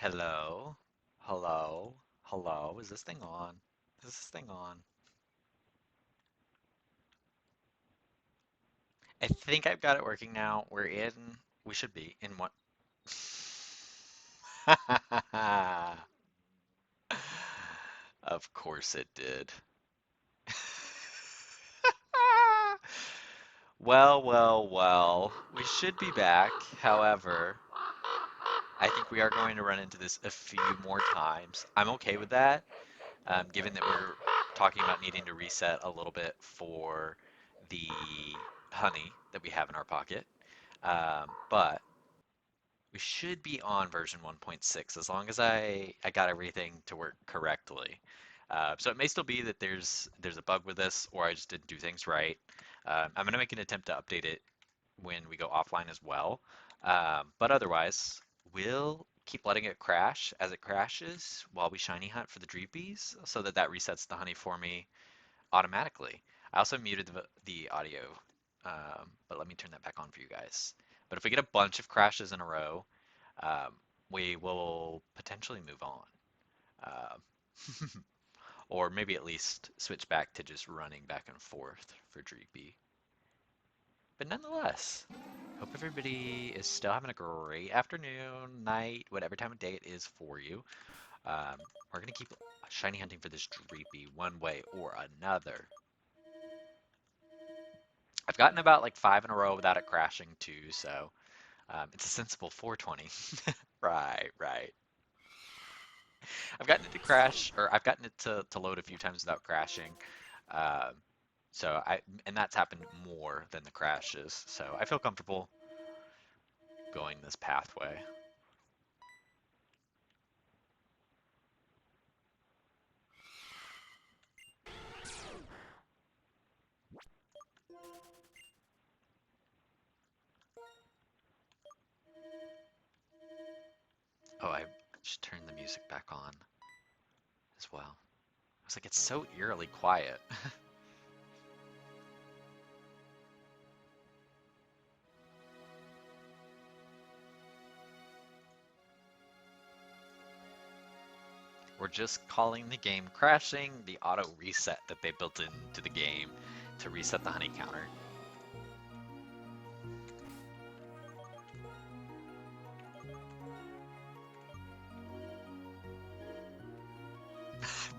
Hello? Hello? Hello? Is this thing on? Is this thing on? I think I've got it working now. We should be in what? Of course it did. Well, well, well. We should be back. However, I think we are going to run into this a few more times. I'm okay with that, given that we're talking about needing to reset a little bit for the honey that we have in our pocket. But we should be on version 1.6 as long as I got everything to work correctly. So it may still be that there's a bug with this, or I just didn't do things right. I'm going to make an attempt to update it when we go offline as well. But otherwise, we'll keep letting it crash as it crashes while we shiny hunt for the Dreepies so that that resets the honey for me automatically. I also muted the audio, but let me turn that back on for you guys. But if we get a bunch of crashes in a row, um, we will potentially move on. Or maybe at least switch back to just running back and forth for Dreepy. But nonetheless, hope everybody is still having a great afternoon, night, whatever time of day it is for you. We're going to keep shiny hunting for this Dreepy one way or another. I've gotten about like 5 in a row without it crashing too, so it's a sensible 420. Right, right. I've gotten it to crash, or I've gotten it to load a few times without crashing. Um, and that's happened more than the crashes. So I feel comfortable going this pathway. Oh, I should turn the music back on as well. I was like, it's so eerily quiet. We're just calling the game crashing, the auto reset that they built into the game to reset the honey counter.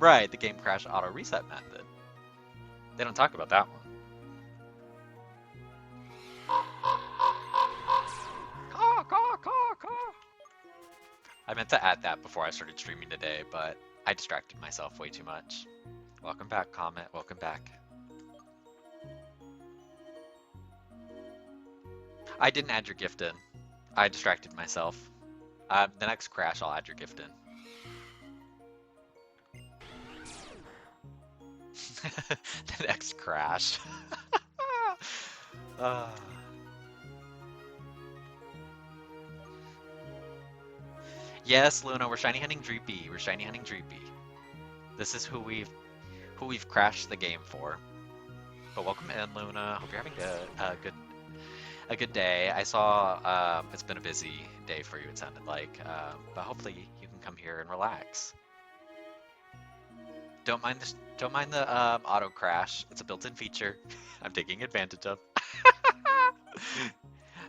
Right, the game crash auto reset method. They don't talk about that one. Caw, caw, caw, caw. I meant to add that before I started streaming today, but I distracted myself way too much. Welcome back, Comet. Welcome back. I didn't add your gift in. I distracted myself. The next crash, I'll add your gift in. The next crash. uh, yes, Luna, we're shiny hunting Dreepy. We're shiny hunting Dreepy. This is who we've crashed the game for. But welcome in, Luna. Hope you're having a good day. I saw it's been a busy day for you. It sounded like, but hopefully you can come here and relax. Don't mind the auto crash. It's a built-in feature. I'm taking advantage of.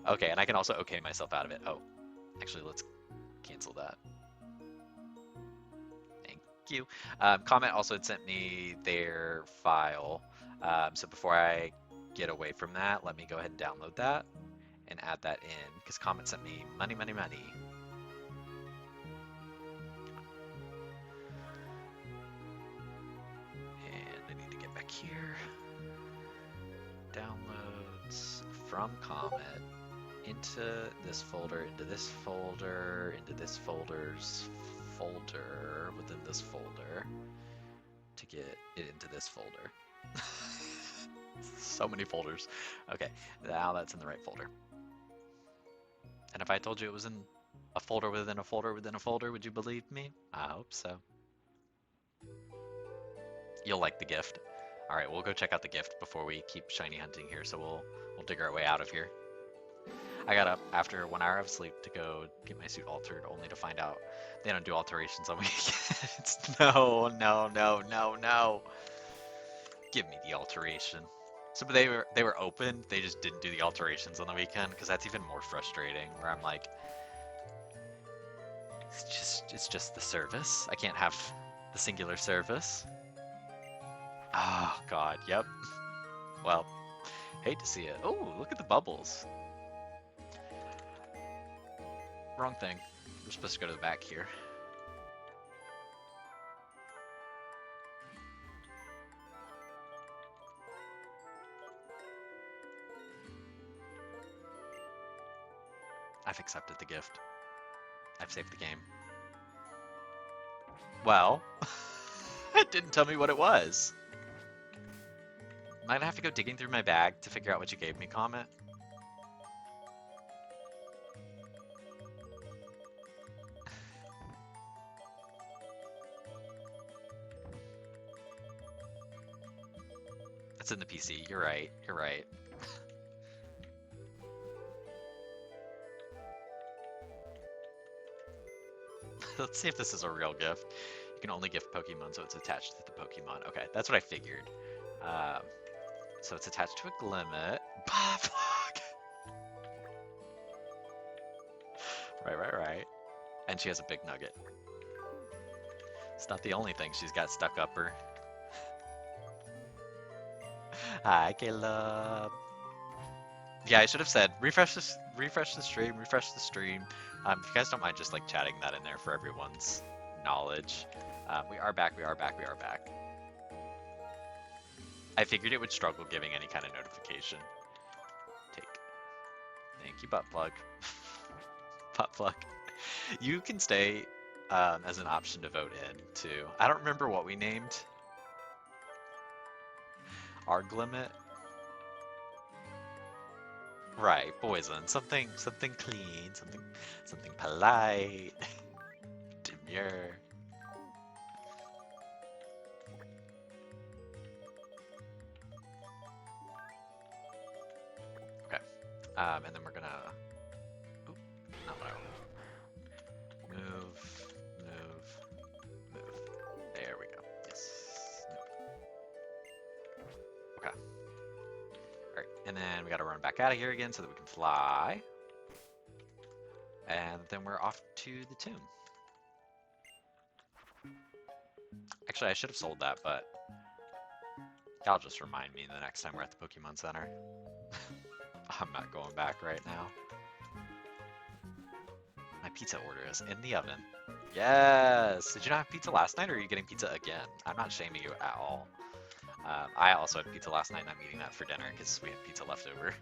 Okay, and I can also okay myself out of it. Oh, actually, let's cancel that. Thank you. Comment also had sent me their file. So before I get away from that, let me go ahead and download that and add that in because Comment sent me money, money, money. And I need to get back here. Downloads from Comet into this folder, into this folder, into this folder's folder within this folder to get it into this folder. So many folders. Okay, now that's in the right folder. And if I told you it was in a folder within a folder within a folder, would you believe me? I hope so. You'll like the gift. All right, we'll go check out the gift before we keep shiny hunting here. So we'll dig our way out of here. I got up after 1 hour of sleep to go get my suit altered, only to find out they don't do alterations on weekends. No, no, no, no, no. Give me the alteration. So but they were open, they just didn't do the alterations on the weekend, because that's even more frustrating, where I'm like, it's just the service. I can't have the singular service. Oh god, yep. Well, hate to see it. Oh, look at the bubbles. Wrong thing. We're supposed to go to the back here. I've accepted the gift. I've saved the game. Well, it didn't tell me what it was. Am I gonna have to go digging through my bag to figure out what you gave me, Comet? It's in the PC. You're right. You're right. Let's see if this is a real gift. You can only gift Pokemon, so it's attached to the Pokemon. Okay, that's what I figured. So it's attached to a Glimmet. Fuck! Right. And she has a big nugget. It's not the only thing she's got stuck up her. Hi, Caleb. Yeah, I should have said refresh the stream. If you guys don't mind just like chatting that in there for everyone's knowledge. We are back. I figured it would struggle giving any kind of notification. Thank you, butt plug. Butt plug. You can stay as an option to vote in too. I don't remember what we named our Glimmet. Right, poison. Something clean, something polite. Demure. Okay. And then we're gonna not what I want. Move. There we go. Yes. Okay. Alright, and then we gotta run back out of here again so that we can fly. And then we're off to the tomb. Actually, I should have sold that, but y'all just remind me the next time we're at the Pokemon Center. I'm not going back right now. My pizza order is in the oven. Yes! Did you not have pizza last night, or are you getting pizza again? I'm not shaming you at all. I also had pizza last night, and I'm eating that for dinner because we had pizza left over.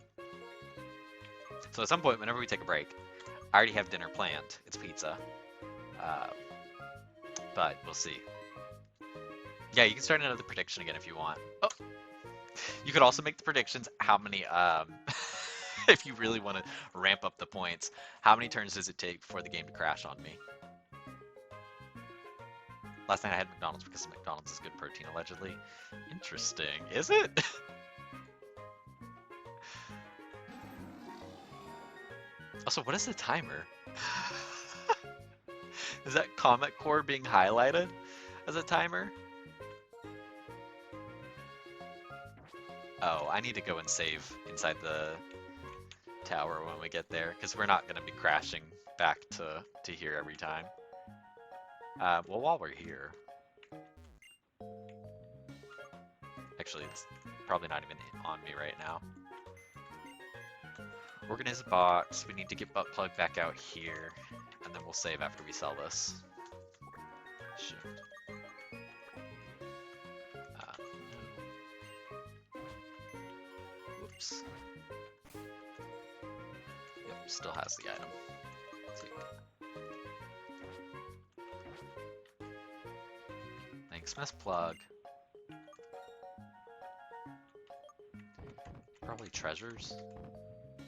So at some point, whenever we take a break, I already have dinner planned. It's pizza. But we'll see. Yeah, you can start another prediction again if you want. Oh! You could also make the predictions how many, if you really want to ramp up the points, how many turns does it take before the game to crash on me? Last night I had McDonald's because McDonald's is good protein, allegedly. Interesting. Is it? Also, what is the timer? Is that Comet Core being highlighted as a timer? Oh, I need to go and save inside the tower when we get there, because we're not going to be crashing back to here every time. Well, while we're here... Actually, it's probably not even on me right now. Organize a box. We need to get butt plug back out here, and then we'll save after we sell this. Shift. Whoops. Yep, still has the item. Sweet. Thanks, Miss Plug. Probably treasures.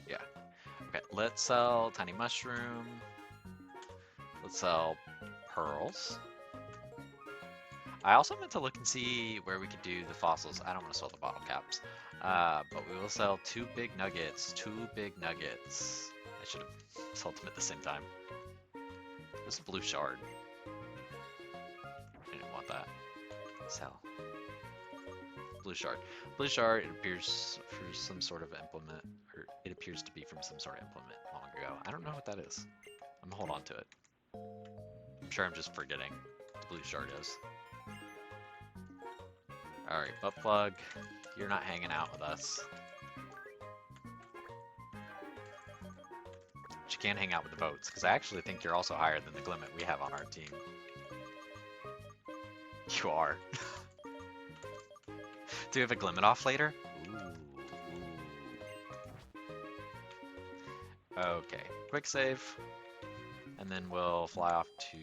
Yeah. Okay, let's sell Tiny Mushroom. Let's sell pearls. I also meant to look and see where we could do the fossils. I don't want to sell the bottle caps. But we will sell 2 big nuggets. 2 big nuggets. I should have sold them at the same time. This blue shard. I didn't want that. Sell. Blue shard. Blue shard, it appears for some sort of implement, or it appears to be from some sort of implement long ago. I don't know what that is. I'm gonna hold on to it. I'm sure I'm just forgetting what the blue shard is. Alright, butt plug. You're not hanging out with us. But you can hang out with the votes, because I actually think you're also higher than the Glimmet we have on our team. You are. Do we have a Glimmet off later? Ooh. Okay, quick save. And then we'll fly off to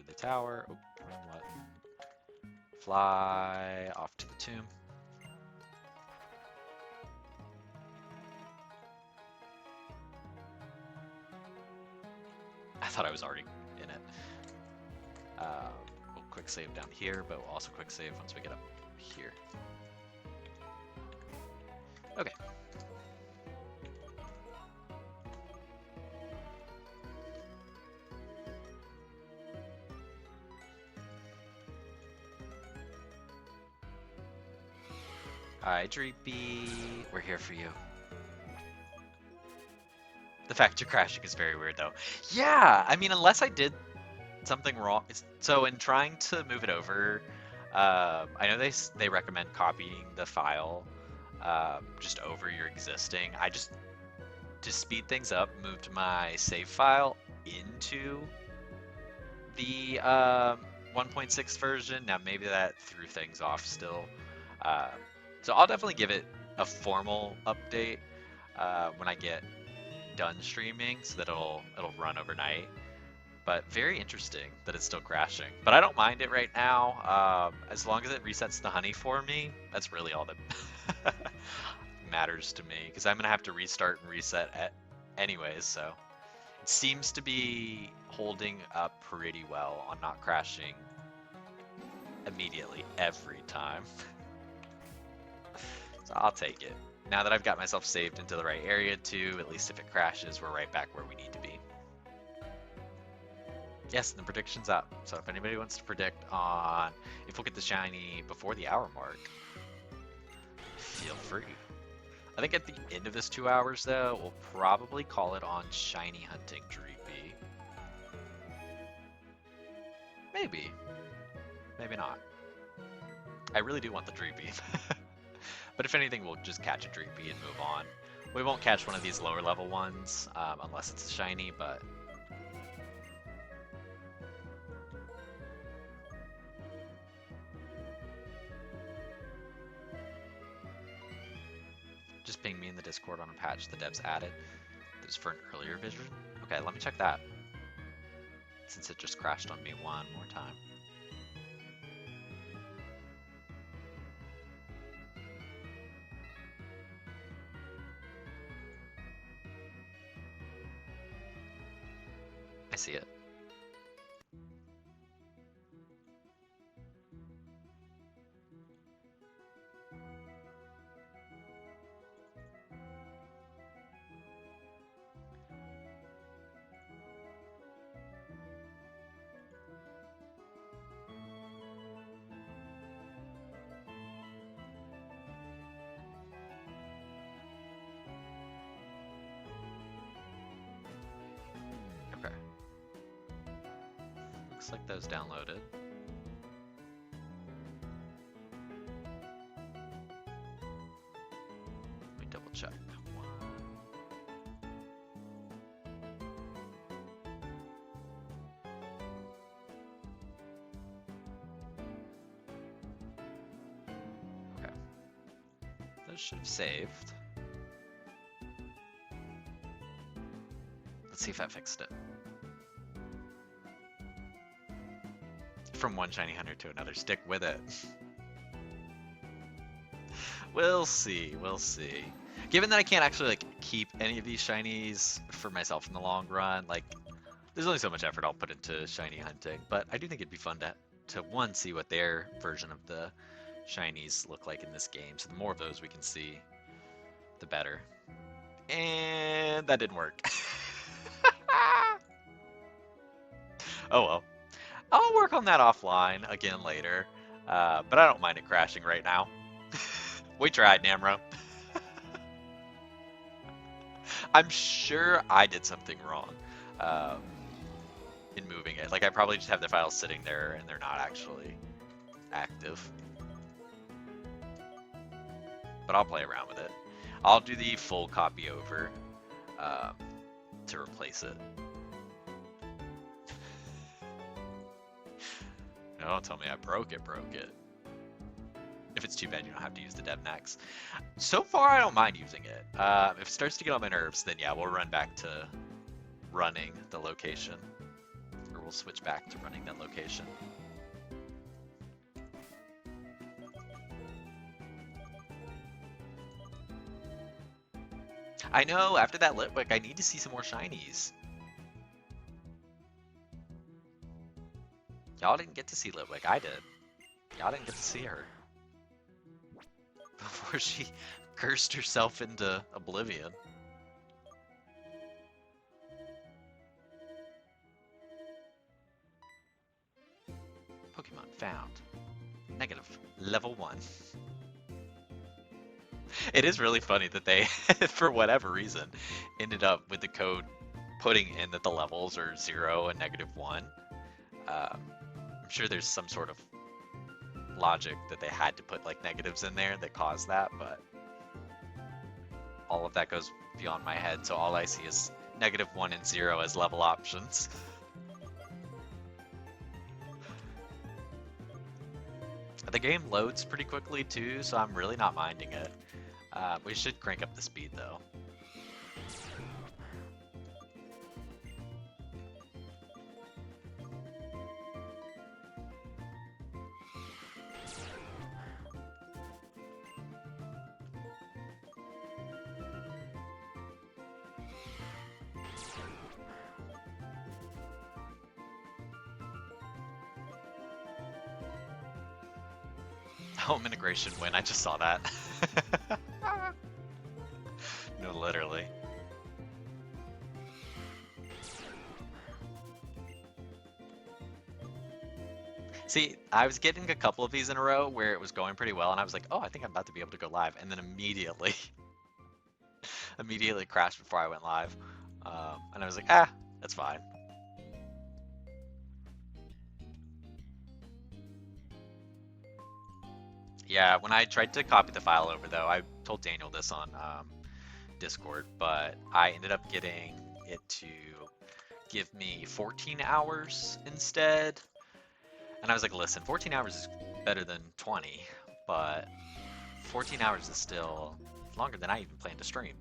the tower. Oh, wrong button. Fly off to the tomb. I thought I was already in it. We'll quick save down here, but we'll also quick save once we get up here. Okay. Alright, DREEPY, we're here for you. The fact you're crashing is very weird, though. Yeah, I mean, unless I did something wrong. So in trying to move it over, I know they recommend copying the file just over your existing. I just, to speed things up, moved my save file into the 1.6 version. Now maybe that threw things off still. So I'll definitely give it a formal update when I get done streaming, so that it'll run overnight. But very interesting that it's still crashing. But I don't mind it right now. As long as it resets the honey for me, that's really all that matters to me. Because I'm going to have to restart and reset anyways, so. It seems to be holding up pretty well on not crashing immediately every time. So I'll take it. Now that I've got myself saved into the right area too, at least if it crashes, we're right back where we need to be. Yes, the prediction's up. So if anybody wants to predict on if we'll get the shiny before the hour mark, feel free. I think at the end of this 2 hours though, we'll probably call it on shiny hunting DREEPY. Maybe. Maybe not. I really do want the DREEPY. But if anything, we'll just catch a DREEPY and move on. We won't catch one of these lower level ones unless it's a shiny, but just ping me in the Discord on a patch the devs added. This is for an earlier vision. Okay, let me check that. Since it just crashed on me one more time. I see it. Okay. Looks like those downloaded. Let me double check. Okay. Those should have saved. Let's see if that fixed it. From one shiny hunter to another, stick with it. We'll see, we'll see. Given that I can't actually like keep any of these shinies for myself in the long run, like there's only so much effort I'll put into shiny hunting, but I do think it'd be fun to one, see what their version of the shinies look like in this game. So the more of those we can see, the better. And that didn't work. Oh well. I'll work on that offline again later. But I don't mind it crashing right now. We tried, Namro. I'm sure I did something wrong um, in moving it. Like I probably just have the files sitting there and they're not actually active. But I'll play around with it. I'll do the full copy over um, to replace it. No, don't tell me I broke it, broke it. If it's too bad, you don't have to use the DevNex. So far, I don't mind using it. If it starts to get on my nerves, then yeah, we'll run back to running the location. Or we'll switch back to running that location. I know, after that Litwick, I need to see some more shinies. Y'all didn't get to see Litwick, I did. Y'all didn't get to see her. Before she cursed herself into oblivion. Pokemon found. Negative. Level 1. It is really funny that they, for whatever reason, ended up with the code putting in that the levels are 0 and -1. I'm sure there's some sort of logic that they had to put like negatives in there that caused that, but all of that goes beyond my head, so all I see is -1 and 0 as level options. The game loads pretty quickly too, so I'm really not minding it. We should crank up the speed though. Home integration win, I just saw that. No, literally. See, I was getting a couple of these in a row where it was going pretty well, and I was like, oh, I think I'm about to be able to go live, and then immediately, immediately crashed before I went live. And I was like, ah, that's fine. Yeah, when I tried to copy the file over though, I told Daniel this on Discord, but I ended up getting it to give me 14 hours instead. And I was like, listen, 14 hours is better than 20, but 14 hours is still longer than I even plan to stream.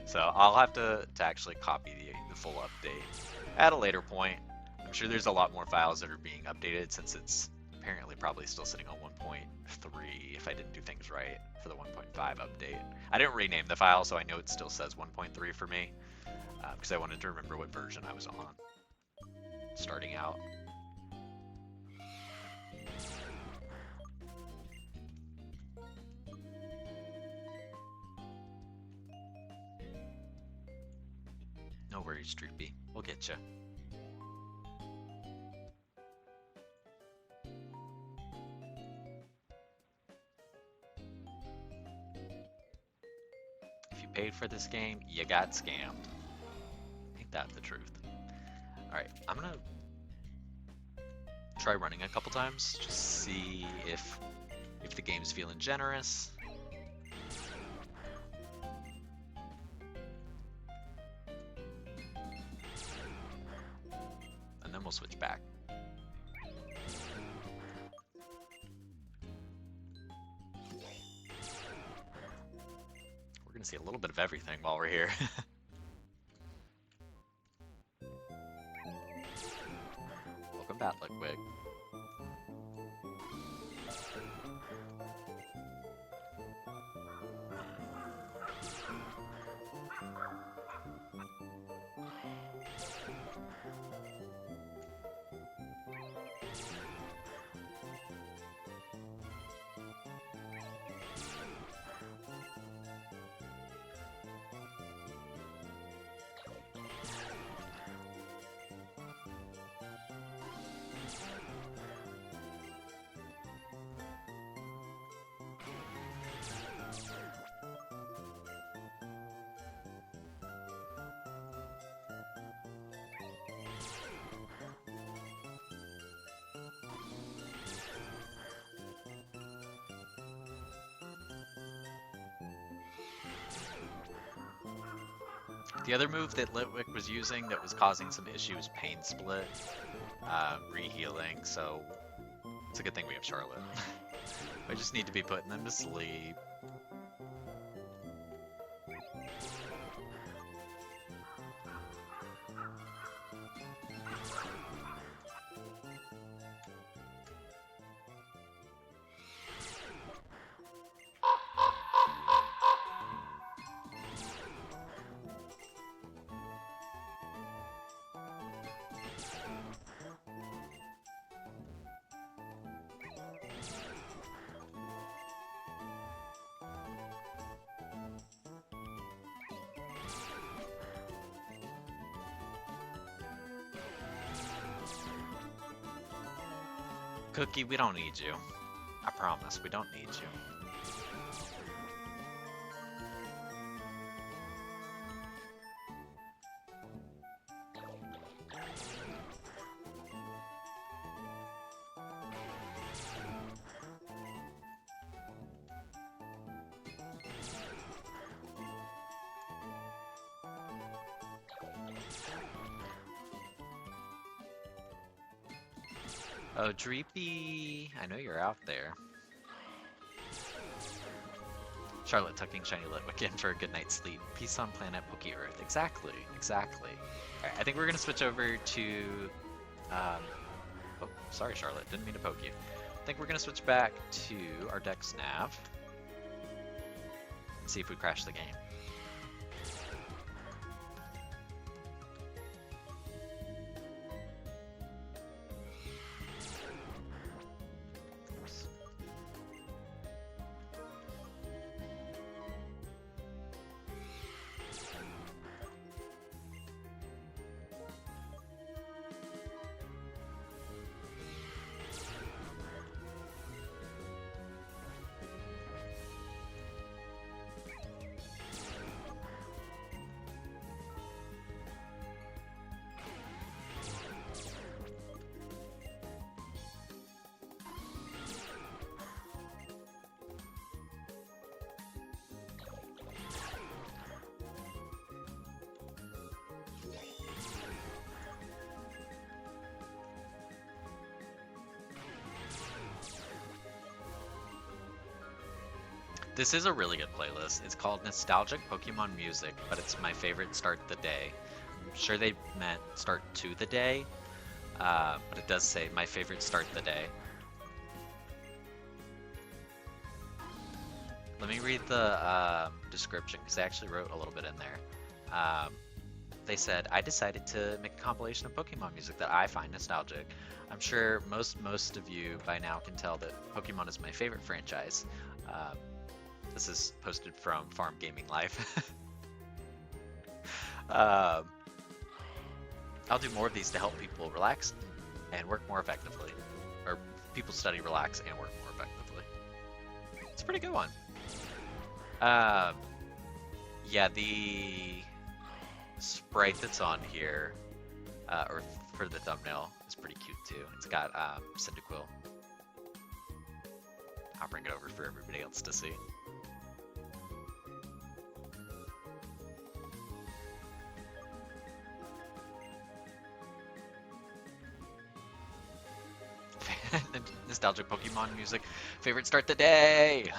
So I'll have to actually copy the full update at a later point. I'm sure there's a lot more files that are being updated since it's apparently probably still sitting on 1.3 if I didn't do things right for the 1.5 update. I didn't rename the file, so I know it still says 1.3 for me because I wanted to remember what version I was on starting out. No worries, DREEPY. We'll get you. If you paid for this game, you got scammed. Ain't that the truth? Alright, I'm gonna try running a couple times, just see if the game's feeling generous. And then we'll switch back. We're gonna see a little bit of everything while we're here. Welcome back, Litwick. The other move that Litwick was using that was causing some issues, Pain Split, re-healing, so it's a good thing we have Charlotte. I just need to be putting them to sleep. Cookie, we don't need you. I promise, we don't need you. Oh, Dreepy, I know you're out there. Charlotte tucking Shiny Litwick in for a good night's sleep. Peace on planet Poke Earth. Exactly, exactly. Alright, I think we're gonna switch over to... oh, sorry Charlotte, didn't mean to poke you. I think we're gonna switch back to our Dex Nav. And see if we crash the game. This is a really good playlist. It's called Nostalgic Pokemon Music, but it's my favorite start the day. I'm sure they meant start to the day, but it does say my favorite start the day. Let me read the description, because they actually wrote a little bit in there. They said, I decided to make a compilation of Pokemon music that I find nostalgic. I'm sure most of you by now can tell that Pokemon is my favorite franchise. This is posted from Farm Gaming Life. I'll do more of these to help people relax and work more effectively. Or people study, relax, and work more effectively. It's a pretty good one. Yeah, the sprite that's on here, or for the thumbnail, is pretty cute too. It's got Cyndaquil. I'll bring it over for everybody else to see. Nostalgic Pokemon music. Favorite start the day!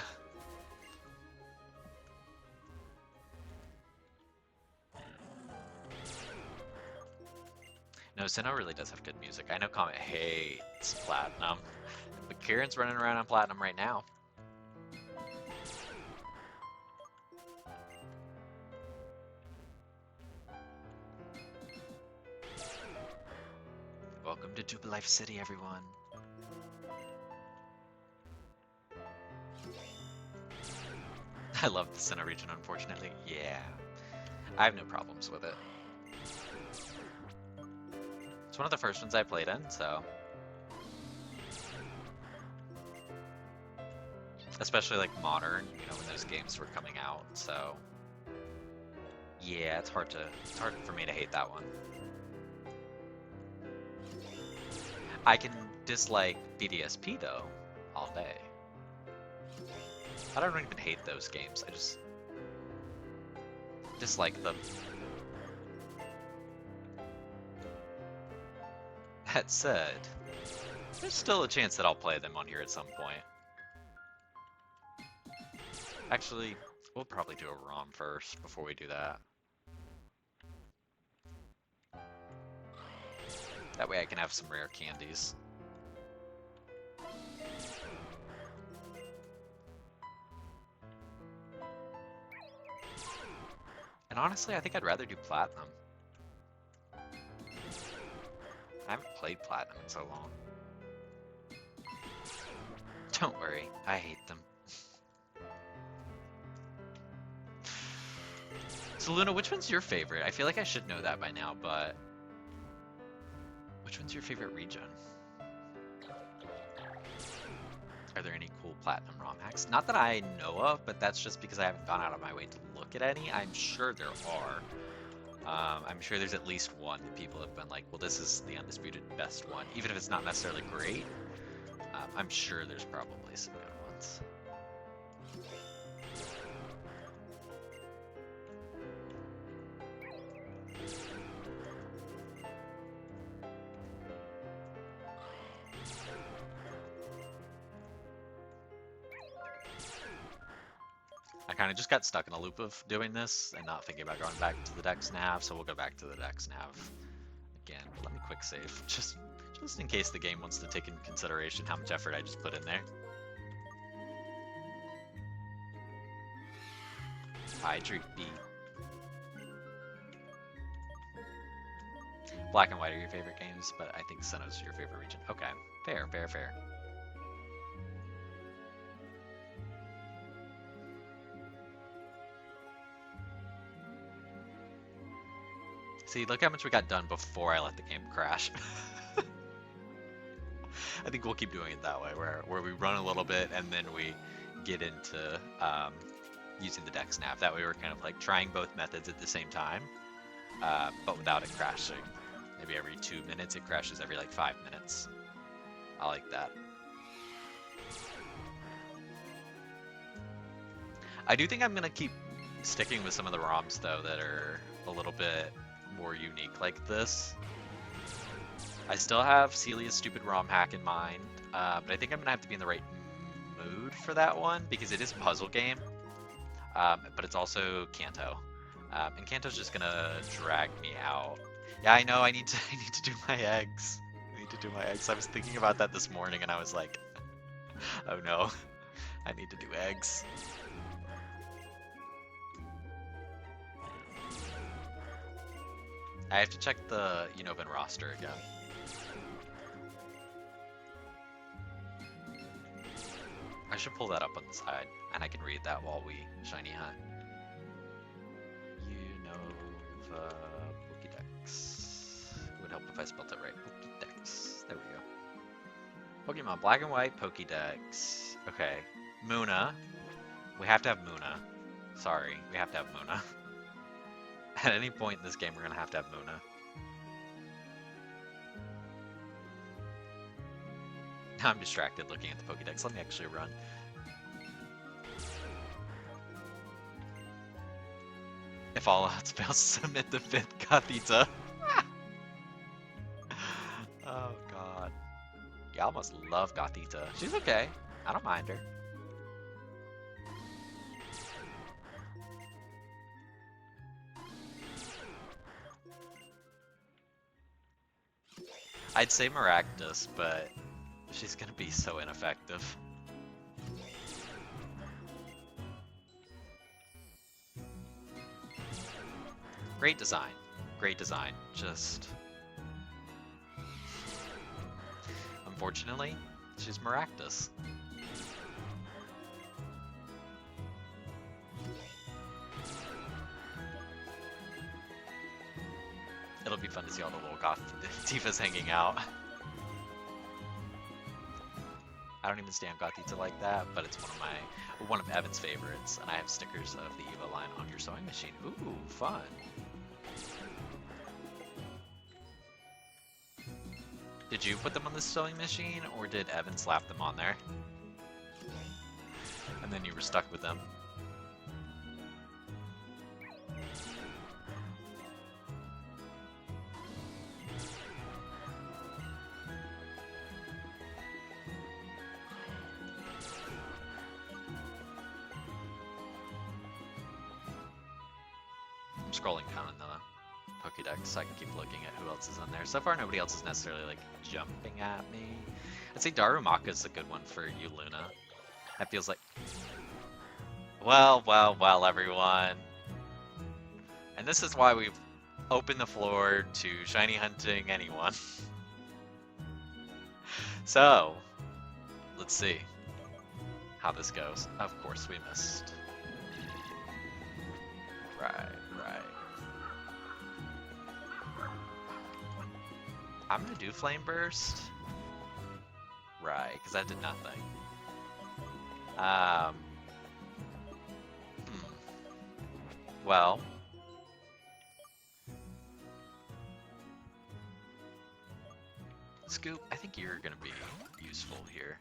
No, Sinnoh really does have good music. I know Comet hates Platinum, but Kieran's running around on Platinum right now. Welcome to Jubilife City, everyone. I love the Sinnoh region, unfortunately. Yeah. I have no problems with it. It's one of the first ones I played in, so... Especially like modern, you know, when those games were coming out, so... Yeah, it's hard for me to hate that one. I can dislike BDSP though, all day. I don't even hate those games, I just dislike them That said, there's still a chance that I'll play them on here at some point. Actually, we'll probably do a ROM first before we do that. That way I can have some rare candies. And honestly, I think I'd rather do Platinum. I haven't played Platinum in so long. Don't worry, I hate them. So Luna, which one's your favorite? I feel like I should know that by now, but which one's your favorite region? Are there any cool Platinum ROM hacks? Not that I know of, but that's just because I haven't gone out of my way to look at any. I'm sure there are. I'm sure there's at least one that people have been like, well, this is the undisputed best one. Even if it's not necessarily great, I'm sure there's probably some good ones. I kind of just got stuck in a loop of doing this and not thinking about going back to the Dex nav, so we'll go back to the Dex nav again. But let me quick save, just in case the game wants to take into consideration how much effort I just put in there. Hi, DREEPY. Black and White are your favorite games, but I think Sinnoh's your favorite region. Okay, fair, fair, fair. See, look how much we got done before I let the game crash. I think we'll keep doing it that way, where we run a little bit and then we get into using the Dex nav. That way we're kind of like trying both methods at the same time, but without it crashing. Maybe every 2 minutes, it crashes every like 5 minutes. I like that. I do think I'm gonna keep sticking with some of the ROMs though that are a little bit more unique like this. I still have Celia's stupid ROM hack in mind, but I think I'm gonna have to be in the right mood for that one because it is a puzzle game, but it's also Kanto, and Kanto's just gonna drag me out. Yeah, I know. I need to do my eggs. I need to do my eggs. I was thinking about that this morning, and I was like, oh no, I need to do eggs. I have to check the Unova roster again. I should pull that up on the side, and I can read that while we shiny hunt. Unova Pokédex. It would help if I spelled it right. Pokédex. There we go. Pokemon Black and White Pokédex. Okay. Muna. We have to have Muna. Sorry, we have to have Muna. At any point in this game, we're going to have Muna. Now I'm distracted looking at the Pokédex. Let me actually run. If all else fails, submit the 5th Gothita. Oh god. Yeah, I almost love Gothita. She's okay. I don't mind her. I'd say Maractus, but she's gonna be so ineffective. Great design. Great design. Just... unfortunately, she's Maractus. It'll be fun to see all the little goth Tifas hanging out. I don't even stand Gothita like that, but it's one of Evan's favorites, and I have stickers of the Evo line on your sewing machine. Ooh, fun. Did you put them on the sewing machine, or did Evan slap them on there? And then you were stuck with them. I'm scrolling down in the Pokédex so I can keep looking at who else is in there. So far, nobody else is necessarily like jumping at me. I'd say Darumaka's a good one for you, Luna. That feels like... Well, well, well, everyone. And this is why we've opened the floor to shiny hunting anyone. So, let's see how this goes. Of course we missed. Right, right. I'm gonna do Flame Burst. Right, because that did nothing. Well. Scoop, I think you're gonna be useful here.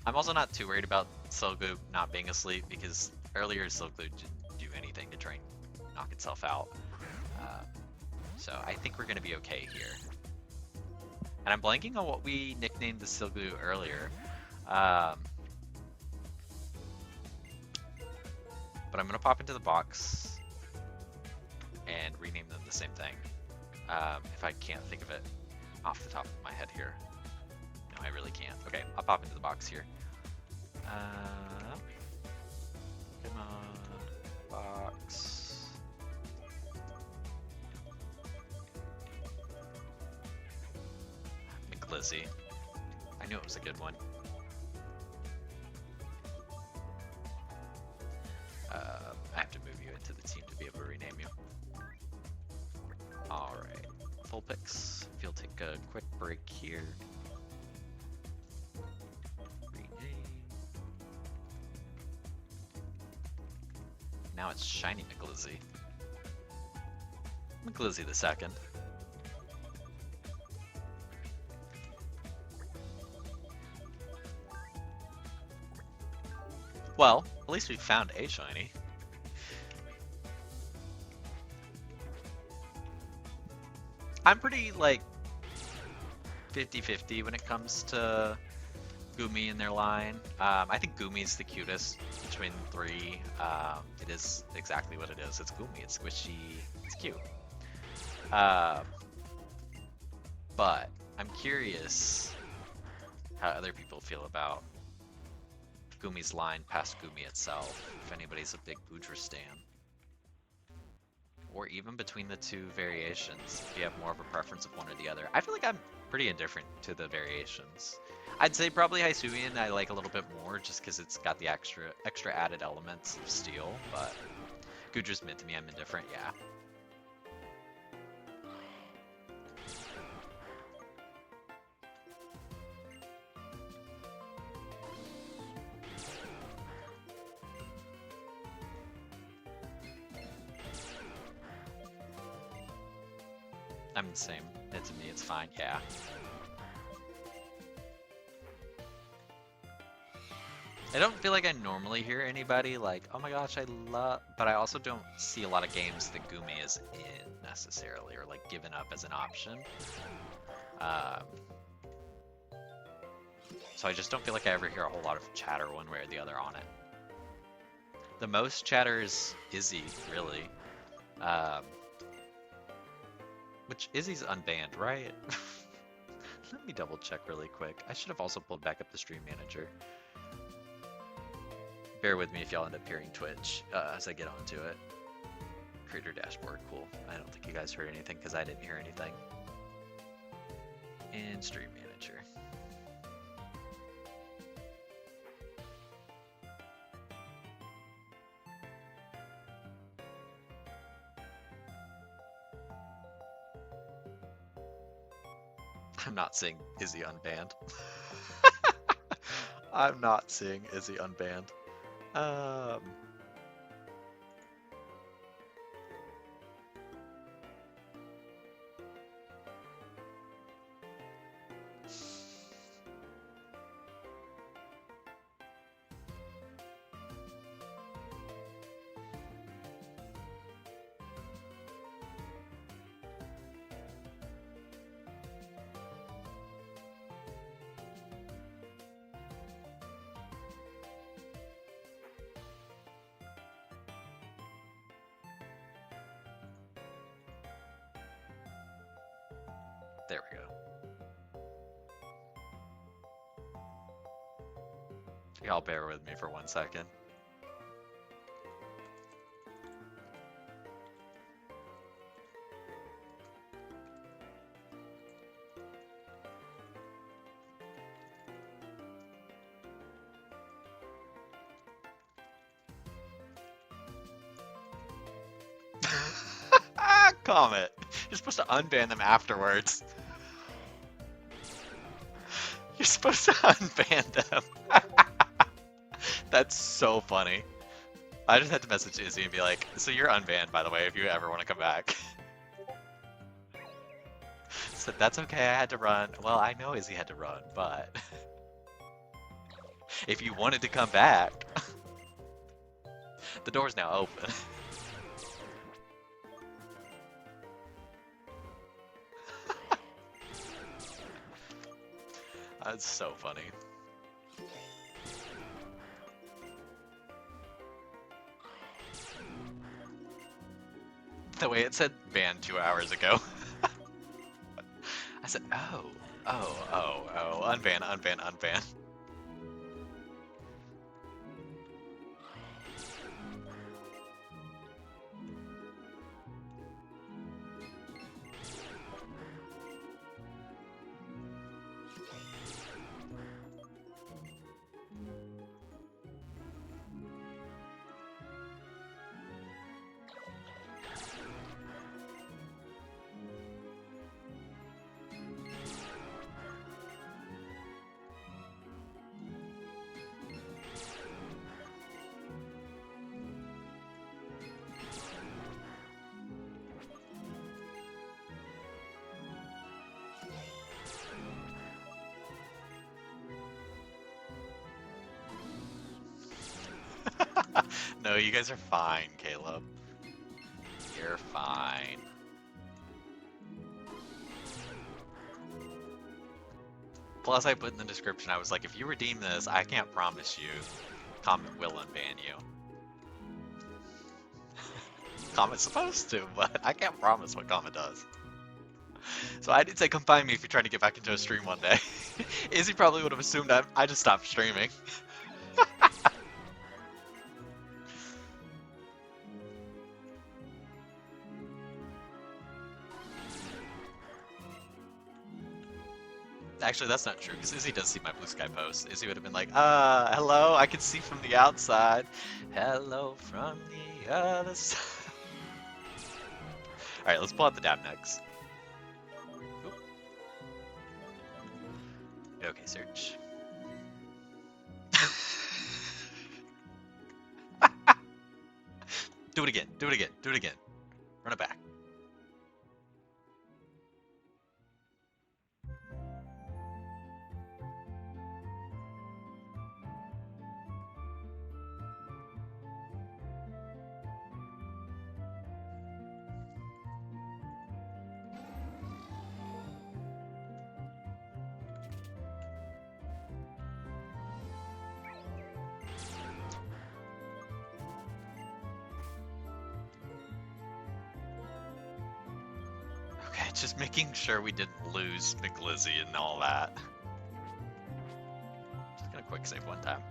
I'm also not too worried about Silgoop not being asleep because earlier Silgoop didn't do anything to try and knock itself out. So I think we're going to be okay here. And I'm blanking on what we nicknamed the Silgoop earlier. But I'm going to pop into the box and rename them the same thing. If I can't think of it off the top of my head here. No, I really can't. Okay, I'll pop into the box here. Come on, box. McGlizzy. I knew it was a good one. I have to move you into the team to be able to rename you. Alright, full picks. If you'll take a quick break here. Now it's shiny McGlizzy. McGlizzy the second. Well, at least we found a shiny. I'm pretty, like, 50-50 when it comes to Gumi in their line. I think Gumi's the cutest between the three. It is exactly what it is. It's Gumi. It's squishy. It's cute. But I'm curious how other people feel about Gumi's line past Gumi itself. If anybody's a big Boudra stan. Or even between the two variations, if you have more of a preference of one or the other. I feel like I'm pretty indifferent to the variations. I'd say probably Hisuian I like a little bit more just because it's got the extra added elements of steel, but Gudra's mid to me, I'm indifferent, yeah. I'm the same. To me, it's fine, yeah. I don't feel like I normally hear anybody like, oh my gosh, I love, but I also don't see a lot of games that Gumi is in necessarily, or like given up as an option. So I just don't feel like I ever hear a whole lot of chatter one way or the other on it. The most chatter is Izzy, really. Which Izzy's unbanned, right? Let me double check really quick. I should have also pulled back up the stream manager. Bear with me if y'all end up hearing Twitch as I get onto it. Creator dashboard, cool. I don't think you guys heard anything because I didn't hear anything. And stream manager. I'm not seeing Izzy unbanned. I'm not seeing Izzy unbanned. There we go. Y'all bear with me for 1 second. Comet. You're supposed to unban them afterwards. You're supposed to unban them. That's so funny. I just had to message Izzy and be like, so you're unbanned, by the way, if you ever want to come back. Said, that's okay, I had to run. Well, I know Izzy had to run, but if you wanted to come back, the door's now open. That's so funny. The way it said ban 2 hours ago. I said, oh, unban, unban, unban. No, you guys are fine, Caleb. You're fine. Plus, I put in the description, I was like, if you redeem this, I can't promise you Comet will unban you. Comet's supposed to, but I can't promise what Comet does. So I did say come find me if you're trying to get back into a stream one day. Izzy probably would have assumed I just stopped streaming. Actually, that's not true, because Izzy does see my blue sky post. Izzy would have been like, hello, I can see from the outside. Hello from the other side. Alright, let's pull out the dab next. Oop. Okay, search. Do it again, do it again, do it again. Run it back. Just making sure we didn't lose McLizzy and all that. Just gonna quick save one time.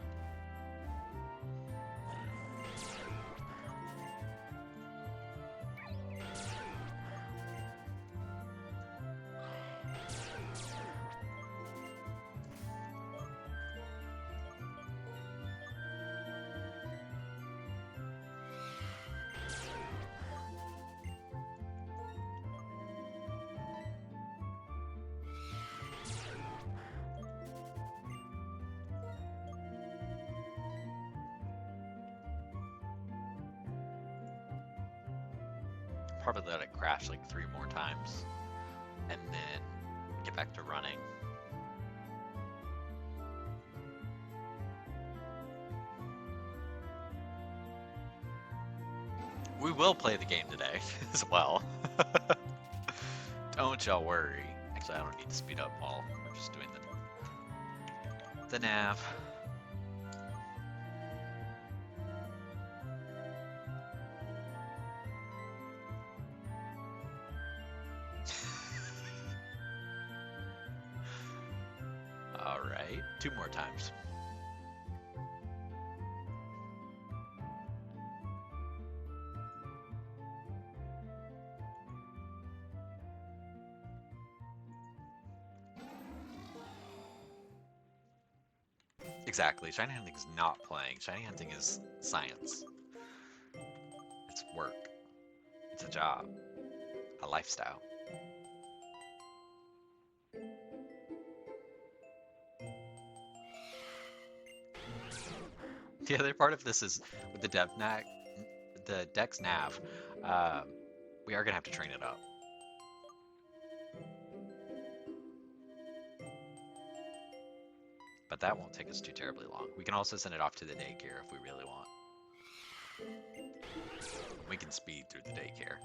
Probably let it crash like 3 more times and then get back to running. We will play the game today as well. Don't y'all worry. Actually, I don't need to speed up while we're just doing the nav. right? 2 more times. Exactly. Shiny hunting's not playing. Shiny hunting is science. It's work. It's a job. A lifestyle. The other part of this is with the Dex Nav, we are gonna have to train it up. But that won't take us too terribly long. We can also send it off to the daycare if we really want. We can speed through the daycare.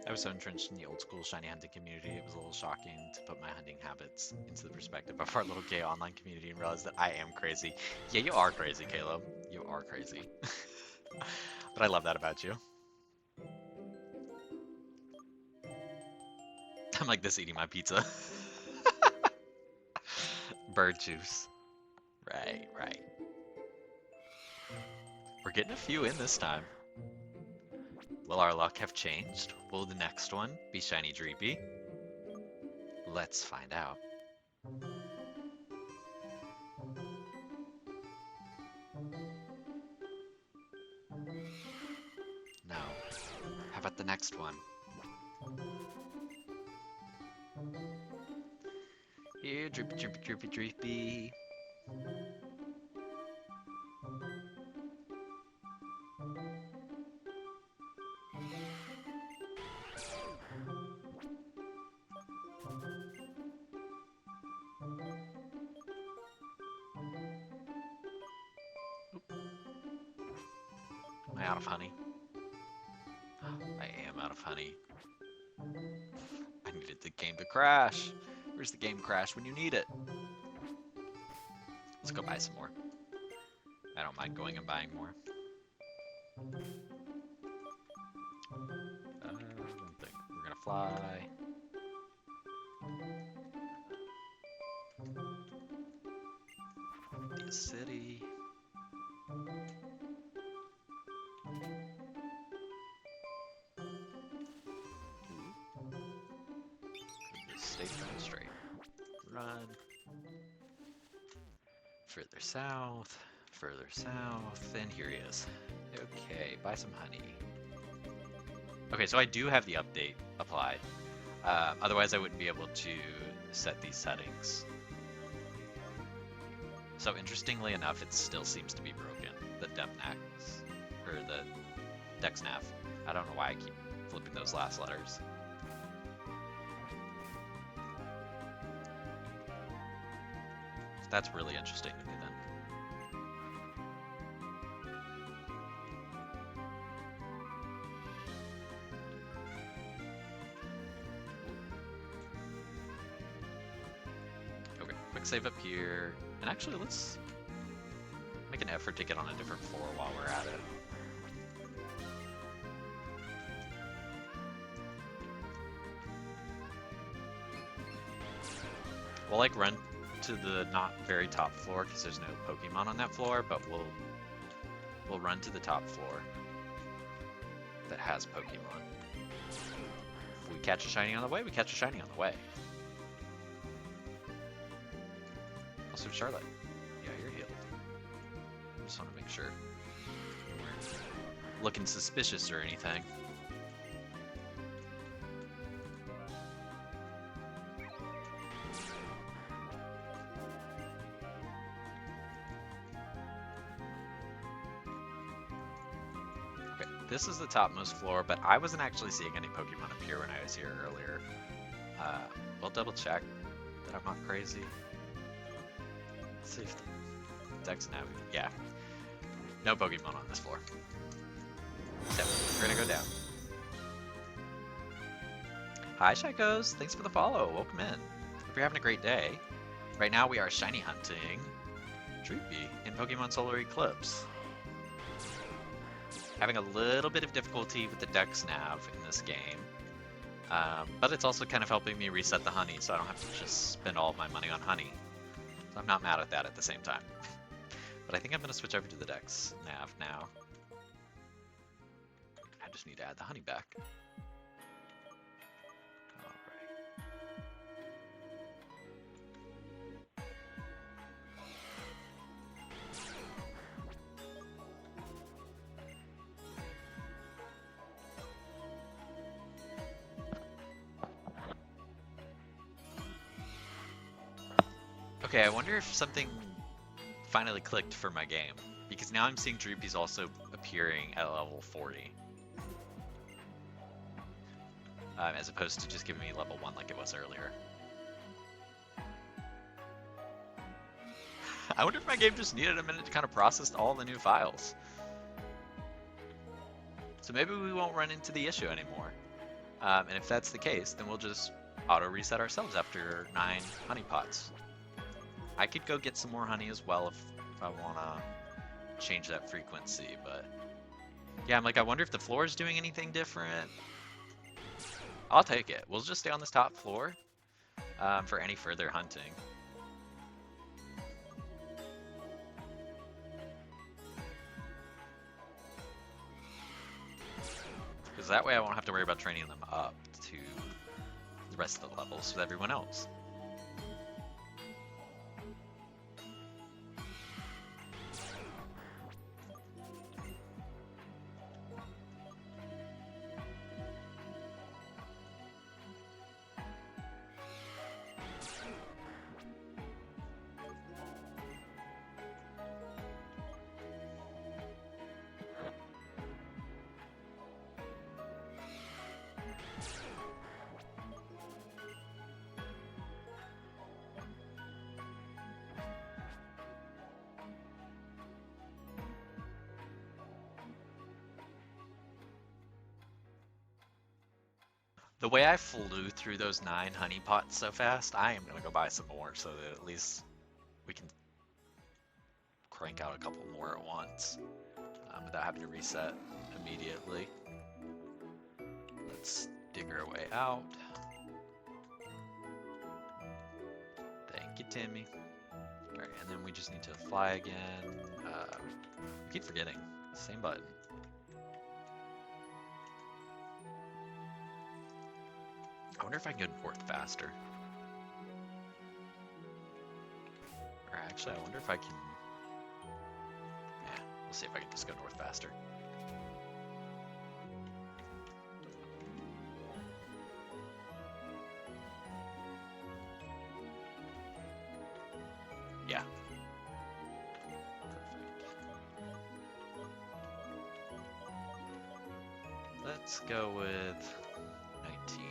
I was so entrenched in the old school shiny hunting community, it was a little shocking to put my hunting habits into the perspective of our little gay online community and realize that I am crazy. Yeah, you are crazy, Caleb. You are crazy. But I love that about you. I'm like this eating my pizza. Bird juice. Right, right. We're getting a few in this time. Will our luck have changed? Will the next one be shiny DREEPY? Let's find out. No. How about the next one? Here, DREEPY, DREEPY, DREEPY, DREEPY. Am I out of honey? I am out of honey. I needed the game to crash. Where's the game crash when you need it? Let's go buy some more. I don't mind going and buying more. I don't think we're gonna fly. The city. Stay straight. Run. Further south, and here he is. Okay, buy some honey. Okay, so I do have the update applied. Otherwise I wouldn't be able to set these settings. So interestingly enough, it still seems to be broken, the DEPNAX, or the DexNav. I don't know why I keep flipping those last letters. So that's really interesting to me then. Okay, quick save up here. And actually, let's make an effort to get on a different floor while we're at it. We'll like run to the not very top floor because there's no Pokemon on that floor, but we'll run to the top floor that has Pokemon. If we catch a shiny on the way, we catch a shiny on the way. Also, Charlotte. Yeah, you're healed. I just want to make sure you weren't looking suspicious or anything. this is the topmost floor, but I wasn't actually seeing any Pokemon appear when I was here earlier. We'll double check that I'm not crazy. Safety. Dex navigate. Yeah. No Pokemon on this floor. So, we're gonna go down. Hi, Shikos. Thanks for the follow. Welcome in. Hope you're having a great day. Right now we are shiny hunting DREEPY in Pokemon Solar Eclipse. Having a little bit of difficulty with the Dex Nav in this game. But it's also kind of helping me reset the honey, so I don't have to just spend all of my money on honey. So I'm not mad at that at the same time. But I think I'm going to switch over to the Dex Nav now. I just need to add the honey back. Okay, I wonder if something finally clicked for my game, because now I'm seeing DREEPYs also appearing at level 40. As opposed to just giving me level 1 like it was earlier. I wonder if my game just needed a minute to kind of process all the new files. So maybe we won't run into the issue anymore. And if that's the case, then we'll just auto-reset ourselves after 9 honey pots. I could go get some more honey as well if I want to change that frequency, but yeah, I'm like, I wonder if the floor is doing anything different. I'll take it. We'll just stay on this top floor for any further hunting. Because that way I won't have to worry about training them up to the rest of the levels with everyone else. The way I flew through those 9 honey pots so fast, I am going to go buy some more so that at least we can crank out a couple more at once without having to reset immediately. Let's dig our way out. Thank you, Timmy. Alright, and then we just need to fly again. I keep forgetting. Same button. I wonder if I can go north faster. Or actually, I wonder if I can... Yeah, we'll see if I can just go north faster. Yeah. Perfect. Let's go with 19.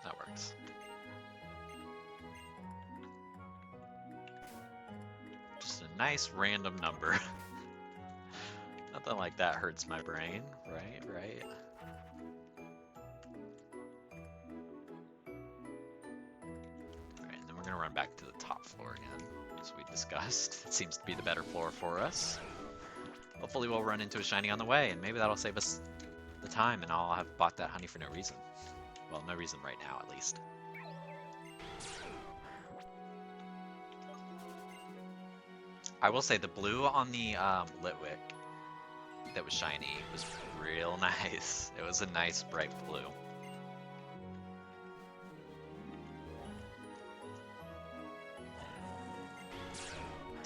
That works. Just a nice random number. Nothing like that hurts my brain, right? Right? Alright, and then we're gonna run back to the top floor again, as we discussed. It seems to be the better floor for us. Hopefully we'll run into a shiny on the way, and maybe that'll save us the time, and I'll have bought that honey for no reason. Well, no reason right now, at least. I will say the blue on the Litwick that was shiny was real nice. It was a nice bright blue.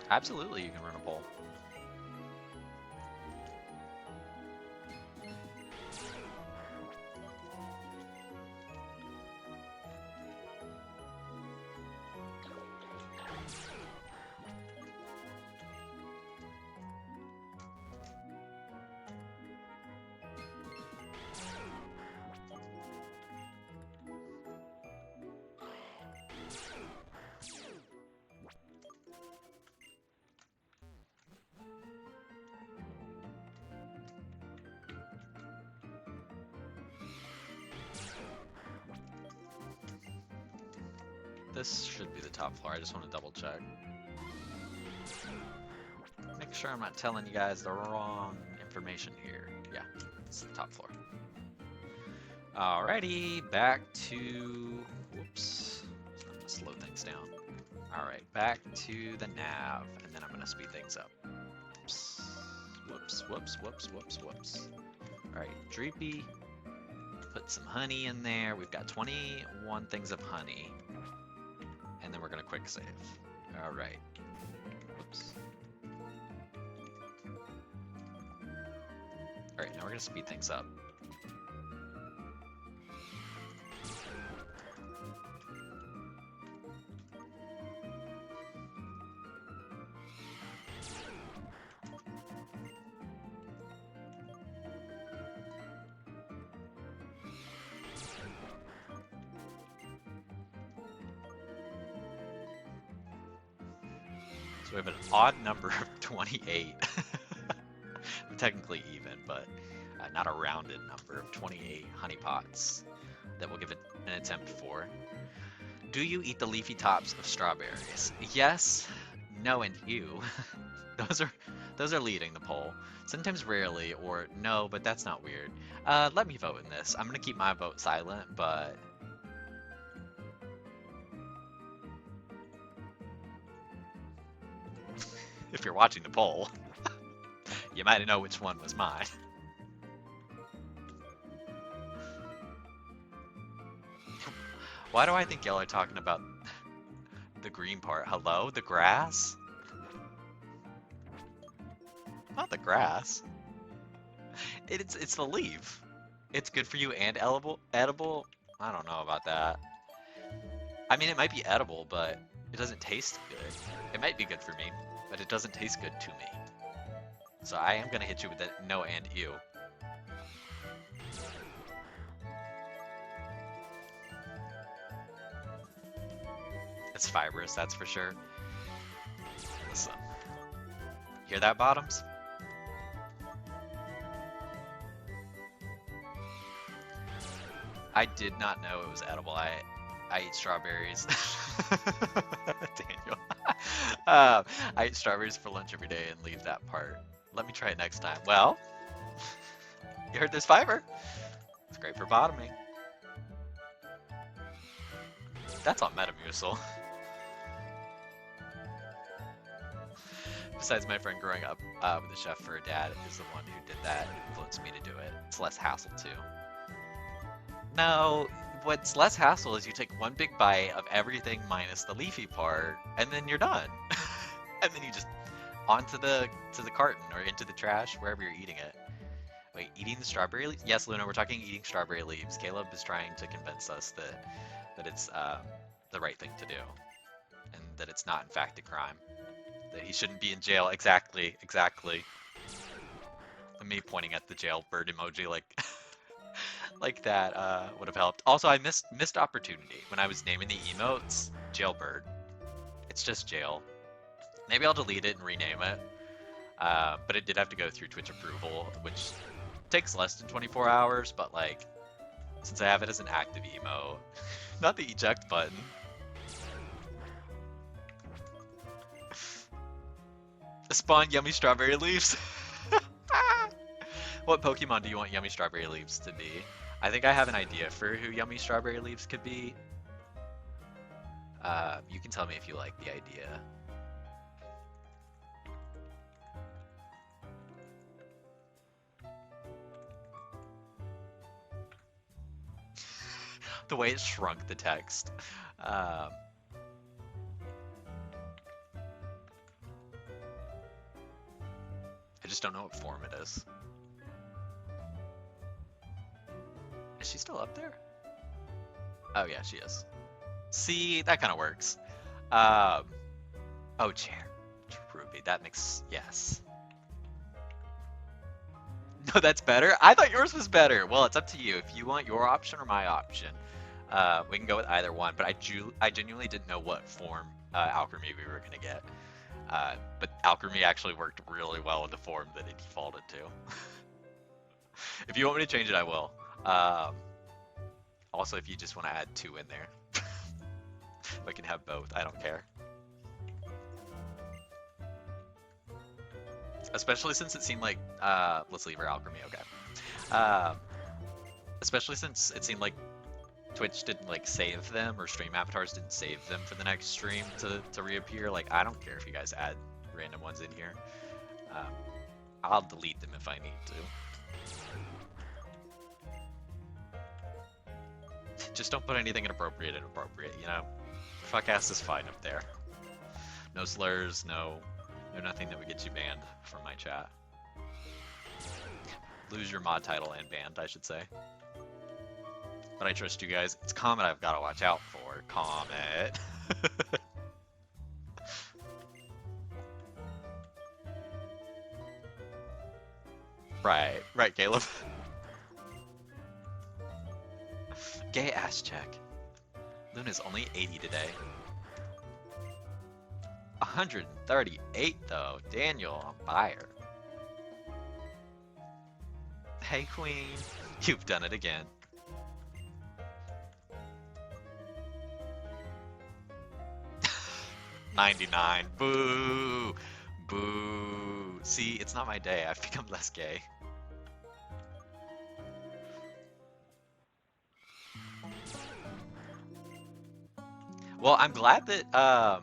Absolutely, you can run a poll. This should be the top floor. I just want to double check. Make sure I'm not telling you guys the wrong information here. Yeah, it's the top floor. Alrighty, back to... Whoops. I'm gonna slow things down. Alright, back to the nav, and then I'm gonna speed things up. Whoops, whoops, whoops, whoops, whoops, whoops. Alright, DREEPY. Put some honey in there. We've got 21 things of honey. And then we're gonna quick save. Alright. Whoops. Alright, now we're gonna speed things up. So we have an odd number of 28. Technically even, but not a rounded number of 28 honey pots that we'll give it an attempt for. Do you eat the leafy tops of strawberries? Yes, no, and ew. Those are leading the poll. Sometimes rarely, or no, but that's not weird. Let me vote in this. I'm gonna keep my vote silent, but if you're watching the poll, you might know which one was mine. Why do I think y'all are talking about the green part? Hello? The grass? Not the grass. It's the leaf. It's good for you and edible? I don't know about that. I mean, it might be edible, but it doesn't taste good. It might be good for me, but it doesn't taste good to me. So I am gonna hit you with that no and ew. It's fibrous, that's for sure. Listen. Hear that, Bottoms? I did not know it was edible. I eat strawberries. Daniel. I eat strawberries for lunch every day and leave that part. Let me try it next time. Well, you heard this fiber. It's great for bottoming. That's on Metamucil. Besides my friend growing up with a chef for a dad is the one who did that and influenced me to do it. It's less hassle too. No, what's less hassle is you take one big bite of everything minus the leafy part, and then you're done. And then you just onto the carton or into the trash, wherever you're eating it. Wait, eating the strawberry leaves? Yes, Luna, we're talking eating strawberry leaves. Caleb is trying to convince us that it's the right thing to do, and that it's not in fact a crime. That he shouldn't be in jail. Exactly. Me pointing at the jailbird emoji like like that would have helped. Also, I missed opportunity when I was naming the emotes. Jailbird. It's just jail. Maybe I'll delete it and rename it. But it did have to go through Twitch approval, which takes less than 24 hours. But like, since I have it as an active emote, not the eject button. Spawn yummy strawberry leaves. What Pokemon do you want yummy strawberry leaves to be? I think I have an idea for who yummy strawberry leaves could be. You can tell me if you like the idea. The way it shrunk the text. I just don't know what form it is. Is she still up there? Oh yeah, she is. See, that kind of works. Oh, chair. Ruby, that makes, yes. No, that's better? I thought yours was better. Well, it's up to you. If you want your option or my option, we can go with either one. But I genuinely didn't know what form Alchemy we were going to get. But Alchemy actually worked really well with the form that it defaulted to. If you want me to change it, I will. Also, if you just want to add 2 in there. If I can have both, I don't care. Especially since it seemed like, let's leave her alchemy, okay. Especially since it seemed like Twitch didn't like save them, or stream avatars didn't save them for the next stream to reappear. Like, I don't care if you guys add random ones in here. Um, I'll delete them if I need to. Just don't put anything inappropriate, you know? Fuck ass is fine up there. No slurs, no nothing that would get you banned from my chat. Lose your mod title and banned, I should say. But I trust you guys. It's Comet I've got to watch out for. Comet. Right, Caleb. Gay ass check. Luna's only 80 today. 138 though. Daniel on fire. Hey queen, you've done it again. $99. Boo! Boo! See, it's not my day. I've become less gay. Well, I'm glad that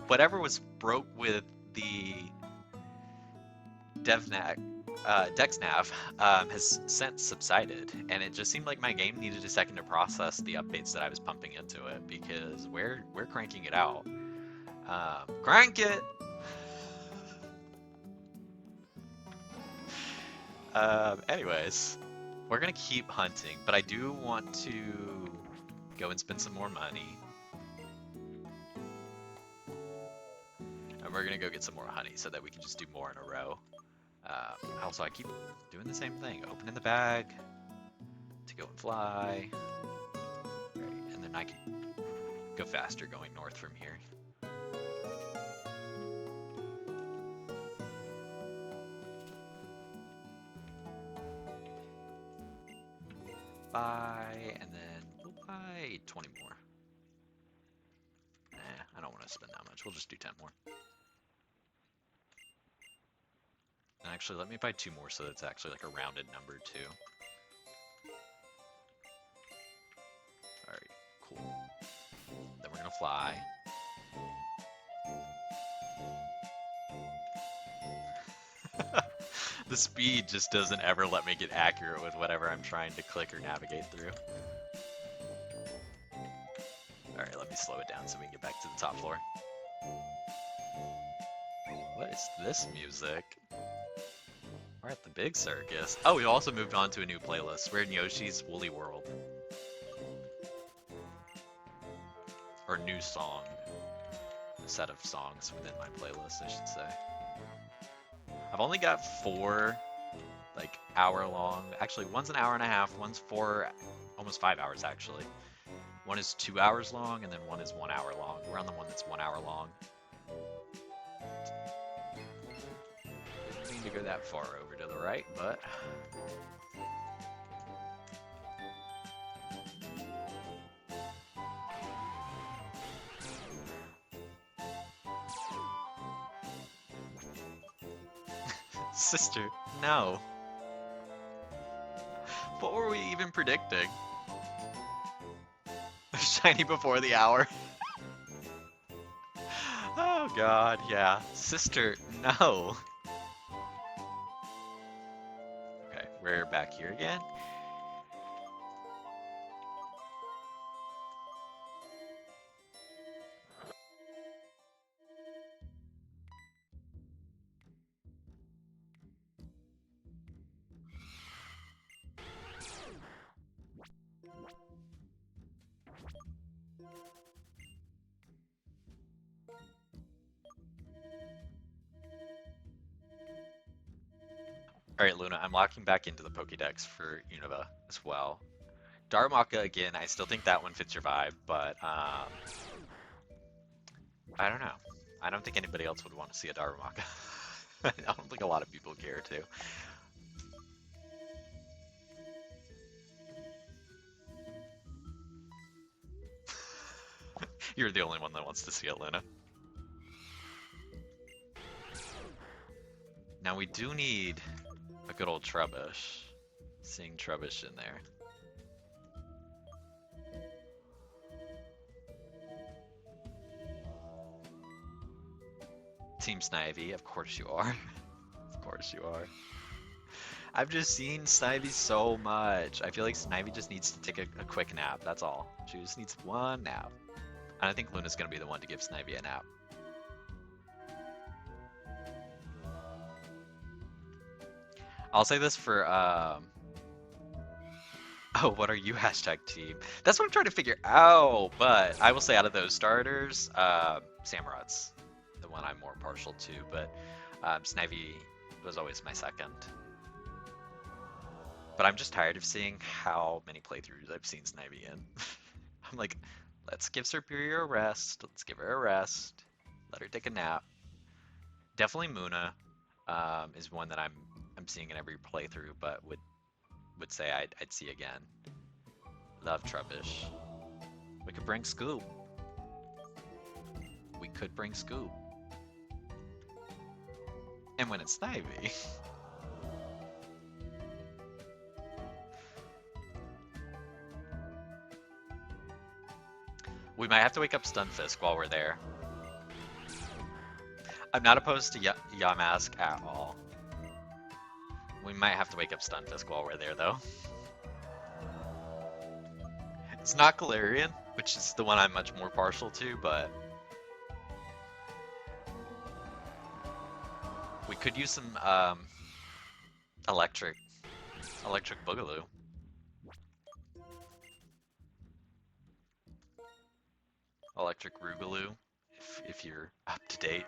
whatever was broke with the DexNav has since subsided, and it just seemed like my game needed a second to process the updates that I was pumping into it, because we're cranking it out. Crank it! Anyways, we're gonna keep hunting, but I do want to go and spend some more money. And we're gonna go get some more honey so that we can just do more in a row. Also, I keep doing the same thing. Opening the bag to go and fly. Right, and then I can go faster going north from here. Buy, and then we'll buy 20 more. Nah, I don't want to spend that much. We'll just do 10 more. And actually, let me buy 2 more so that's actually like a rounded number too. Alright, cool. Then we're gonna fly. The speed just doesn't ever let me get accurate with whatever I'm trying to click or navigate through. Alright, let me slow it down so we can get back to the top floor. What is this music? We're at the big circus. Oh, we also moved on to a new playlist. We're in Yoshi's Woolly World. Or new song. A set of songs within my playlist, I should say. I've only got 4, like, hour-long. Actually, one's an hour and a half. One's 4, almost 5 hours, actually. One is 2 hours long, and then one is 1 hour long. We're on the one that's 1 hour long. Didn't mean to go that far over to the right, but... Sister, no. What were we even predicting? Shiny before the hour. Oh god, yeah. Sister, no. Okay, we're back here again. Alright, Luna, I'm locking back into the Pokédex for Unova as well. Darumaka, again, I still think that one fits your vibe, but I don't know. I don't think anybody else would want to see a Darumaka. I don't think a lot of people care to. You're the only one that wants to see it, Luna. Now we do need a good old Trubbish. Seeing Trubbish in there. Team Snivy, of course you are. Of course you are. I've just seen Snivy so much. I feel like Snivy just needs to take a quick nap, that's all. She just needs one nap. And I think Luna's gonna be the one to give Snivy a nap. I'll say this for, oh, what are you, hashtag team? That's what I'm trying to figure out, but I will say out of those starters, Samurot's the one I'm more partial to, but Snivy was always my second. But I'm just tired of seeing how many playthroughs I've seen Snivy in. I'm like, let's give Superior a rest. Let's give her a rest. Let her take a nap. Definitely Muna is one that I'm seeing in every playthrough, but would say I'd see again. Love Trubbish. We could bring Scoop. We could bring Scoop. And when it's Snivy. We might have to wake up Stunfisk while we're there. I'm not opposed to Yamask at all. We might have to wake up Stunfisk while we're there, though. It's not Galarian, which is the one I'm much more partial to, but we could use some electric Boogaloo. Electric Rugaloo, if you're up to date.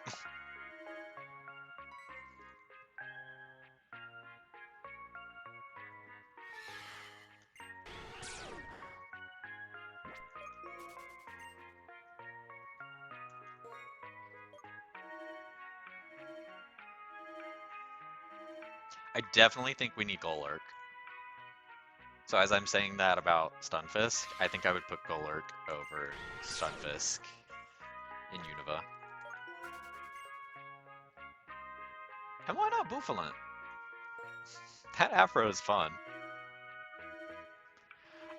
I definitely think we need Golurk. So as I'm saying that about Stunfisk, I think I would put Golurk over Stunfisk in Unova. And why not Bouffalant? That afro is fun.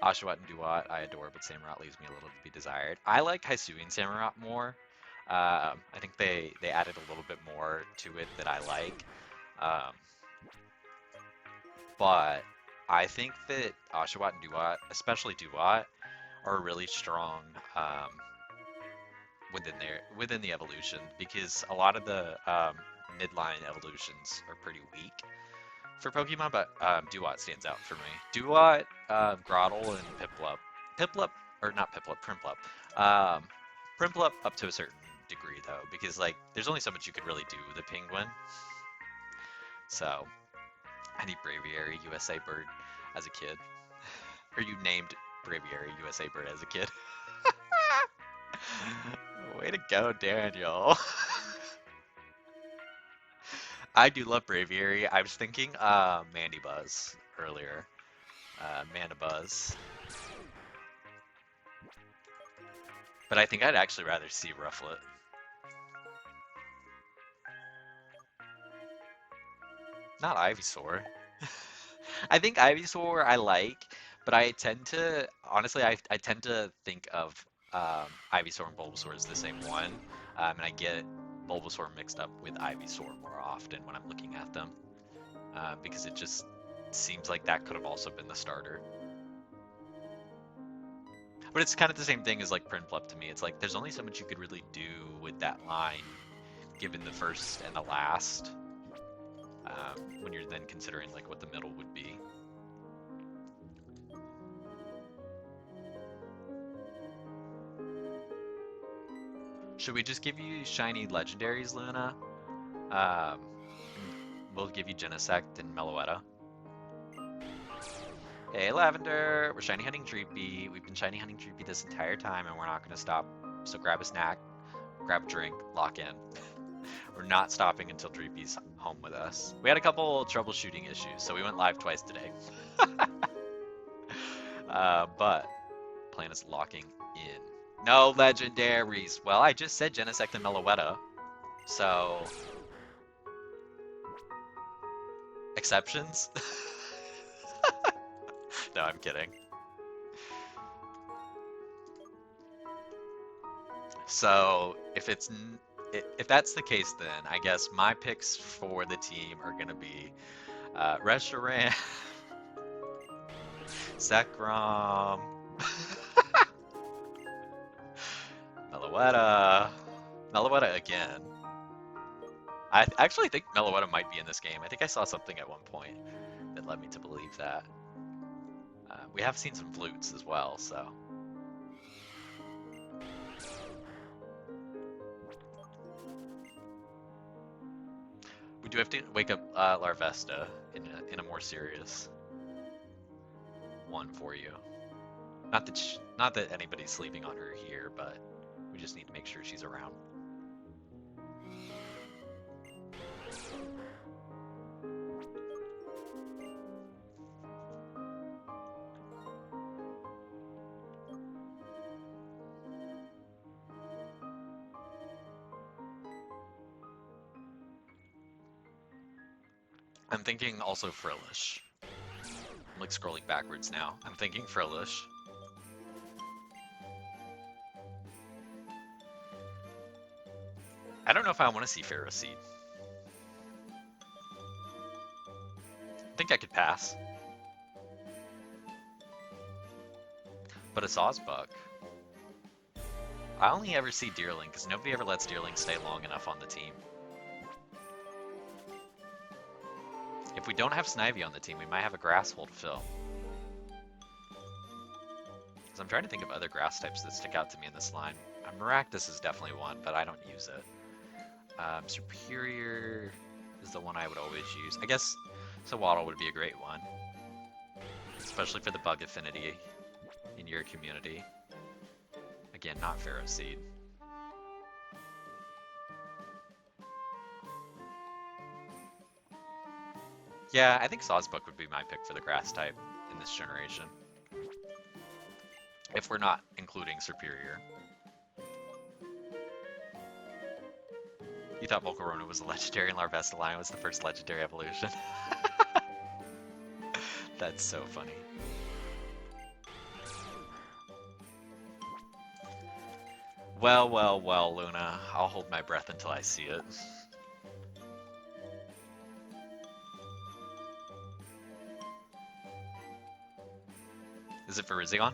Oshawott and Duat I adore, but Samurott leaves me a little to be desired. I like Hisuian Samurott more. I think they added a little bit more to it that I like. But I think that Oshawott and Duat, especially Duat, are really strong within the evolution, because a lot of the midline evolutions are pretty weak for Pokemon, but Duat stands out for me. Duat, Grotle, and Piplup. Piplup, or not Piplup, Primplup. Primplup up to a certain degree though, because like there's only so much you could really do with a penguin. So I need Braviary USA Bird as a kid. Or you named Braviary USA Bird as a kid. Way to go, Daniel. I do love Braviary. I was thinking Mandibuzz earlier. Mandibuzz. But I think I'd actually rather see Rufflet. Not Ivysaur. I think Ivysaur I like, but I tend to, honestly, I tend to think of Ivysaur and Bulbasaur as the same one, and I get Bulbasaur mixed up with Ivysaur more often when I'm looking at them, because it just seems like that could have also been the starter. But it's kind of the same thing as like Prinplup to me. It's like there's only so much you could really do with that line, given the first and the last. When you're then considering like what the middle would be. Should we just give you shiny legendaries, Luna? We'll give you Genesect and Meloetta. Hey, Lavender! We're shiny hunting Dreepy. We've been shiny hunting Dreepy this entire time, and we're not going to stop. So grab a snack, grab a drink, lock in. We're not stopping until Dreepy's home with us. We had a couple troubleshooting issues, so we went live twice today. But plan is locking in. No legendaries. Well, I just said Genesect and Meloetta, so exceptions? No, I'm kidding. So if that's the case, then I guess my picks for the team are gonna be Reshiram, Zekrom, Meloetta, Meloetta again. I actually think Meloetta might be in this game. I think I saw something at one point that led me to believe that. We have seen some flutes as well, so. We do have to wake up Larvesta in a more serious one for you. Not that anybody's sleeping on her here, but we just need to make sure she's around. I'm thinking also Frillish. I'm like scrolling backwards now. I'm thinking Frillish. I don't know if I want to see Ferroseed. I think I could pass. But a Sawsbuck. I only ever see Deerling because nobody ever lets Deerling stay long enough on the team. If we don't have Snivy on the team, we might have a grass hole to fill. Because I'm trying to think of other grass types that stick out to me in this line. Maractus is definitely one, but I don't use it. Superior is the one I would always use. I guess Sawaddle would be a great one. Especially for the bug affinity in your community. Again, not Ferroseed. Yeah, I think Sawsbuck would be my pick for the grass type in this generation. If we're not including Superior. You thought Volcarona was a legendary and Larvesta Lion was the first legendary evolution. That's so funny. Well, well, well, Luna. I'll hold my breath until I see it. Is it for Rizion?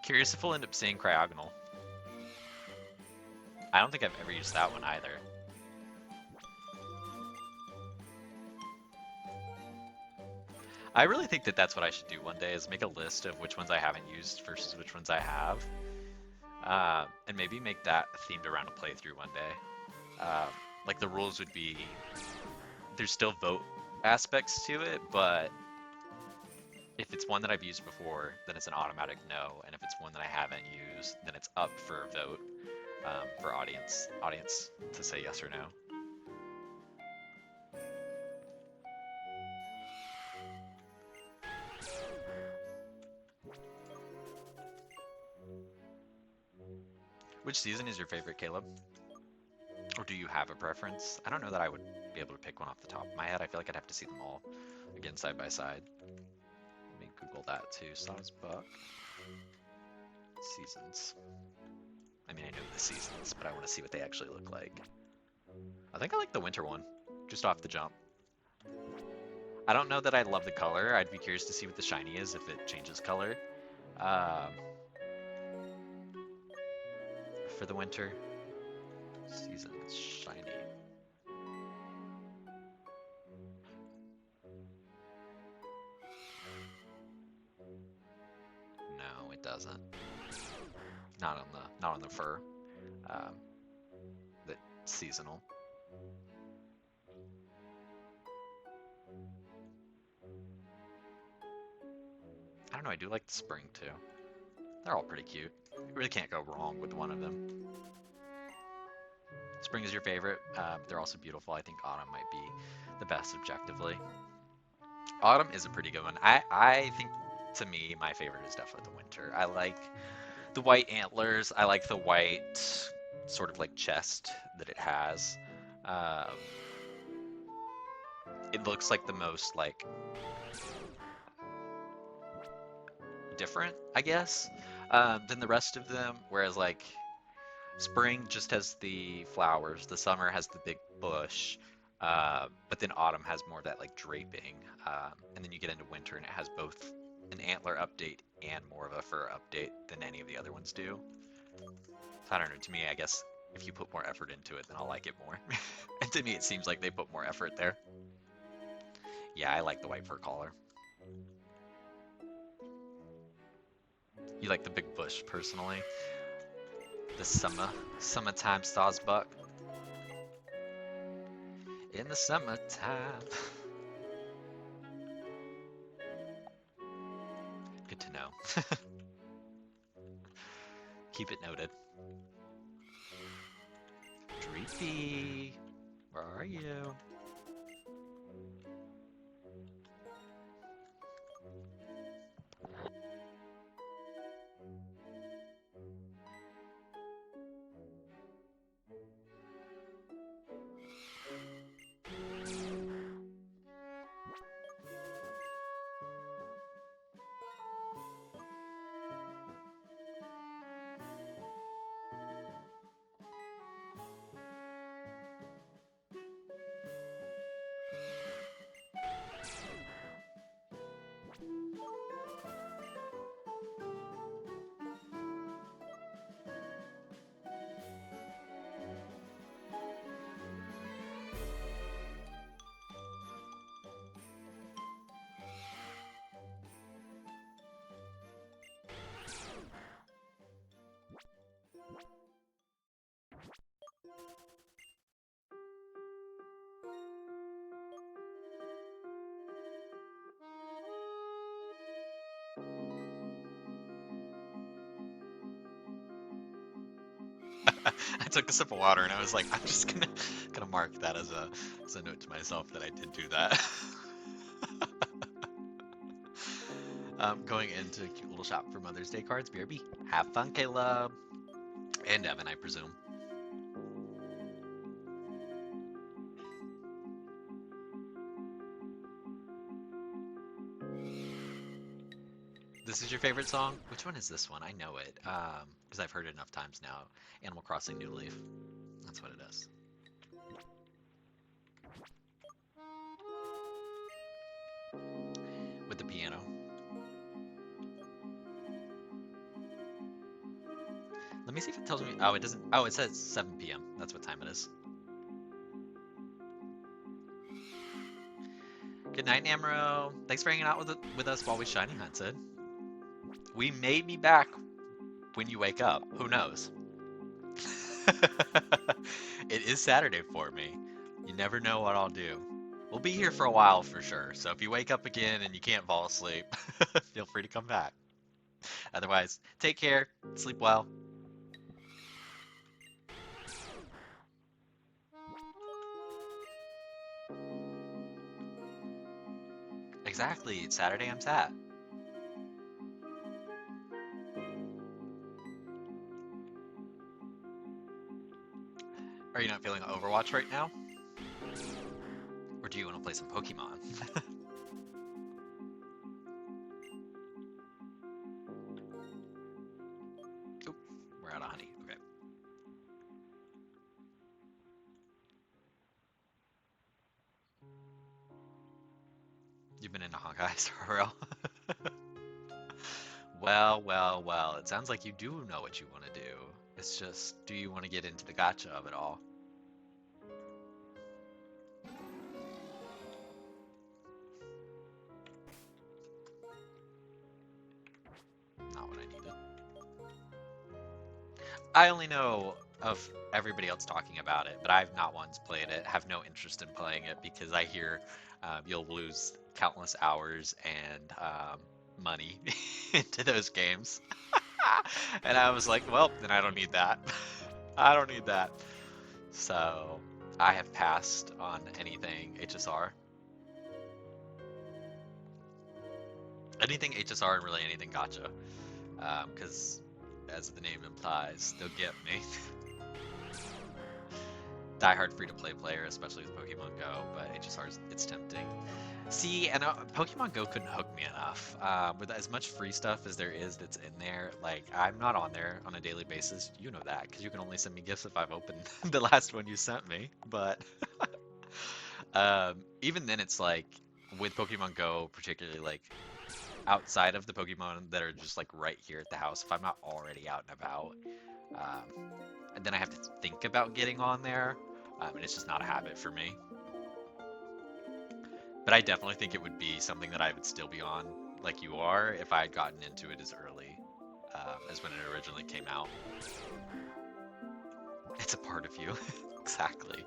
Curious if we'll end up seeing Cryogonal. I don't think I've ever used that one either. I really think that that's what I should do one day, is make a list of which ones I haven't used versus which ones I have. And maybe make that themed around a playthrough one day. Like the rules would be, there's still vote aspects to it, but if it's one that I've used before, then it's an automatic no, and if it's one that I haven't used, then it's up for a vote for audience to say yes or no. Which season is your favorite, Caleb? Or do you have a preference? I don't know that I would be able to pick one off the top of my head. I feel like I'd have to see them all again side by side. Let me Google that too. Sawsbuck seasons. I mean, I know the seasons, but I want to see what they actually look like. I think I like the winter one, just off the jump. I don't know that I love the color. I'd be curious to see what the shiny is if it changes color. For the winter season, shiny. No, it doesn't. Not on the fur. The seasonal. I don't know. I do like the spring too. They're all pretty cute. You really can't go wrong with one of them. Spring is your favorite. They're also beautiful. I think autumn might be the best objectively. Autumn is a pretty good one. I think to me, my favorite is definitely the winter. I like the white antlers. I like the white sort of like chest that it has. Um, it looks like the most like different, I guess, than the rest of them. Whereas like spring just has the flowers, the summer has the big bush, but then autumn has more of that like draping, and then you get into winter and it has both an antler update and more of a fur update than any of the other ones do. So I don't know. To me, I guess if you put more effort into it, then I'll like it more. And to me, it seems like they put more effort there. Yeah, I like the white fur collar. You like the big bush personally. The summertime stars buck in the summertime. Good to know. Keep it noted. Dreepy, where are you? I took a sip of water and I was like, I'm just gonna mark that as a note to myself that I did do that. Going into a cute little shop for Mother's Day cards. BRB. Have fun, Caleb. And Evan, I presume. This is your favorite song? Which one is this one? I know it. Because I've heard it enough times now. Animal Crossing New Leaf. That's what it is. With the piano. Let me see if it tells me. Oh, it doesn't. Oh, it says 7 p.m. That's what time it is. Good night, Namro. Thanks for hanging out with us while we shiny hunted. We may be back when you wake up. Who knows? It is Saturday for me. You never know what I'll do. We'll be here for a while for sure. So if you wake up again and you can't fall asleep, feel free to come back. Otherwise, take care, sleep well. Exactly, it's Saturday, I'm sad. Are you not feeling Overwatch right now? Or do you want to play some Pokemon? Oop, we're out of honey. Okay. You've been into Honkai Star Rail. Well, well, well. It sounds like you do know what you want to do. It's just, do you want to get into the gotcha of it all? Not what I needed. I only know of everybody else talking about it, but I've not once played it, have no interest in playing it because I hear you'll lose countless hours and money into those games. And I was like, well, then I don't need that. I don't need that. So I have passed on anything HSR. Anything HSR and really anything gacha. Because as the name implies, they'll get me. Diehard free-to-play player, especially with Pokemon Go, but HSR, it's tempting. See, and Pokemon Go couldn't hook me enough. With as much free stuff as there is that's in there, like, I'm not on there on a daily basis. You know that, because you can only send me gifts if I've opened the last one you sent me. But even then, it's like, with Pokemon Go, particularly, like, outside of the Pokemon that are just, like, right here at the house, if I'm not already out and about, and then I have to think about getting on there, and it's just not a habit for me. But I definitely think it would be something that I would still be on, like you are, if I had gotten into it as early as when it originally came out. It's a part of you. Exactly.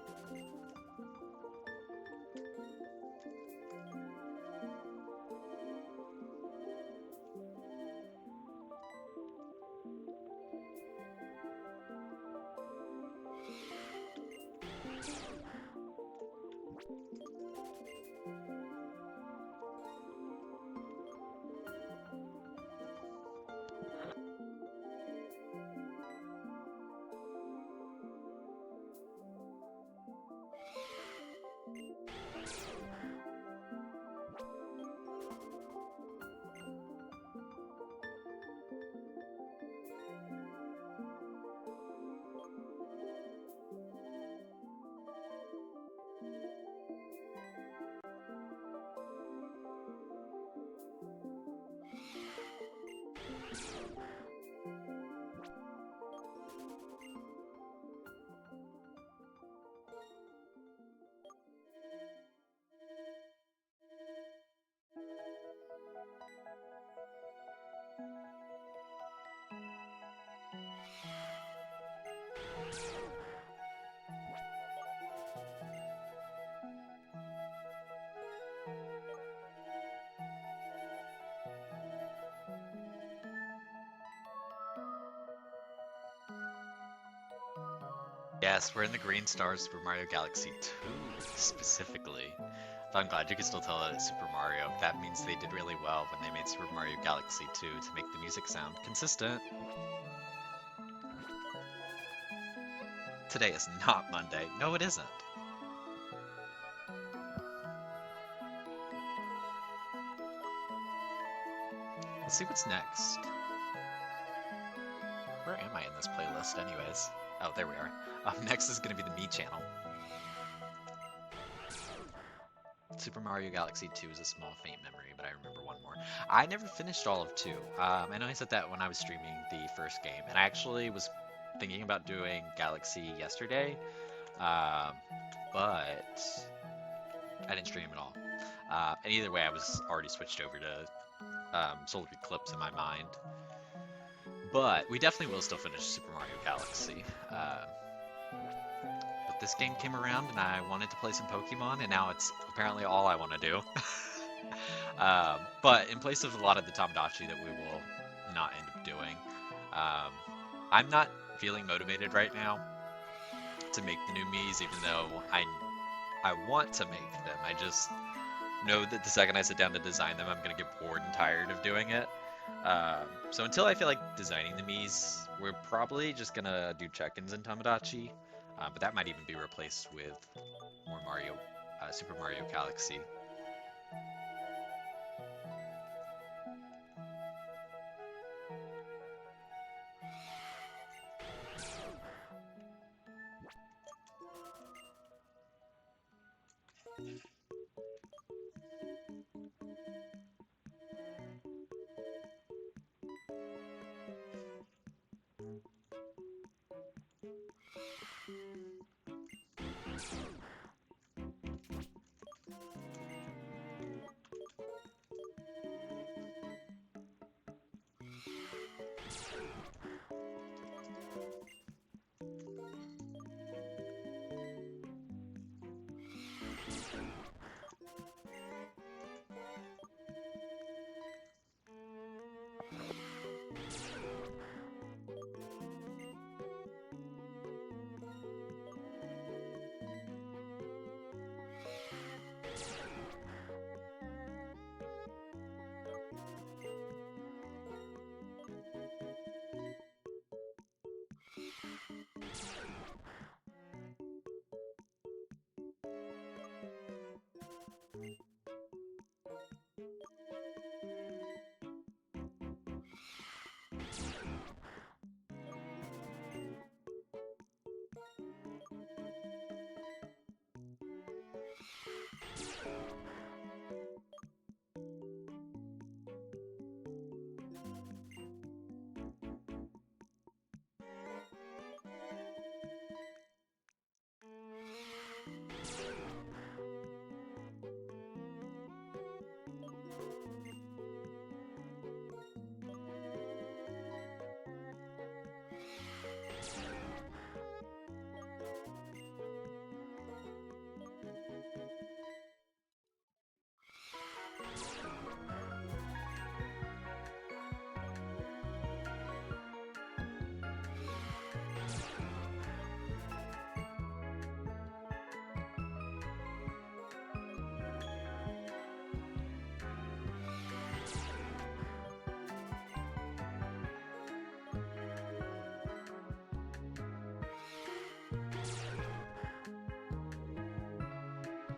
Yes, we're in the Green Stars Super Mario Galaxy 2 specifically. But I'm glad you can still tell that it's Super Mario. That means they did really well when they made Super Mario Galaxy 2 to make the music sound consistent. Today is not Monday. No, it isn't. Let's see what's next. Where am I in this playlist anyways? Oh, there we are. Next is going to be the Me channel. Super Mario Galaxy 2 is a small faint memory, but I remember one more. I never finished all of 2. I know I said that when I was streaming the first game, and I actually was thinking about doing Galaxy yesterday, but I didn't stream at all. And either way, I was already switched over to Solar Eclipse in my mind. But we definitely will still finish Super Mario Galaxy. But this game came around and I wanted to play some Pokemon, and now it's apparently all I want to do. But in place of a lot of the Tamagotchi that we will not end up doing, I'm not feeling motivated right now to make the new Miis, even though I want to make them. I just know that the second I sit down to design them, I'm going to get bored and tired of doing it. So until I feel like designing the Miis, we're probably just going to do check-ins in Tamagotchi. But that might even be replaced with more Super Mario Galaxy.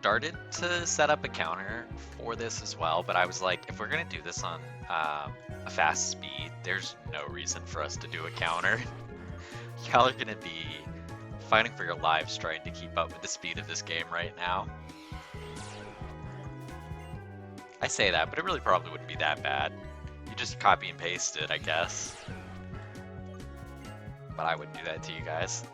Started to set up a counter for this as well, but I was like, if we're gonna do this on a fast speed, there's no reason for us to do a counter. Y'all are gonna be fighting for your lives trying to keep up with the speed of this game right now. I say that, but it really probably wouldn't be that bad. You just copy and paste it, I guess. But I wouldn't do that to you guys.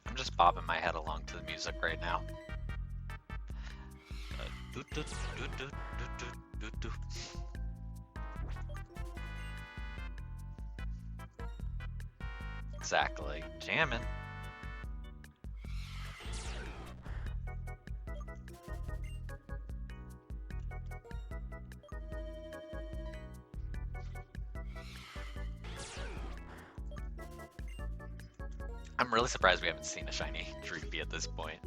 I'm just bobbing my head along to the music right now. Exactly. Jamming. I'm really surprised we haven't seen a shiny DREEPY at this point.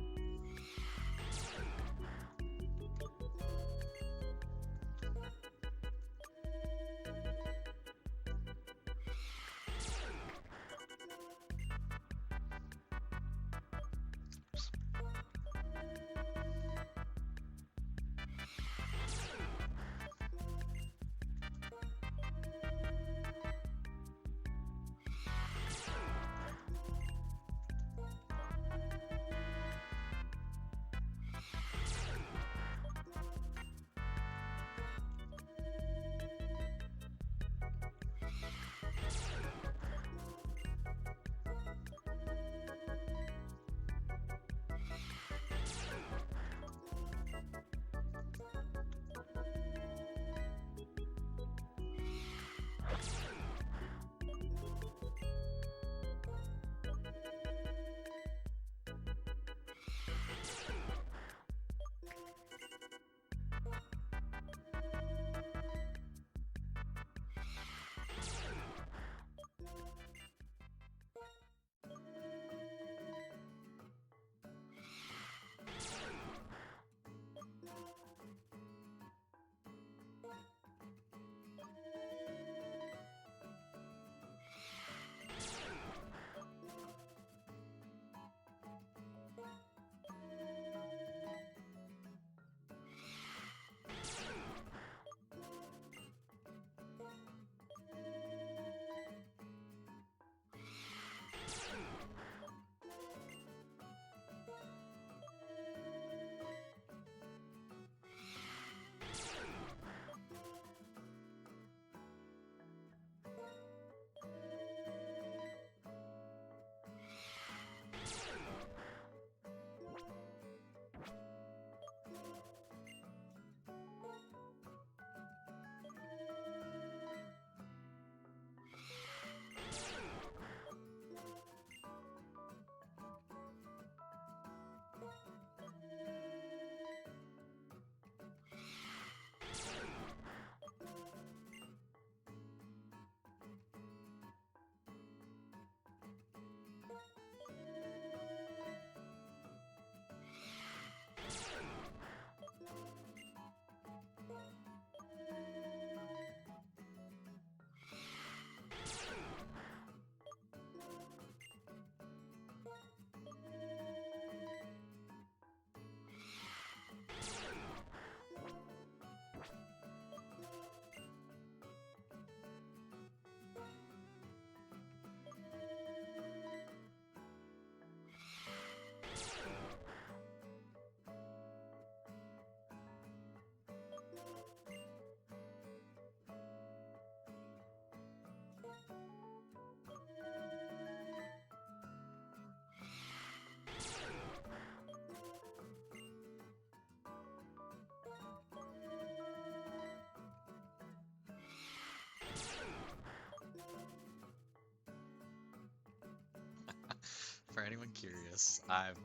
curious, I've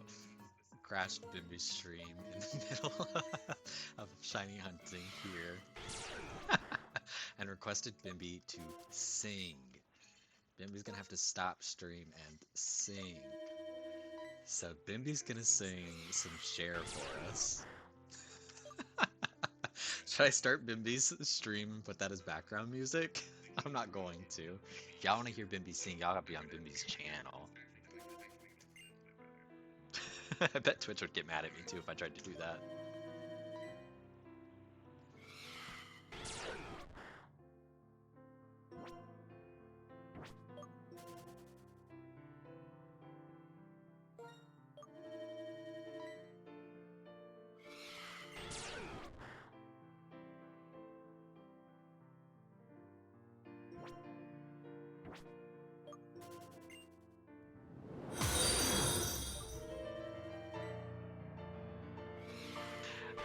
crashed Bimby's stream in the middle of shiny hunting here and requested Bimby to sing. Bimby's gonna have to stop stream and sing. So Bimby's gonna sing some share for us. Should I start Bimby's stream and put that as background music? I'm not going to. If y'all want to hear Bimby sing, y'all gotta be on Bimby's channel. I bet Twitch would get mad at me too if I tried to do that.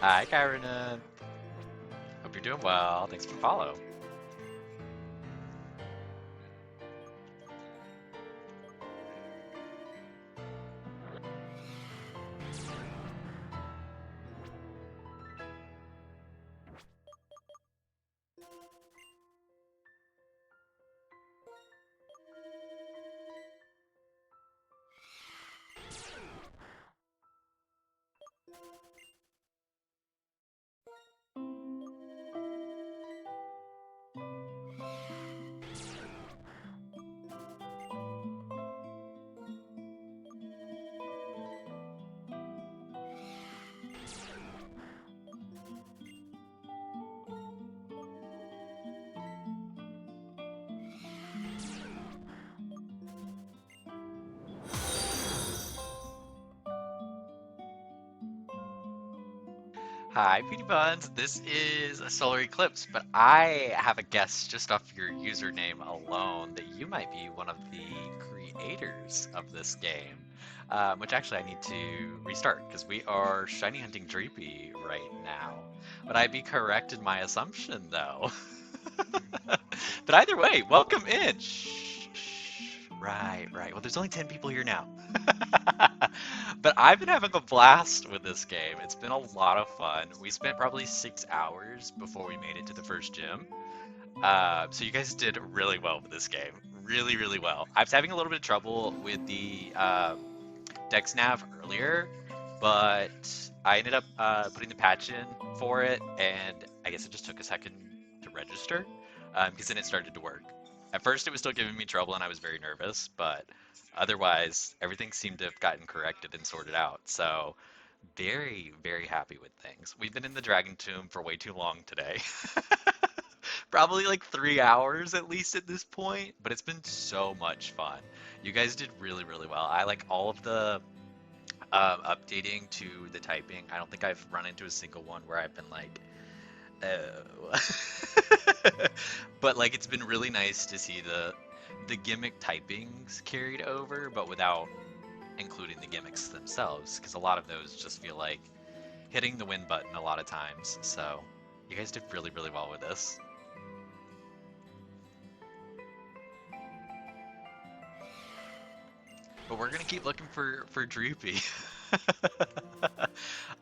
Hi, Kyrena. Hope you're doing well. Thanks for the follow. Hi, Beauty Buns. This is a solar eclipse, but I have a guess just off your username alone that you might be one of the creators of this game, which actually I need to restart because we are shiny hunting Dreepy right now. Would I be correct in my assumption, though? But either way, welcome in. Shh, shh. Right, right. Well, there's only 10 people here now. But I've been having a blast with this game. It's been a lot of fun. We spent probably 6 hours before we made it to the first gym. So you guys did really well with this game. Really, really well. I was having a little bit of trouble with the Dex Nav earlier, but I ended up putting the patch in for it, and I guess it just took a second to register, because then it started to work. At first it was still giving me trouble and I was very nervous, but otherwise everything seemed to have gotten corrected and sorted out. So very, very happy with things. We've been in the Dragon Tomb for way too long today. Probably like 3 hours at least at this point, but it's been so much fun. You guys did really, really well. I like all of the updating to the typing. I don't think I've run into a single one where I've been like, oh. But like it's been really nice to see the gimmick typings carried over, but without including the gimmicks themselves, because a lot of those just feel like hitting the win button a lot of times. So you guys did really, really well with this. But we're gonna keep looking for Droopy.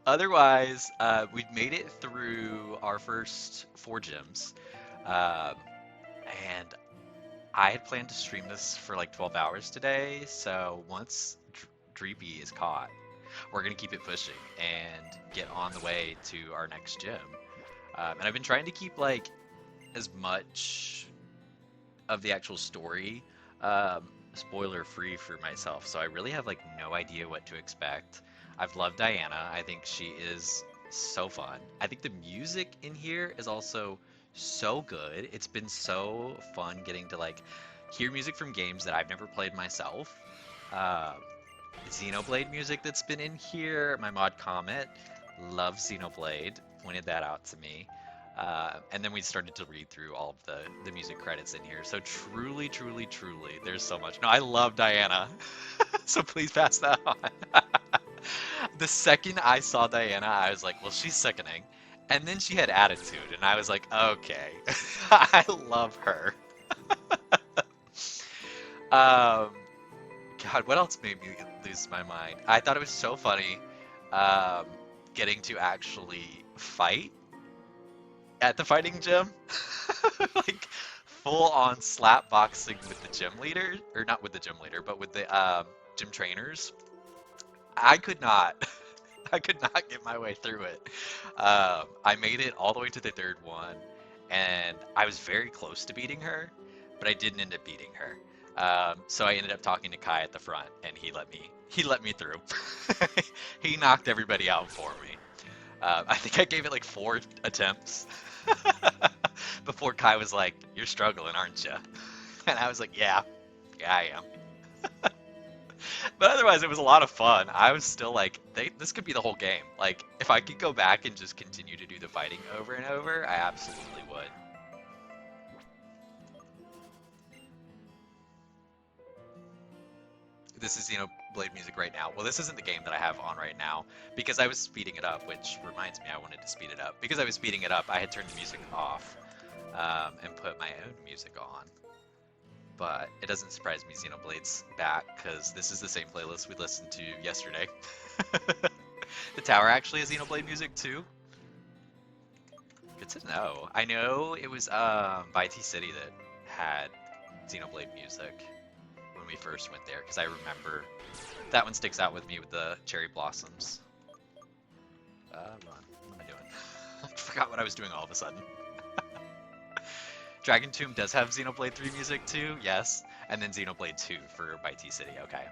Otherwise, we've made it through our first 4 gyms, um, and I had planned to stream this for like 12 hours today. So once Dreepy is caught, we're gonna keep it pushing and get on the way to our next gym. And I've been trying to keep like as much of the actual story spoiler free for myself, so I really have like no idea what to expect. I've loved Diana. I think she is so fun. I think the music in here is also so good. It's been so fun getting to like hear music from games that I've never played myself. Uh, Xenoblade music that's been in here. My mod Comet loves Xenoblade, pointed that out to me. And then we started to read through all of the music credits in here. So truly, truly, truly, there's so much. No, I love Diana. So please pass that on. The second I saw Diana, I was like, well, she's sickening. And then she had attitude, and I was like, okay. I love her. Um, God, what else made me lose my mind. I thought it was so funny, um, getting to actually fight at the fighting gym. Like full on slap boxing with the gym leader, or not with the gym leader, but with the gym trainers. I could not. I could not get my way through it. I made it all the way to the third one, and I was very close to beating her, but I didn't end up beating her. So I ended up talking to Kai at the front, and he let me through. He knocked everybody out for me. I think I gave it like 4 attempts before Kai was like, "You're struggling, aren't you?" And I was like, "Yeah, yeah, I am." But otherwise, it was a lot of fun. I was still like, this could be the whole game. Like, if I could go back and just continue to do the fighting over and over, I absolutely would. This is, Blade music right now. Well, this isn't the game that I have on right now because I was speeding it up, which reminds me I wanted to speed it up. Because I was speeding it up, I had turned the music off and put my own music on. But it doesn't surprise me Xenoblade's back because this is the same playlist we listened to yesterday. The tower actually has Xenoblade music too. Good to know. I know it was T City that had Xenoblade music when we first went there because I remember that one sticks out with me with the cherry blossoms. Run. What am I doing? I forgot what I was doing all of a sudden. Dragon Tomb does have Xenoblade 3 music too, yes. And then Xenoblade 2 for T City, okay.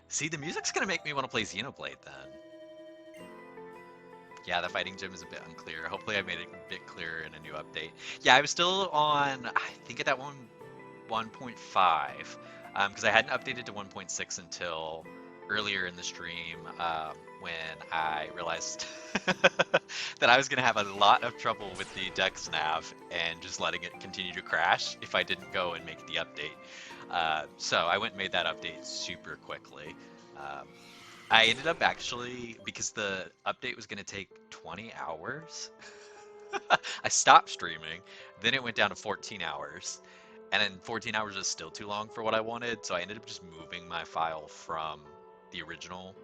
See, the music's gonna make me want to play Xenoblade then. Yeah, the fighting gym is a bit unclear. Hopefully I made it a bit clearer in a new update. Yeah, I was still on, I think at that one 1.5, because I hadn't updated to 1.6 until earlier in the stream when I realized that I was going to have a lot of trouble with the Dex nav and just letting it continue to crash if I didn't go and make the update. So I went and made that update super quickly. I ended up actually, because the update was going to take 20 hours, I stopped streaming, then it went down to 14 hours, and then 14 hours is still too long for what I wanted, so I ended up just moving my file from the original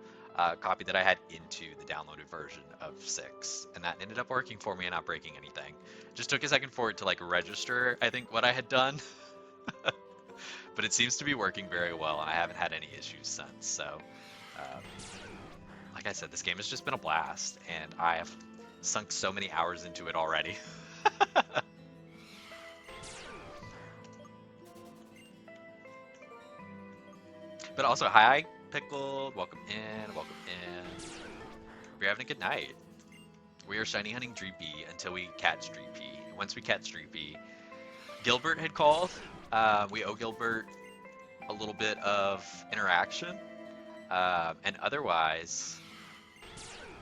copy that I had into the downloaded version of 6, and that ended up working for me and not breaking anything. Just took a second for it to like register, I think, what I had done, but it seems to be working very well, and I haven't had any issues since, so like I said, this game has just been a blast, and I have sunk so many hours into it already. But also, hi, Pickled. Welcome in. Welcome in. Hope you're having a good night. We are shiny hunting Dreepy until we catch Dreepy. Once we catch Dreepy, Gilbert had called. We owe Gilbert a little bit of interaction. And otherwise,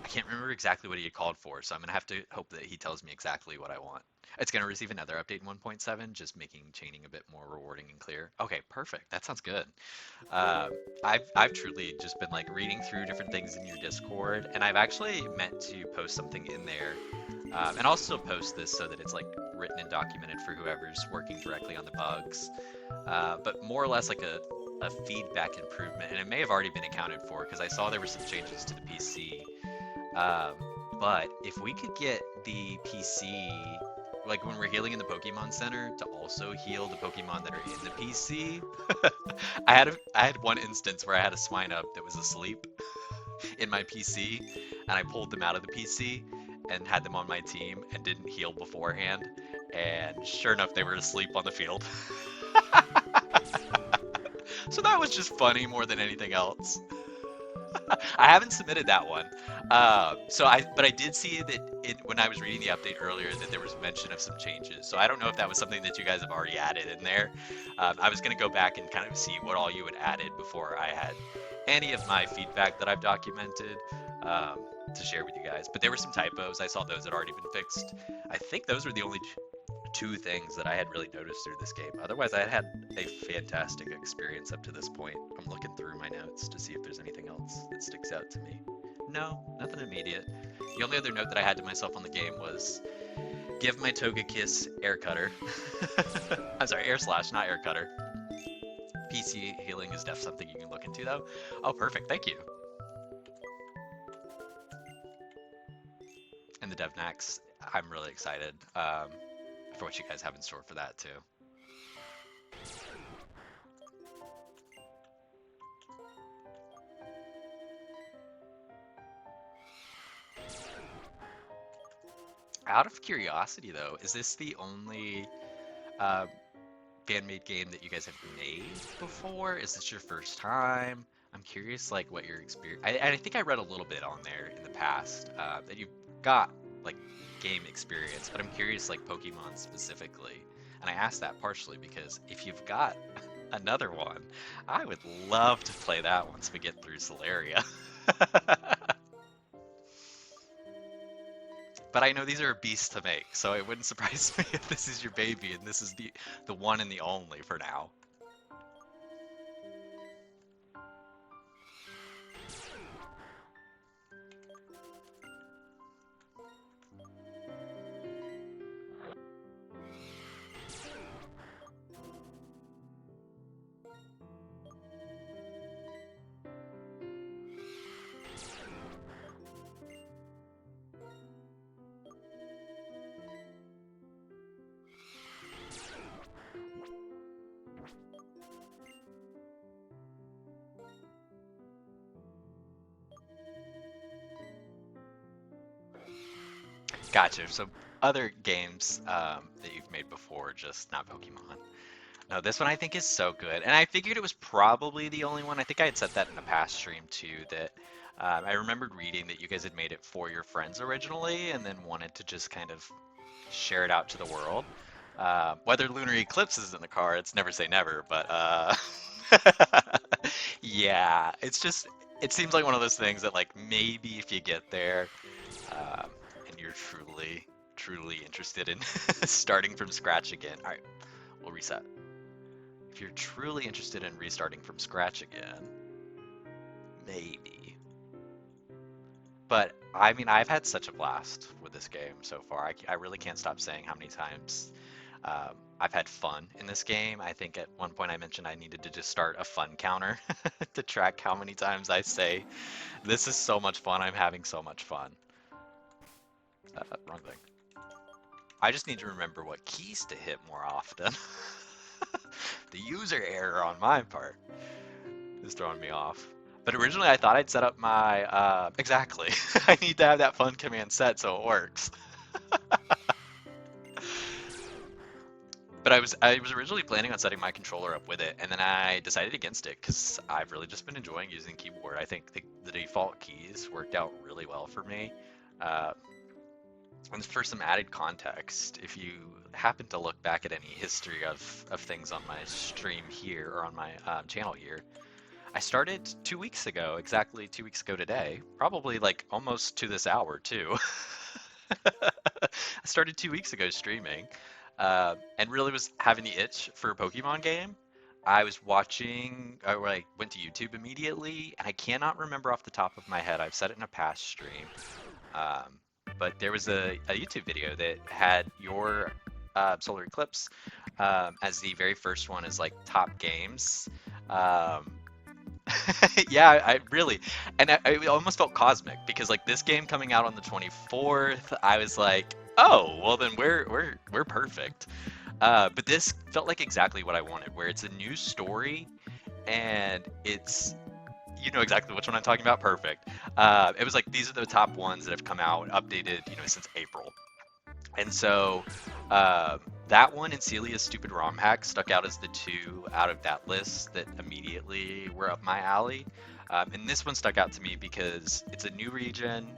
I can't remember exactly what he had called for, so I'm going to have to hope that he tells me exactly what I want. It's going to receive another update in 1.7, just making chaining a bit more rewarding and clear. Okay, perfect. That sounds good. I've truly just been like reading through different things in your Discord, and I've actually meant to post something in there. And I'll still post this so that it's like written and documented for whoever's working directly on the bugs. But more or less like a feedback improvement, and it may have already been accounted for because I saw there were some changes to the PC. But if we could get the PC, like when we're healing in the Pokemon Center, to also heal the Pokemon that are in the PC. I had one instance where I had a Swinub that was asleep in my PC, and I pulled them out of the PC and had them on my team and didn't heal beforehand. And sure enough, they were asleep on the field. So that was just funny more than anything else. I haven't submitted that one. But I did see that when I was reading the update earlier that there was mention of some changes. So I don't know if that was something that you guys have already added in there. I was going to go back and kind of see what all you had added before I had any of my feedback that I've documented to share with you guys. But there were some typos. I saw those had already been fixed. I think those were the only two things that I had really noticed through this game. Otherwise, I had a fantastic experience up to this point. I'm looking through my notes to see if there's anything else that sticks out to me. No, nothing immediate. The only other note that I had to myself on the game was give my Togekiss air cutter. I'm sorry, air slash, not air cutter. PC healing is definitely something you can look into, though. Oh, perfect. Thank you. And the DevNax, I'm really excited for what you guys have in store for that, too. Out of curiosity, though, is this the only uh, fan-made game that you guys have made before? Is this your first time? I'm curious, like, what your experience. I think I read a little bit on there in the past that you've got like game experience, but I'm curious, like Pokemon specifically. And I asked that partially because if you've got another one, I would love to play that once we get through Solaria. But I know these are a beast to make, so it wouldn't surprise me if this is your baby and this is the one and the only for now. Gotcha. So other games that you've made before, just not Pokemon. No, this one I think is so good, and I figured it was probably the only one. I think I had said that in a past stream too. That I remembered reading that you guys had made it for your friends originally, and then wanted to just kind of share it out to the world. Whether Lunar Eclipse is in the car, it's never say never, but yeah, it's just it seems like one of those things that like maybe if you get there and you're truly interested in starting from scratch again. All right, we'll reset. If you're truly interested in restarting from scratch again, maybe. But I mean, I've had such a blast with this game so far. I really can't stop saying how many times I've had fun in this game. I think at one point I mentioned I needed to just start a fun counter to track how many times I say, this is so much fun, I'm having so much fun. Wrong thing. I just need to remember what keys to hit more often. The user error on my part is throwing me off. But originally I thought I'd set up my, exactly. I need to have that fun command set so it works. But I was originally planning on setting my controller up with it, and then I decided against it because I've really just been enjoying using keyboard. I think the default keys worked out really well for me. And for some added context, if you happen to look back at any history of things on my stream here or on my channel here, I started 2 weeks ago, exactly 2 weeks ago today, probably like almost to this hour too. I started 2 weeks ago streaming and really was having the itch for a Pokemon game. I was watching, or I went to YouTube immediately, and I cannot remember off the top of my head. I've said it in a past stream. Um, but there was a YouTube video that had your Solar Eclipse as the very first one as like top games. Um, yeah, I really, and I almost felt cosmic because like this game coming out on the 24th, I was like, oh, well then we're perfect. But this felt like exactly what I wanted, where it's a new story and it's you know exactly which one I'm talking about. Perfect. It was like these are the top ones that have come out, updated, since April. And so that one and Celia's Stupid ROM Hack stuck out as the two out of that list that immediately were up my alley. And this one stuck out to me because it's a new region.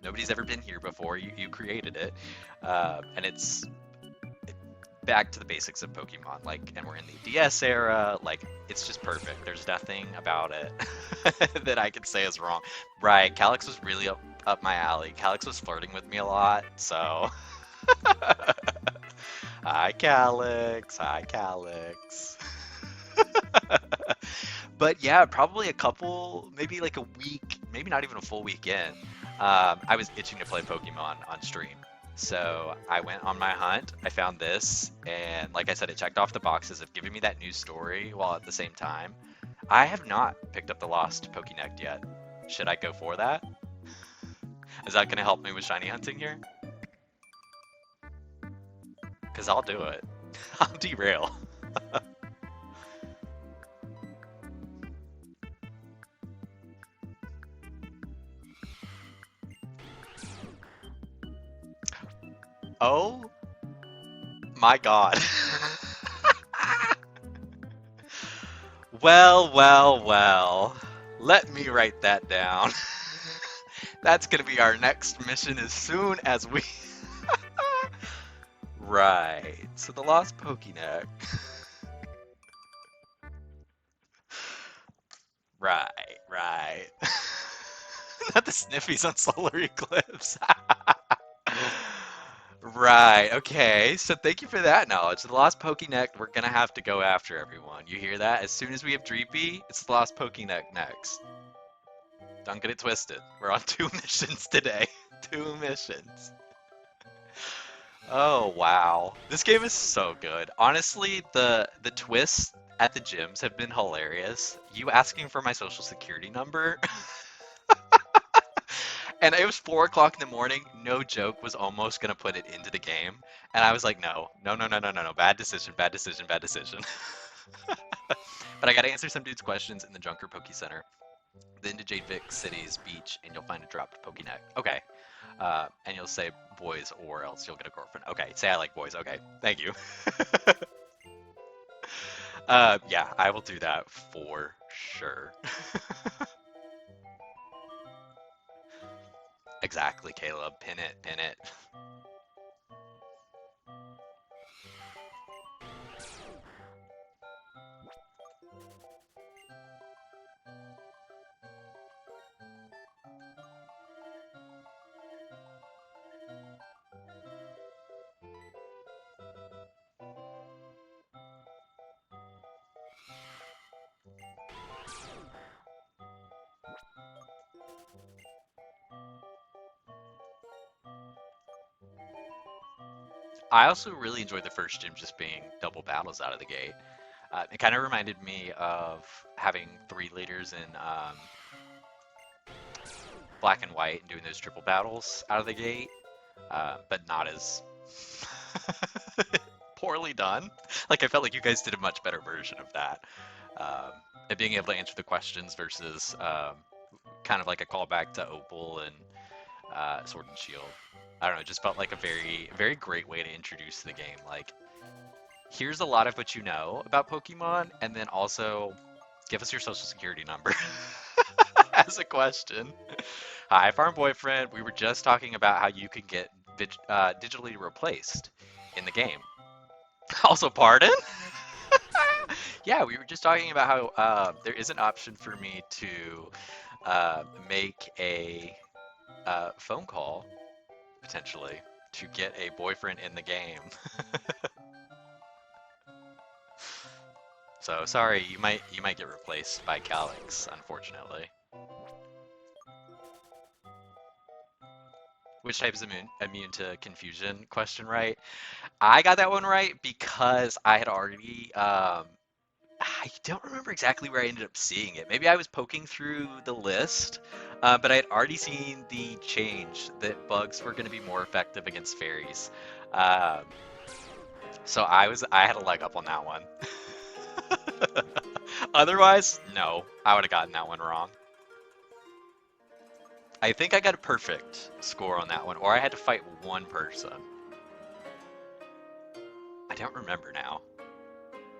Nobody's ever been here before. You created it, and it's back to the basics of Pokemon, and we're in the DS era, it's just perfect. There's nothing about it that I could say is wrong. Right, Calyx was really up my alley. Calyx was flirting with me a lot, so... Hi, Calyx. Hi, Calyx. But yeah, probably a couple, maybe like a week, maybe not even a full week in, I was itching to play Pokemon on stream. So I went on my hunt, I found this, and like I said, it checked off the boxes of giving me that new story while at the same time. I have not picked up the lost Pokénect yet. Should I go for that? Is that gonna help me with shiny hunting here? Because I'll do it. I'll derail. Oh my god. Well, well, well. Let me write that down. That's gonna be our next mission as soon as we... Right. So the lost Pokénect. Right, right. Not the sniffies on Solar Eclipse. Right, okay. So thank you for that knowledge. The Lost Pokénect, we're gonna have to go after everyone. You hear that? As soon as we have DREEPY, it's the Lost Pokénect next. Don't get it twisted. We're on 2 missions today. 2 missions. Oh wow. This game is so good. Honestly, the twists at the gyms have been hilarious. You asking for my social security number? And it was 4 o'clock in the morning. No joke, was almost gonna put it into the game, and I was like, no, no, no, no, no, no, no, bad decision, bad decision, bad decision. But I gotta answer some dude's questions in the Junker Poke Center. Then to Jadevik City's beach, and you'll find a dropped Pokénect. Okay. And you'll say boys, or else you'll get a girlfriend. Okay, say I like boys. Okay, thank you. Yeah, I will do that for sure. Exactly, Caleb. Pin it, pin it. I also really enjoyed the first gym just being double battles out of the gate. It kind of reminded me of having 3 leaders in black and white and doing those triple battles out of the gate, but not as poorly done. Like, I felt like you guys did a much better version of that. And being able to answer the questions versus kind of like a callback to Opal and Sword and Shield. I don't know, it just felt like a very, very great way to introduce the game. Like, here's a lot of what you know about Pokemon, and then also give us your social security number as a question. Hi, Farm Boyfriend. We were just talking about how you can get digitally replaced in the game. Also, pardon? Yeah, we were just talking about how there is an option for me to make a phone call, potentially, to get a boyfriend in the game. So sorry, you might get replaced by Calyx, unfortunately. Which type is immune to confusion? Question right. I got that one right because I had already I don't remember exactly where I ended up seeing it. Maybe I was poking through the list, but I had already seen the change that bugs were going to be more effective against fairies. Um, so I had a leg up on that one. Otherwise, no, I would have gotten that one wrong. I think I got a perfect score on that one, or I had to fight one person. I don't remember now.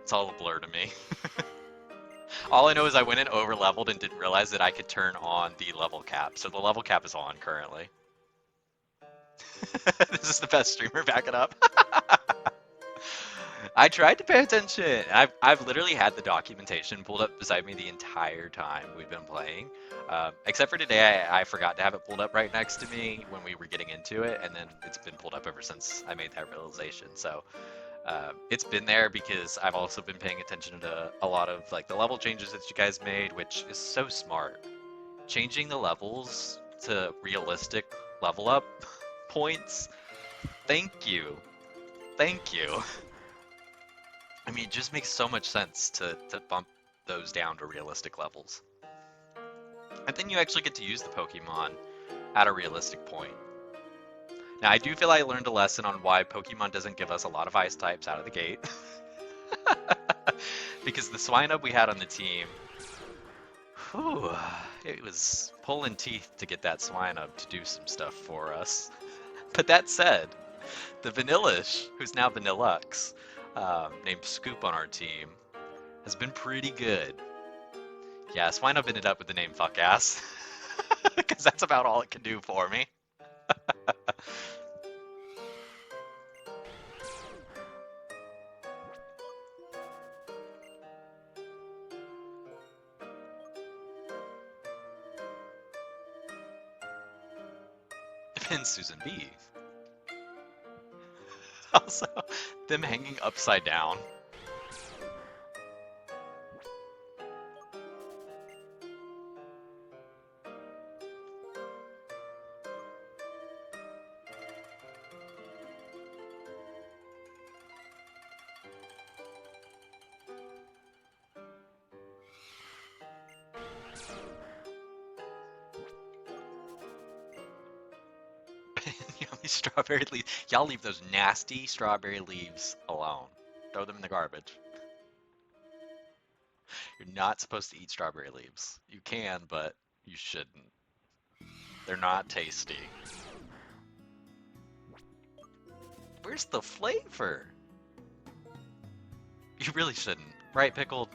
It's all a blur to me. All I know is I went in over leveled and didn't realize that I could turn on the level cap. So the level cap is on currently. This is the best streamer, back it up. I tried to pay attention. I've literally had the documentation pulled up beside me the entire time we've been playing. Except for today, I forgot to have it pulled up right next to me when we were getting into it, and then it's been pulled up ever since I made that realization. So it's been there because I've also been paying attention to a lot of like the level changes that you guys made, which is so smart. Changing the levels to realistic level up points Thank you. Thank you. I mean, it just makes so much sense to bump those down to realistic levels. And then you actually get to use the Pokemon at a realistic point. Now, I do feel I learned a lesson on why Pokemon doesn't give us a lot of ice types out of the gate. Because the Swinub we had on the team, whew, it was pulling teeth to get that Swinub to do some stuff for us. But that said, the Vanillish, who's now Vanillux, named Scoop on our team, has been pretty good. Yeah, Swinub ended up with the name Fuck Ass, because that's about all it can do for me. And Susan B. Also, them hanging upside down. Yummy strawberry leaves. Y'all leave those nasty strawberry leaves alone. Throw them in the garbage. You're not supposed to eat strawberry leaves. You can, but you shouldn't. They're not tasty. Where's the flavor? You really shouldn't. Right, Pickled?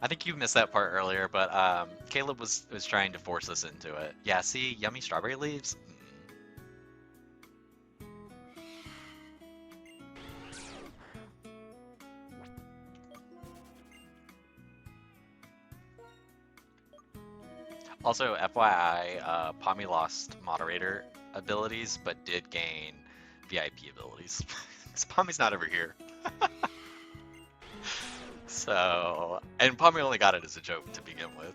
I think you missed that part earlier, but Caleb was trying to force us into it. Yeah, see? Yummy strawberry leaves? Also, FYI, Pommy lost moderator abilities, but did gain VIP abilities. Because Pommy's not over here. So, and Pommy only got it as a joke to begin with.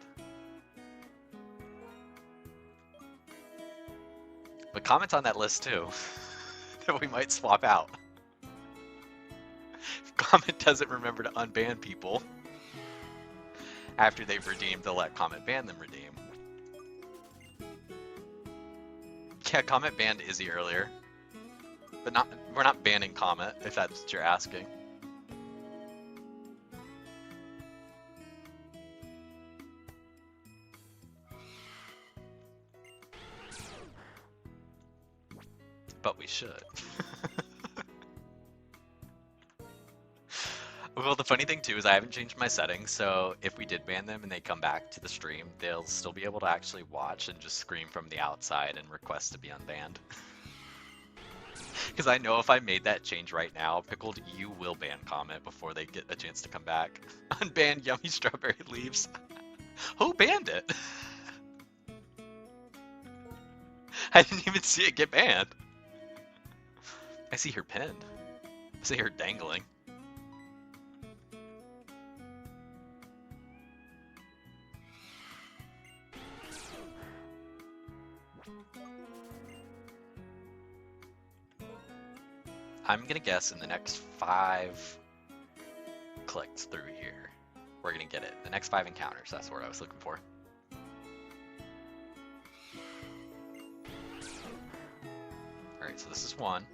But comments on that list too, that we might swap out. If Comment doesn't remember to unban people after they've redeemed, they'll let Comment ban them redeem. Yeah, Comment banned Izzy earlier. But we're not banning Comet, if that's what you're asking. But we should. Well, the funny thing too is I haven't changed my settings, so if we did ban them and they come back to the stream, they'll still be able to actually watch and just scream from the outside and request to be unbanned. Because I know if I made that change right now, Pickled, you will ban Comment before they get a chance to come back. Unban Yummy Strawberry Leaves. Who banned it? I didn't even see it get banned. I see her pinned. I see her dangling. I'm gonna guess in the next 5 clicks through here, we're gonna get it. The next 5 encounters, that's what I was looking for. Alright, so this is 1.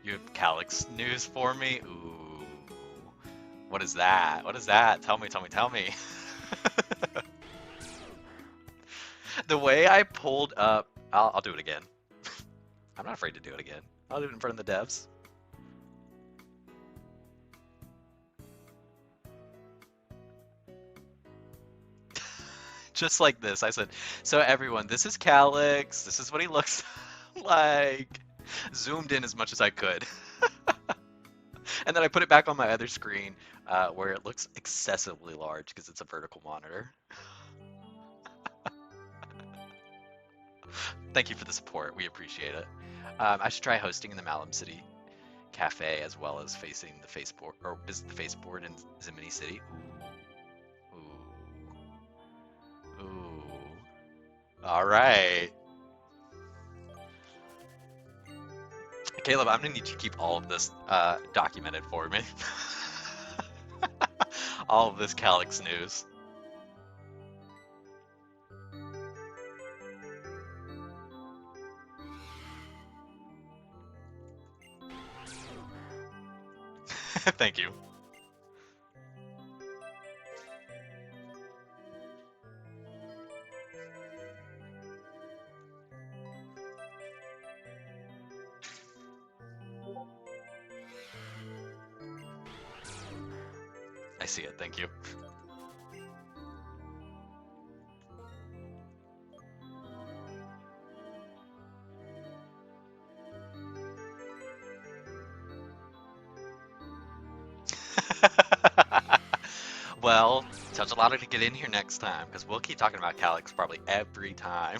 You have Calyx news for me? Ooh. What is that? What is that? Tell me, tell me, tell me. The way I pulled up, I'll do it again. I'm not afraid to do it again. I'll do it in front of the devs. Just like this, I said, so everyone, this is Calyx, this is what he looks like. Zoomed in as much as I could. And then I put it back on my other screen where it looks excessively large because it's a vertical monitor. Thank you for the support. We appreciate it. I should try hosting in the Malum City Cafe as well as facing the Faceboard or visit the Faceboard in Zimini City. Ooh. Ooh. Ooh. All right. Caleb, I'm gonna need you to keep all of this documented for me. All of this Calyx news. Thank you. I see it. Thank you. Well, touch a lot to get in here next time, because we'll keep talking about Calyx probably every time.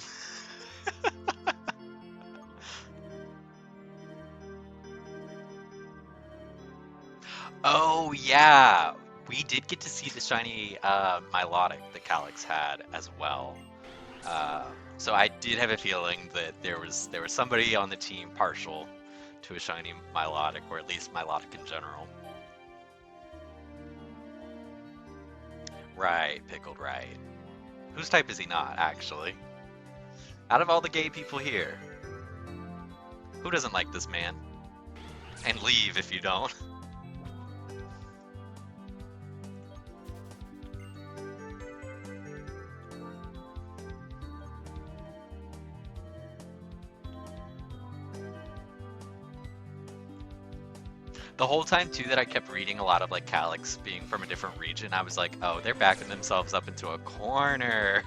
Oh yeah, we did get to see the shiny Milotic that Calyx had as well. Uh, so I did have a feeling that there was somebody on the team partial to a shiny Milotic, or at least Milotic in general. Right, pickled right. Whose type is he not, actually? Out of all the gay people here, who doesn't like this man? And leave if you don't. The whole time too that I kept reading a lot of like Calyx being from a different region, I was like, oh, they're backing themselves up into a corner.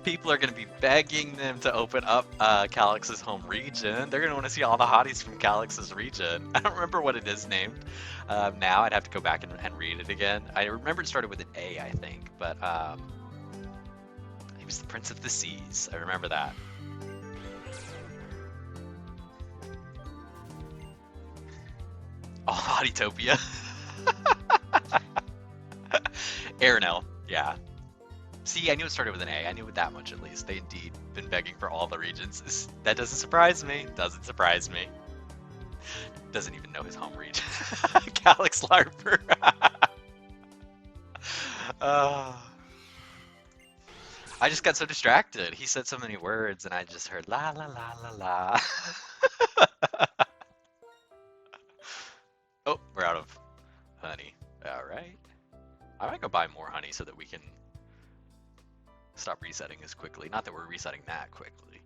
People are going to be begging them to open up Calyx's home region. They're going to want to see all the hotties from Calyx's region. I don't remember what it is named. Now I'd have to go back and read it again. I remember it started with an A, I think, but he was the Prince of the Seas. I remember that. Oh, Hottitopia. Aranel, yeah. See, I knew it started with an A. I knew it that much at least. They indeed been begging for all the regions. That doesn't surprise me. Doesn't surprise me. Doesn't even know his home region. Calyx Larper. uh, I just got so distracted. He said so many words, and I just heard la la la la la. Oh, we're out of honey. All right. I might go buy more honey so that we can stop resetting as quickly. Not that we're resetting that quickly.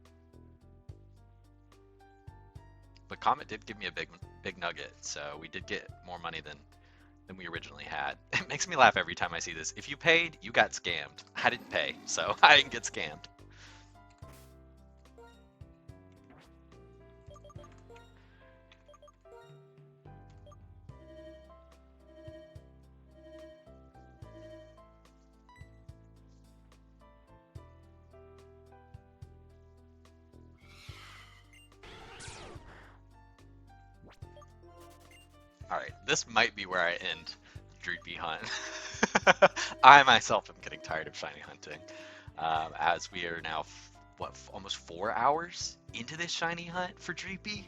But Comet did give me a big nugget, so we did get more money than we originally had. It makes me laugh every time I see this. If you paid, you got scammed. I didn't pay, so I didn't get scammed. Alright, this might be where I end Dreepy Hunt. I myself am getting tired of shiny hunting, as we are now, what, almost 4 hours into this shiny hunt for Dreepy?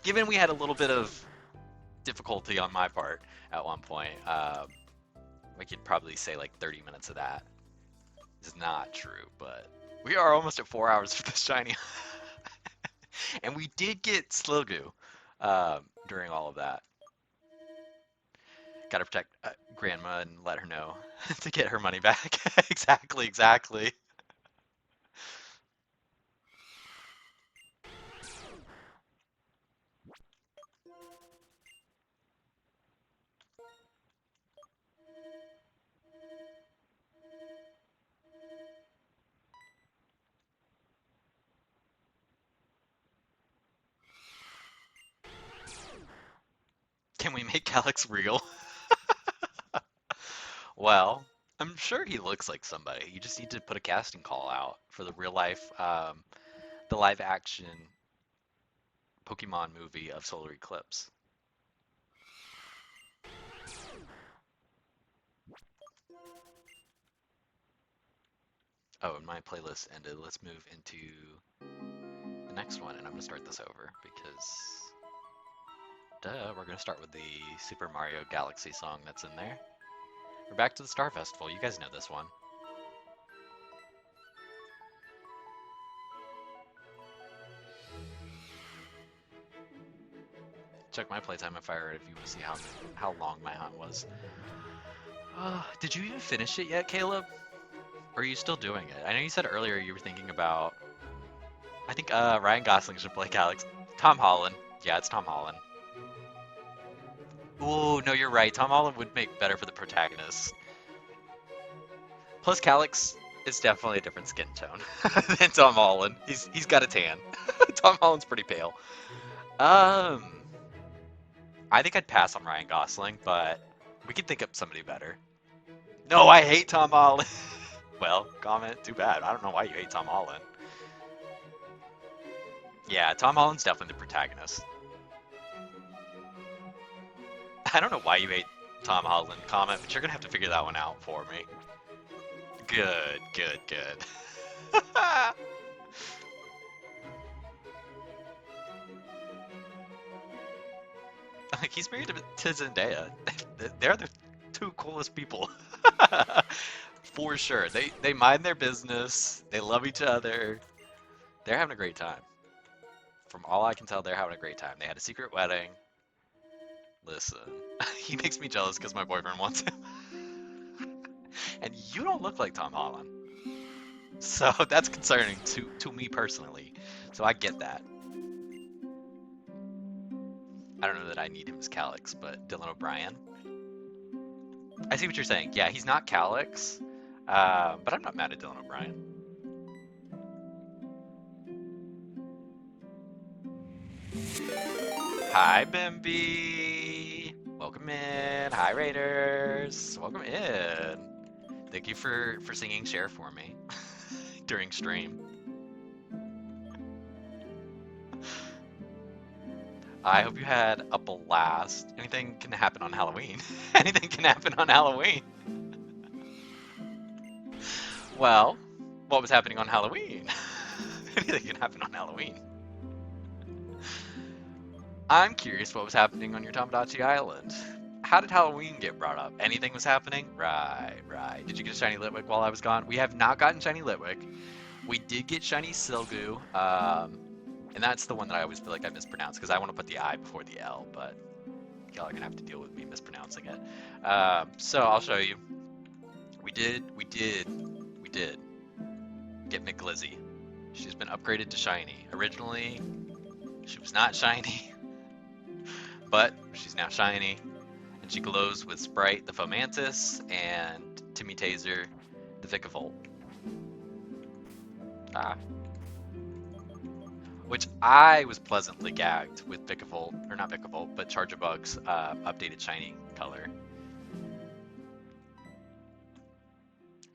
Given we had a little bit of difficulty on my part at one point, we could probably say like 30 minutes of that is not true, but we are almost at 4 hours for this shiny. And we did get Slugoo during all of that. Gotta protect Grandma and let her know to get her money back. Exactly, exactly. Can we make Alex real? Well, I'm sure he looks like somebody. You just need to put a casting call out for the real life, the live action Pokemon movie of Solar Eclipse. Oh, and my playlist ended. Let's move into the next one, and I'm gonna start this over because, duh, we're gonna start with the Super Mario Galaxy song that's in there. We're back to the Star Festival. You guys know this one. Check my playtime if you want to see how long my hunt was. Did you even finish it yet, Caleb? Or are you still doing it? I know you said earlier you were thinking about. I think Ryan Gosling should play Galaxy. Tom Holland. Yeah, it's Tom Holland. Ooh, no, you're right. Tom Holland would make better for the protagonist. Plus, Calyx is definitely a different skin tone than Tom Holland. He's got a tan. Tom Holland's pretty pale. Um, I think I'd pass on Ryan Gosling, but we could think of somebody better. No, I hate Tom Holland. Well, comment. Too bad. I don't know why you hate Tom Holland. Yeah, Tom Holland's definitely the protagonist. I don't know why you hate Tom Holland, comment, but you're gonna have to figure that one out for me. Good, good, good. Like, he's married to Zendaya. They're the two coolest people. For sure. They mind their business. They love each other. They're having a great time. From all I can tell, they're having a great time. They had a secret wedding. Listen, he makes me jealous because my boyfriend wants him. And you don't look like Tom Holland. So that's concerning to me personally. So I get that. I don't know that I need him as Calyx, but Dylan O'Brien. I see what you're saying. Yeah, he's not Calyx, but I'm not mad at Dylan O'Brien. Hi, Bimby. Welcome in. Hi, Raiders. Welcome in. Thank you for singing Share for me during stream. I hope you had a blast. Anything can happen on Halloween. Anything can happen on Halloween. Well, what was happening on Halloween? Anything can happen on Halloween. I'm curious what was happening on your Tomodachi Island. How did Halloween get brought up? Anything was happening? Right, right. Did you get a shiny Litwick while I was gone? We have not gotten shiny Litwick. We did get shiny Silgu, and that's the one that I always feel like I mispronounce because I want to put the I before the L, but y'all are gonna have to deal with me mispronouncing it. So I'll show you. We did get McGlizzy. She's been upgraded to shiny. Originally, she was not shiny, but she's now shiny, and she glows with Sprite, the Fomantis, and Timmy Taser, the Vikavolt. Which I was pleasantly gagged with Vikavolt, or not Vikavolt, but Charjabug's updated shiny color.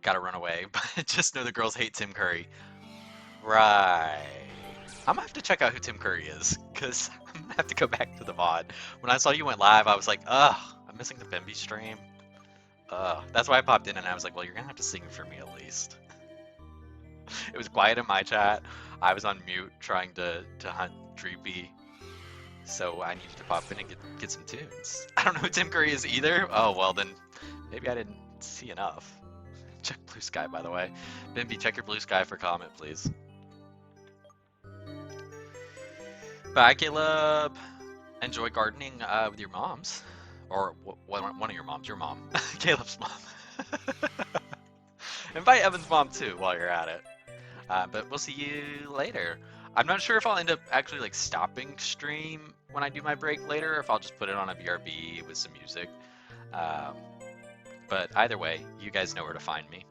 Gotta run away, but just know the girls hate Tim Curry. Right. I'm gonna have to check out who Tim Curry is, because I'm gonna have to go back to the VOD. When I saw you went live, I was like, ugh, I'm missing the Bimby stream. That's why I popped in and I was like, well, you're gonna have to sing for me at least. It was quiet in my chat. I was on mute trying to hunt DREEPY, so I needed to pop in and get some tunes. I don't know who Tim Curry is either. Oh, well then, maybe I didn't see enough. Check Blue Sky, by the way. Bimby, check your Blue Sky for comment, please. Bye, Caleb. Enjoy gardening with your moms. Or one of your moms, your mom. Caleb's mom. Invite Evan's mom too while you're at it. But we'll see you later. I'm not sure if I'll end up actually like stopping stream when I do my break later, or if I'll just put it on a BRB with some music. But either way, you guys know where to find me.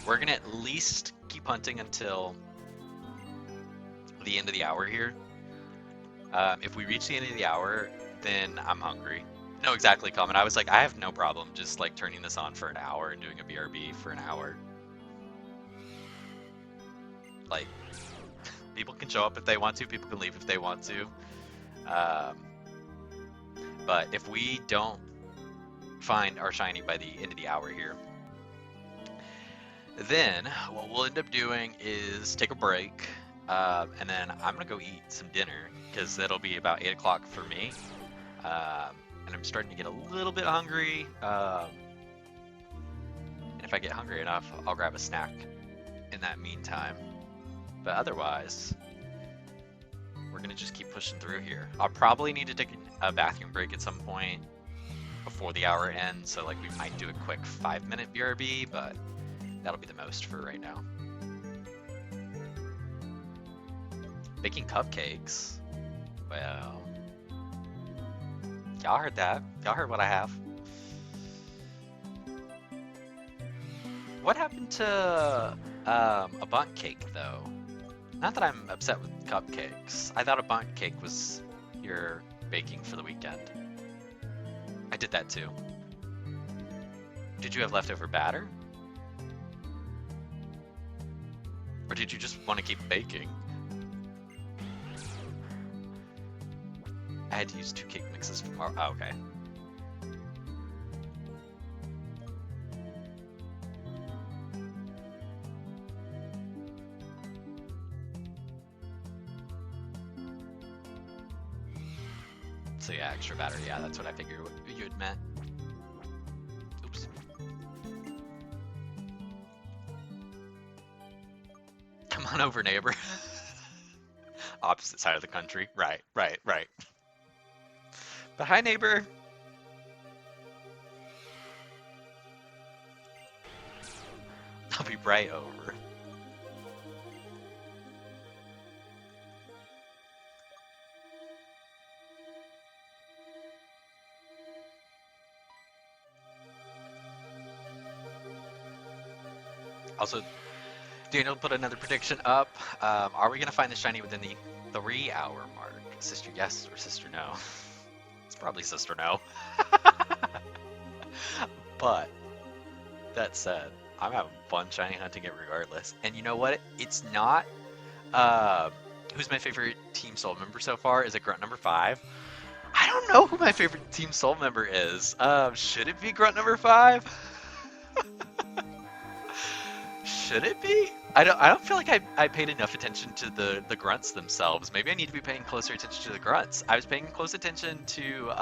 We're gonna at least keep hunting until the end of the hour here. If we reach the end of the hour, then I'm hungry. No, exactly, comment. I was like, I have no problem just like turning this on for an hour and doing a BRB for an hour. Like, people can show up if they want to, people can leave if they want to. But if we don't find our shiny by the end of the hour here. Then what we'll end up doing is take a break, and then I'm gonna go eat some dinner because that'll be about 8 o'clock for me. And I'm starting to get a little bit hungry. And if I get hungry enough, I'll grab a snack in that meantime. But otherwise, we're gonna just keep pushing through here. I'll probably need to take a bathroom break at some point before the hour ends, so like we might do a quick 5-minute BRB, but that'll be the most for right now. Baking cupcakes? Well, y'all heard that. Y'all heard what I have. What happened to a bundt cake, though? Not that I'm upset with cupcakes. I thought a bundt cake was your baking for the weekend. I did that too. Did you have leftover batter? Or did you just want to keep baking? I had to use 2 cake mixes from our... Oh, okay. So yeah, extra batter. Yeah, that's what I figured you had meant. Oops. Come on over, neighbor. Opposite side of the country. Right. But hi, neighbor. I'll be right over. Also, Daniel put another prediction up. Are we going to find the shiny within the 3-hour mark? Sister yes or sister no? It's probably sister no. But, that said, I'm having fun shiny hunting it regardless. And you know what? It's not... who's my favorite Team Soul member so far? Is it Grunt number 5? I don't know who my favorite Team Soul member is. Should it be Grunt number 5? Should it be? I don't feel like I paid enough attention to the grunts themselves. Maybe I need to be paying closer attention to the grunts. I was paying close attention to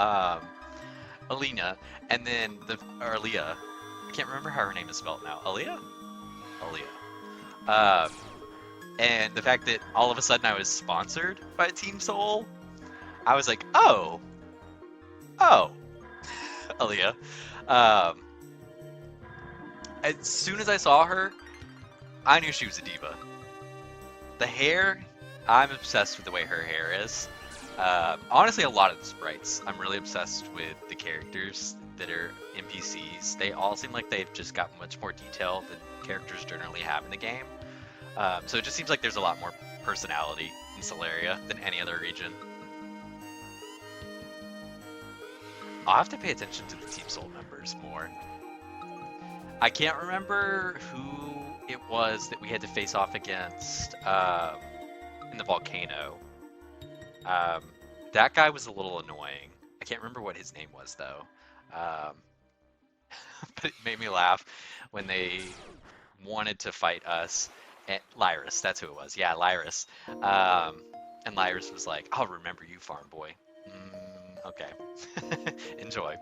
Alina, and then or Aaliyah. I can't remember how her name is spelled now. Aaliyah? Aaliyah. And the fact that all of a sudden I was sponsored by Team Soul, I was like, oh, Aaliyah. As soon as I saw her, I knew she was a diva. The hair, I'm obsessed with the way her hair is. Honestly, a lot of the sprites. I'm really obsessed with the characters that are NPCs. They all seem like they've just got much more detail than characters generally have in the game. So it just seems like there's a lot more personality in Solaria than any other region. I'll have to pay attention to the Team Soul members more. I can't remember who it was that we had to face off against in the volcano. That guy was a little annoying. I can't remember what his name was though. But it made me laugh when they wanted to fight us. And Lyris, that's who it was. Yeah, Lyris. And Lyris was like, "I'll remember you, farm boy." Okay. Enjoy.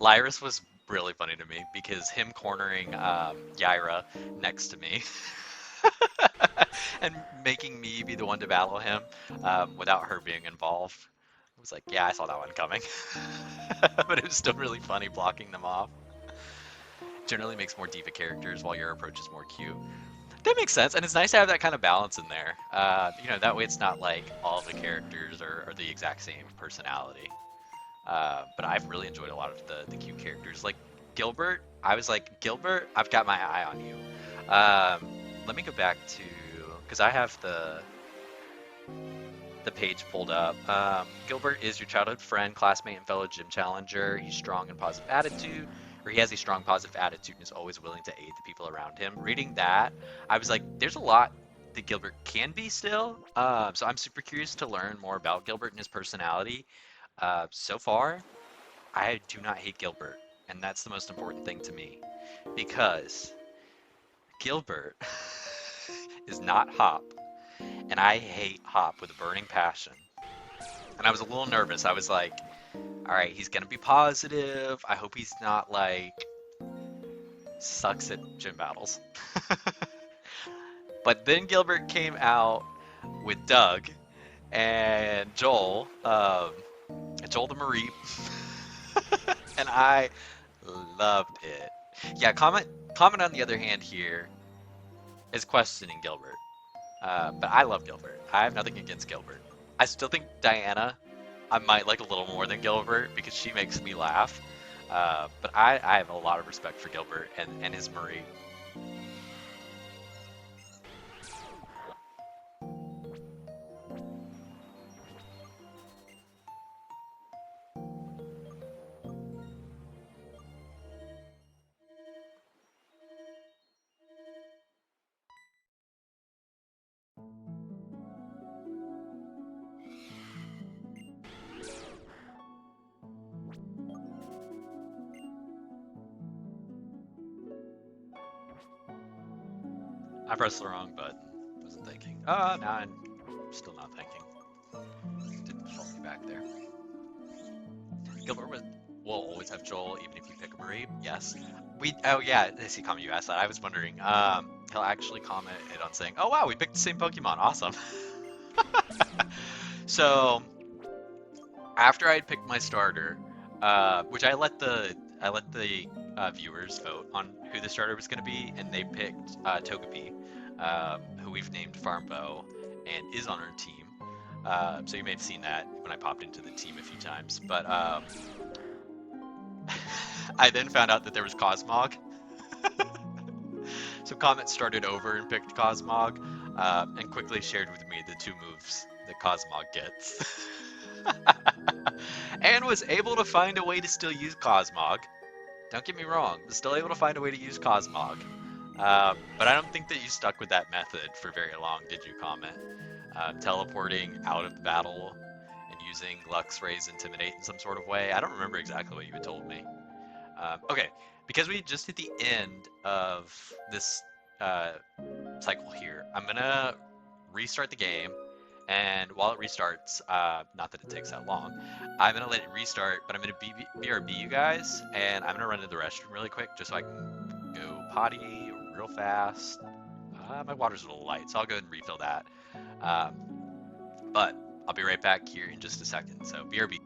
Lyris was really funny to me because him cornering Yaira next to me and making me be the one to battle him without her being involved. I was like, yeah, I saw that one coming. But it was still really funny blocking them off. Generally makes more diva characters while your approach is more cute. That makes sense, and it's nice to have that kind of balance in there. You know, that way it's not like all the characters are the exact same personality. But I've really enjoyed a lot of the cute characters. Like Gilbert, I was like, Gilbert, I've got my eye on you. Let me go back to, because I have the page pulled up. Gilbert is your childhood friend, classmate, and fellow gym challenger. He's strong and positive attitude, or he has a strong positive attitude and is always willing to aid the people around him. Reading that, I was like, there's a lot that Gilbert can be still. So I'm super curious to learn more about Gilbert and his personality. So far, I do not hate Gilbert, and that's the most important thing to me because Gilbert is not Hop, and I hate Hop with a burning passion. And I was a little nervous. I was like, all right, he's gonna be positive. I hope he's not like sucks at gym battles. But then Gilbert came out with Doug and Joel, Joel the Marie, and I loved it. Yeah, comment on the other hand here is questioning Gilbert. But I love Gilbert. I have nothing against Gilbert. I still think Diana, I might like a little more than Gilbert because she makes me laugh. But I have a lot of respect for Gilbert and his Marie. I pressed the wrong button. Wasn't thinking. Now I'm still not thinking. Didn't fault me back there. Gilbert will always have Joel, even if you pick a Marie. Yes. Oh yeah, I see comment you asked that. I was wondering. He'll actually comment it on saying, "Oh wow, we picked the same Pokemon. Awesome." So after I had picked my starter, which I let the viewers vote on who the starter was going to be, and they picked Togepi, who we've named Farmbo and is on our team. So you may have seen that when I popped into the team a few times. But I then found out that there was Cosmog. So Comet started over and picked Cosmog, and quickly shared with me the two moves that Cosmog gets. And was able to find a way to still use Cosmog. Don't get me wrong, was still able to find a way to use Cosmog. But I don't think that you stuck with that method for very long, did you, Comet? Teleporting out of the battle and using Luxray's Intimidate in some sort of way. I don't remember exactly what you had told me. Okay, because we just hit the end of this uh, cycle here, I'm gonna restart the game, and while it restarts, not that it takes that long, I'm gonna let it restart, but I'm gonna BRB you guys, and I'm gonna run to the restroom really quick just so I can go potty real fast. My water's a little light, so I'll go ahead and refill that. Um, but I'll be right back here in just a second. So BRB.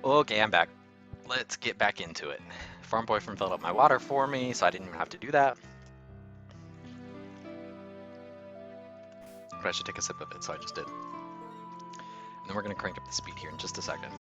Okay, I'm back. Let's get back into it. Farm boyfriend filled up my water for me, so I didn't even have to do that. But I should take a sip of it, so I just did. And then we're going to crank up the speed here in just a second.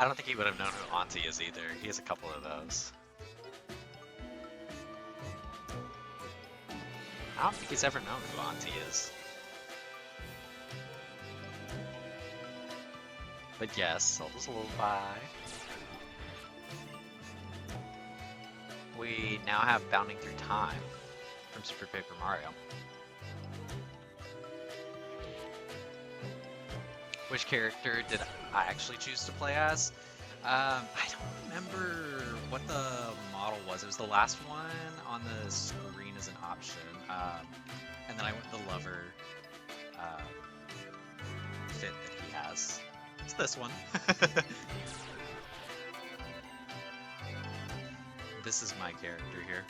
I don't think he would have known who Auntie is either. He has a couple of those. I don't think he's ever known who Auntie is. But yes, Zelda's a lullaby. We now have Bounding Through Time from Super Paper Mario. which character did I actually choose to play as? I don't remember what the model was. It was the last one on the screen as an option. And then I went with the lover uh, fit that he has. It's this one. This is my character here.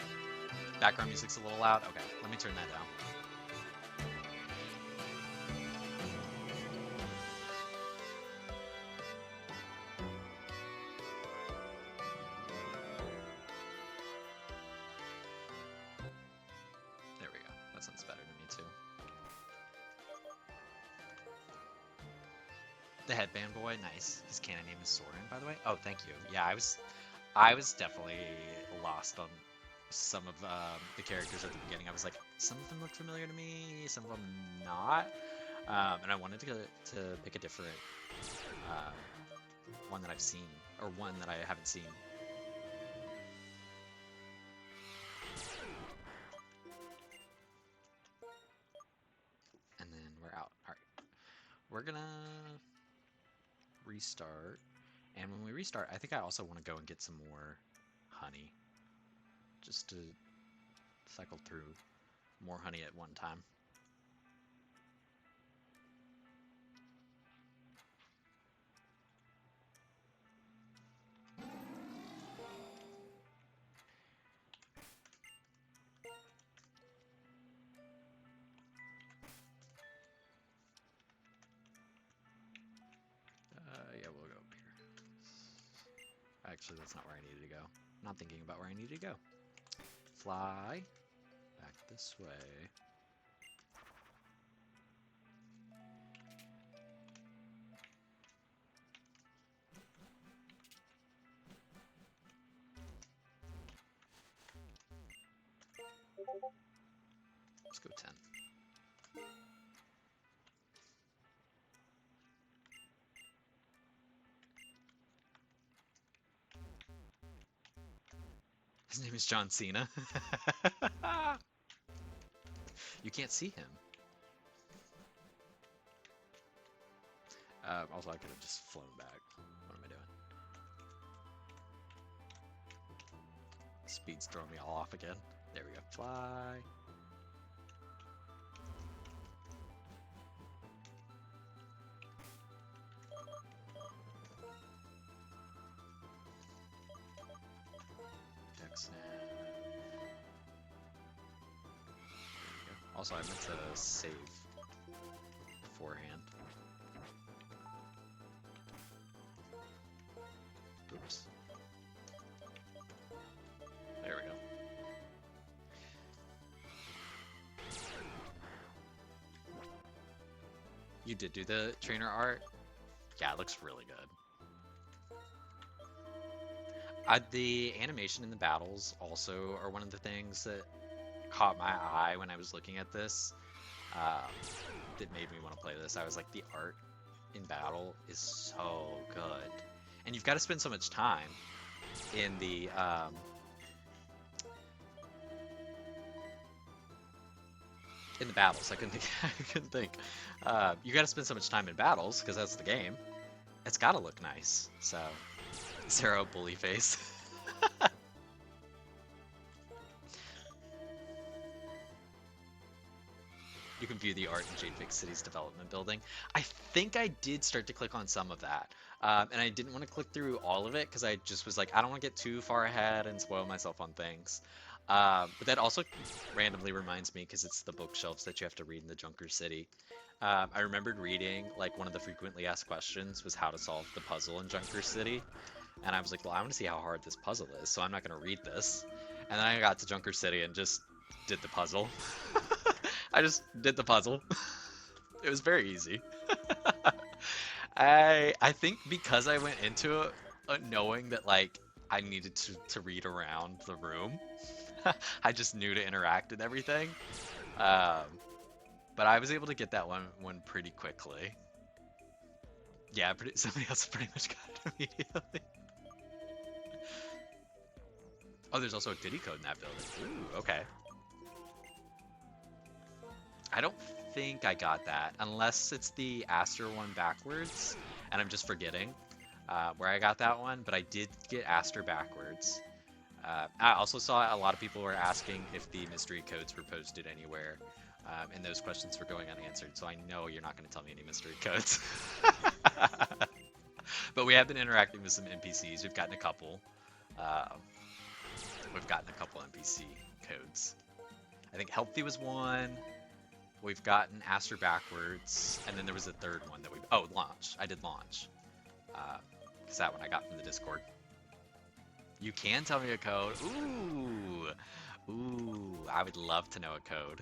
Background music's a little loud. Okay, let me turn that down. There we go. That sounds better to me too. The headband boy, nice. His canon name is Soren, by the way. Oh, thank you. Yeah, I was definitely lost on some of the characters at the beginning. I was like, some of them look familiar to me, some of them not. And I wanted to pick a different um, one that I've seen, or one that I haven't seen. And then we're out. All right, we're gonna restart. And when we restart, I think I also want to go and get some more honey, just to cycle through more honey at one time. Yeah, we'll go up here. Actually, that's not where I needed to go. I'm not thinking about where I needed to go. Fly back this way. Let's go 10. His name is John Cena. You can't see him. Also, I could have just flown back. What am I doing? Speed's throwing me all off again. There we go. Fly. Dex now. Also, I meant to save beforehand. Oops. There we go. You did do the trainer art? Yeah, it looks really good. The animation in the battles also are one of the things that caught my eye when I was looking at this. That made me want to play this. I was like, the art in battle is so good. And you've got to spend so much time in the battles. I couldn't think. I couldn't think. You got to spend so much time in battles because that's the game. It's got to look nice. So, Zero bully face. You can view the art in Jadevix City's development building. I think I did start to click on some of that. And I didn't want to click through all of it because I just was like, I don't want to get too far ahead and spoil myself on things. But that also randomly reminds me, because it's the bookshelves that you have to read in the Junker City. I remembered reading, like, one of the frequently asked questions was how to solve the puzzle in Junker City. And I was like, well, I want to see how hard this puzzle is, so I'm not going to read this. And then I got to Junker City and just did the puzzle. I just did the puzzle. It was very easy. I think because I went into it knowing that, like, I needed to read around the room, I just knew to interact and everything. But I was able to get that one pretty quickly. Yeah, somebody else pretty much got it immediately. Oh, there's also a goodie code in that building. Ooh, okay. I don't think I got that, unless it's the Aster one backwards, and I'm just forgetting where I got that one, but I did get Aster backwards. I also saw a lot of people were asking if the mystery codes were posted anywhere, and those questions were going unanswered, so I know you're not going to tell me any mystery codes. But we have been interacting with some NPCs. We've gotten a couple. Uh, we've gotten a couple NPC codes. I think Healthy was one. We've gotten Aster backwards, and then there was a third one that we. Oh, Launch. I did Launch. Because that one I got from the Discord. You can tell me a code. Ooh. Ooh. I would love to know a code.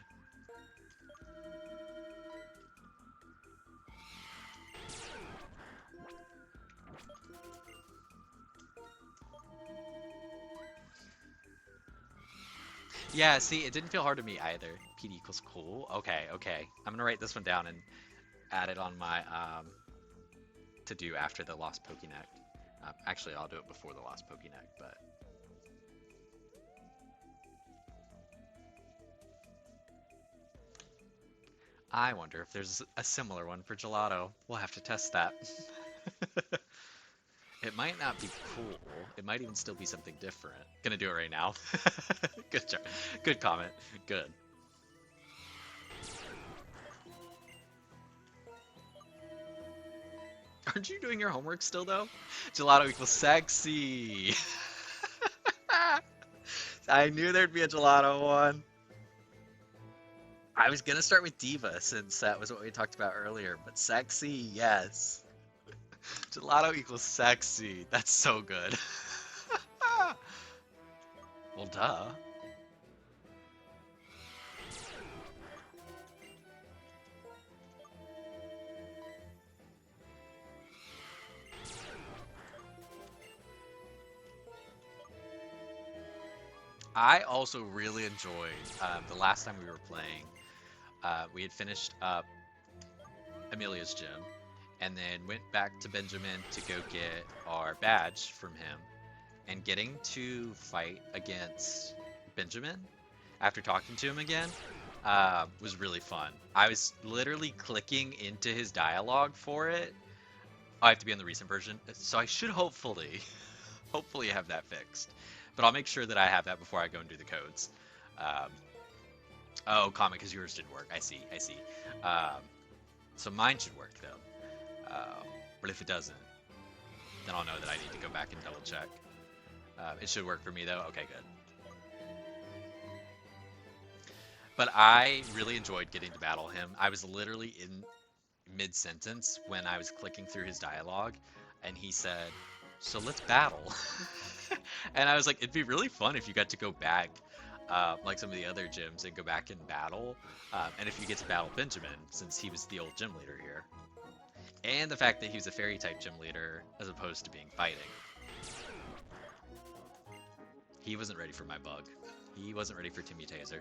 Yeah, see, it didn't feel hard to me either. PD equals cool. Okay, okay. I'm gonna write this one down and add it on my to do after the Lost Pokénect. Actually, I'll do it before the Lost Pokénect, but I wonder if there's a similar one for Gelato. We'll have to test that. It might not be cool. It might even still be something different. Gonna do it right now. Good job. Good comment. Good. Aren't you doing your homework still, though? Gelato equals sexy. I knew there'd be a gelato one. I was gonna start with Diva since that was what we talked about earlier, but sexy, yes. Gelato equals sexy. That's so good. Well, duh. I also really enjoyed the last time we were playing. We had finished up Amelia's gym, and then went back to Benjamin to go get our badge from him. And getting to fight against Benjamin after talking to him again was really fun. I was literally clicking into his dialogue for it. I have to be on the recent version, so I should hopefully have that fixed. But I'll make sure that I have that before I go and do the codes. Um, oh, comic, because yours didn't work. I see, I see. Um, so mine should work though. But if it doesn't, then I'll know that I need to go back and double check. It should work for me though. Okay, good. But I really enjoyed getting to battle him. I was literally in mid-sentence when I was clicking through his dialogue, and he said, "So let's battle." And I was like, it'd be really fun if you got to go back, like some of the other gyms, and go back and battle. And if you get to battle Benjamin, since he was the old gym leader here. And the fact that he was a fairy type gym leader as opposed to being fighting. He wasn't ready for my bug. He wasn't ready for Timmy Taser.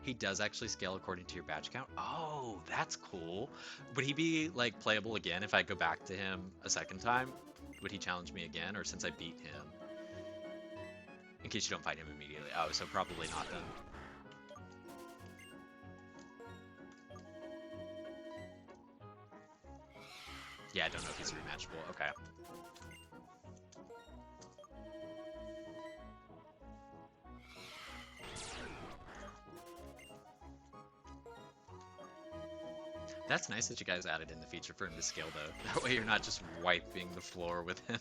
He does actually scale according to your badge count. Oh, that's cool. Would he be like playable again if I go back to him a second time? Would he challenge me again, or since I beat him? In case you don't fight him immediately. Oh, so probably not then. Yeah, I don't know if he's rematchable. Okay. That's nice that you guys added in the feature for him to scale though. That way you're not just wiping the floor with him.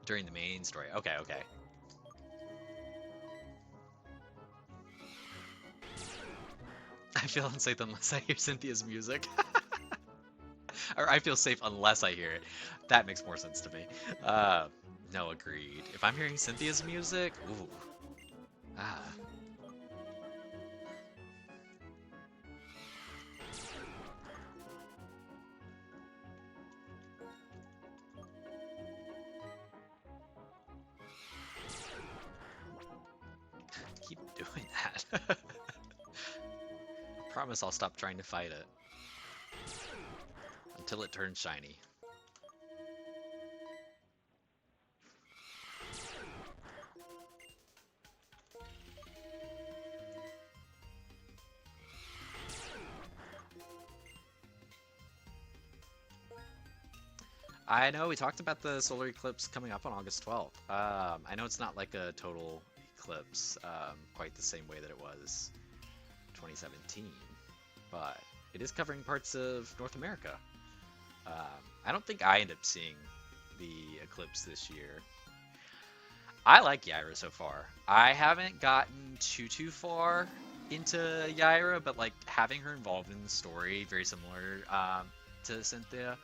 During the main story. Okay, okay. I feel unsafe unless I hear Cynthia's music. Or I feel safe unless I hear it. That makes more sense to me. No, agreed. If I'm hearing Cynthia's music, ooh. Ah. Keep doing that. promise I'll stop trying to fight it. Until it turns shiny. I know we talked about the solar eclipse coming up on August 12th. I know it's not like a total eclipse, quite the same way that it was 2017, but it is covering parts of North America. I don't think I end up seeing the eclipse this year. I like Yaira so far. I haven't gotten too far into Yaira, but like having her involved in the story, very similar to Cynthia.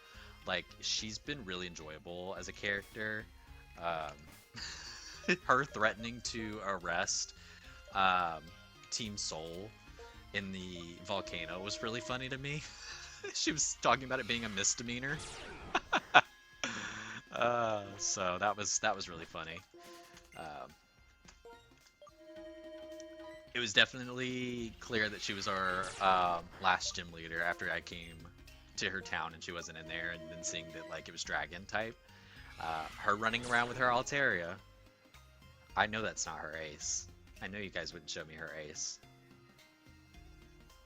Like she's been really enjoyable as a character. Her threatening to arrest Team Soul in the volcano was really funny to me. She was talking about it being a misdemeanor. So that was really funny. Um, it was definitely clear that she was our last gym leader after I came to her town and she wasn't in there, and then seeing that like it was dragon type. Her running around with her Altaria. I know that's not her ace. I know you guys wouldn't show me her ace.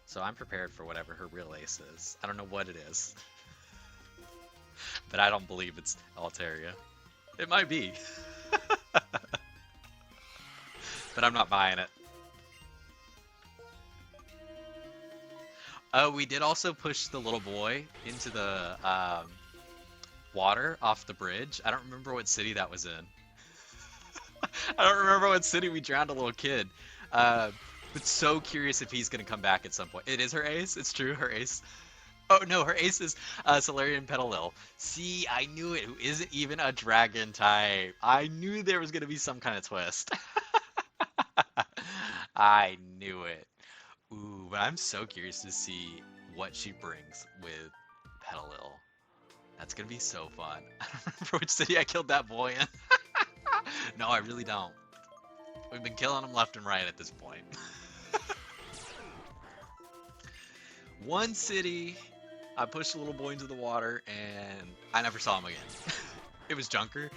So I'm prepared for whatever her real ace is. I don't know what it is. But I don't believe it's Altaria. It might be. But I'm not buying it. Oh, we did also push the little boy into the water off the bridge. I don't remember what city that was in. I don't remember what city we drowned a little kid. But so curious if he's going to come back at some point. It is her ace. It's true, her ace. Oh no, her ace is Solarian Petalil. See, I knew it. Who isn't even a dragon type. I knew there was going to be some kind of twist. I knew it. Ooh, but I'm so curious to see what she brings with Petalil. That's going to be so fun. I don't remember which city I killed that boy in. No, I really don't. We've been killing him left and right at this point. One city, I pushed the little boy into the water, and I never saw him again. It was Junker.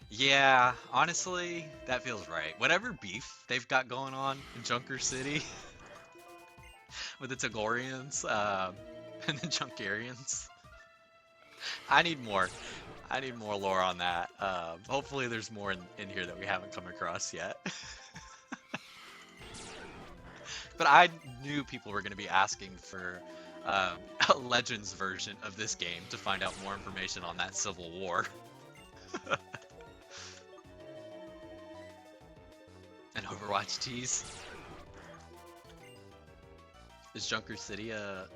Yeah, honestly, that feels right. Whatever beef they've got going on in Junker City with the Tagorians and the Junkarians, I need more. I need more lore on that. Hopefully there's more in here that we haven't come across yet. But I knew people were going to be asking for a Legends version of this game to find out more information on that Civil War. An Overwatch tease. Is Junker City a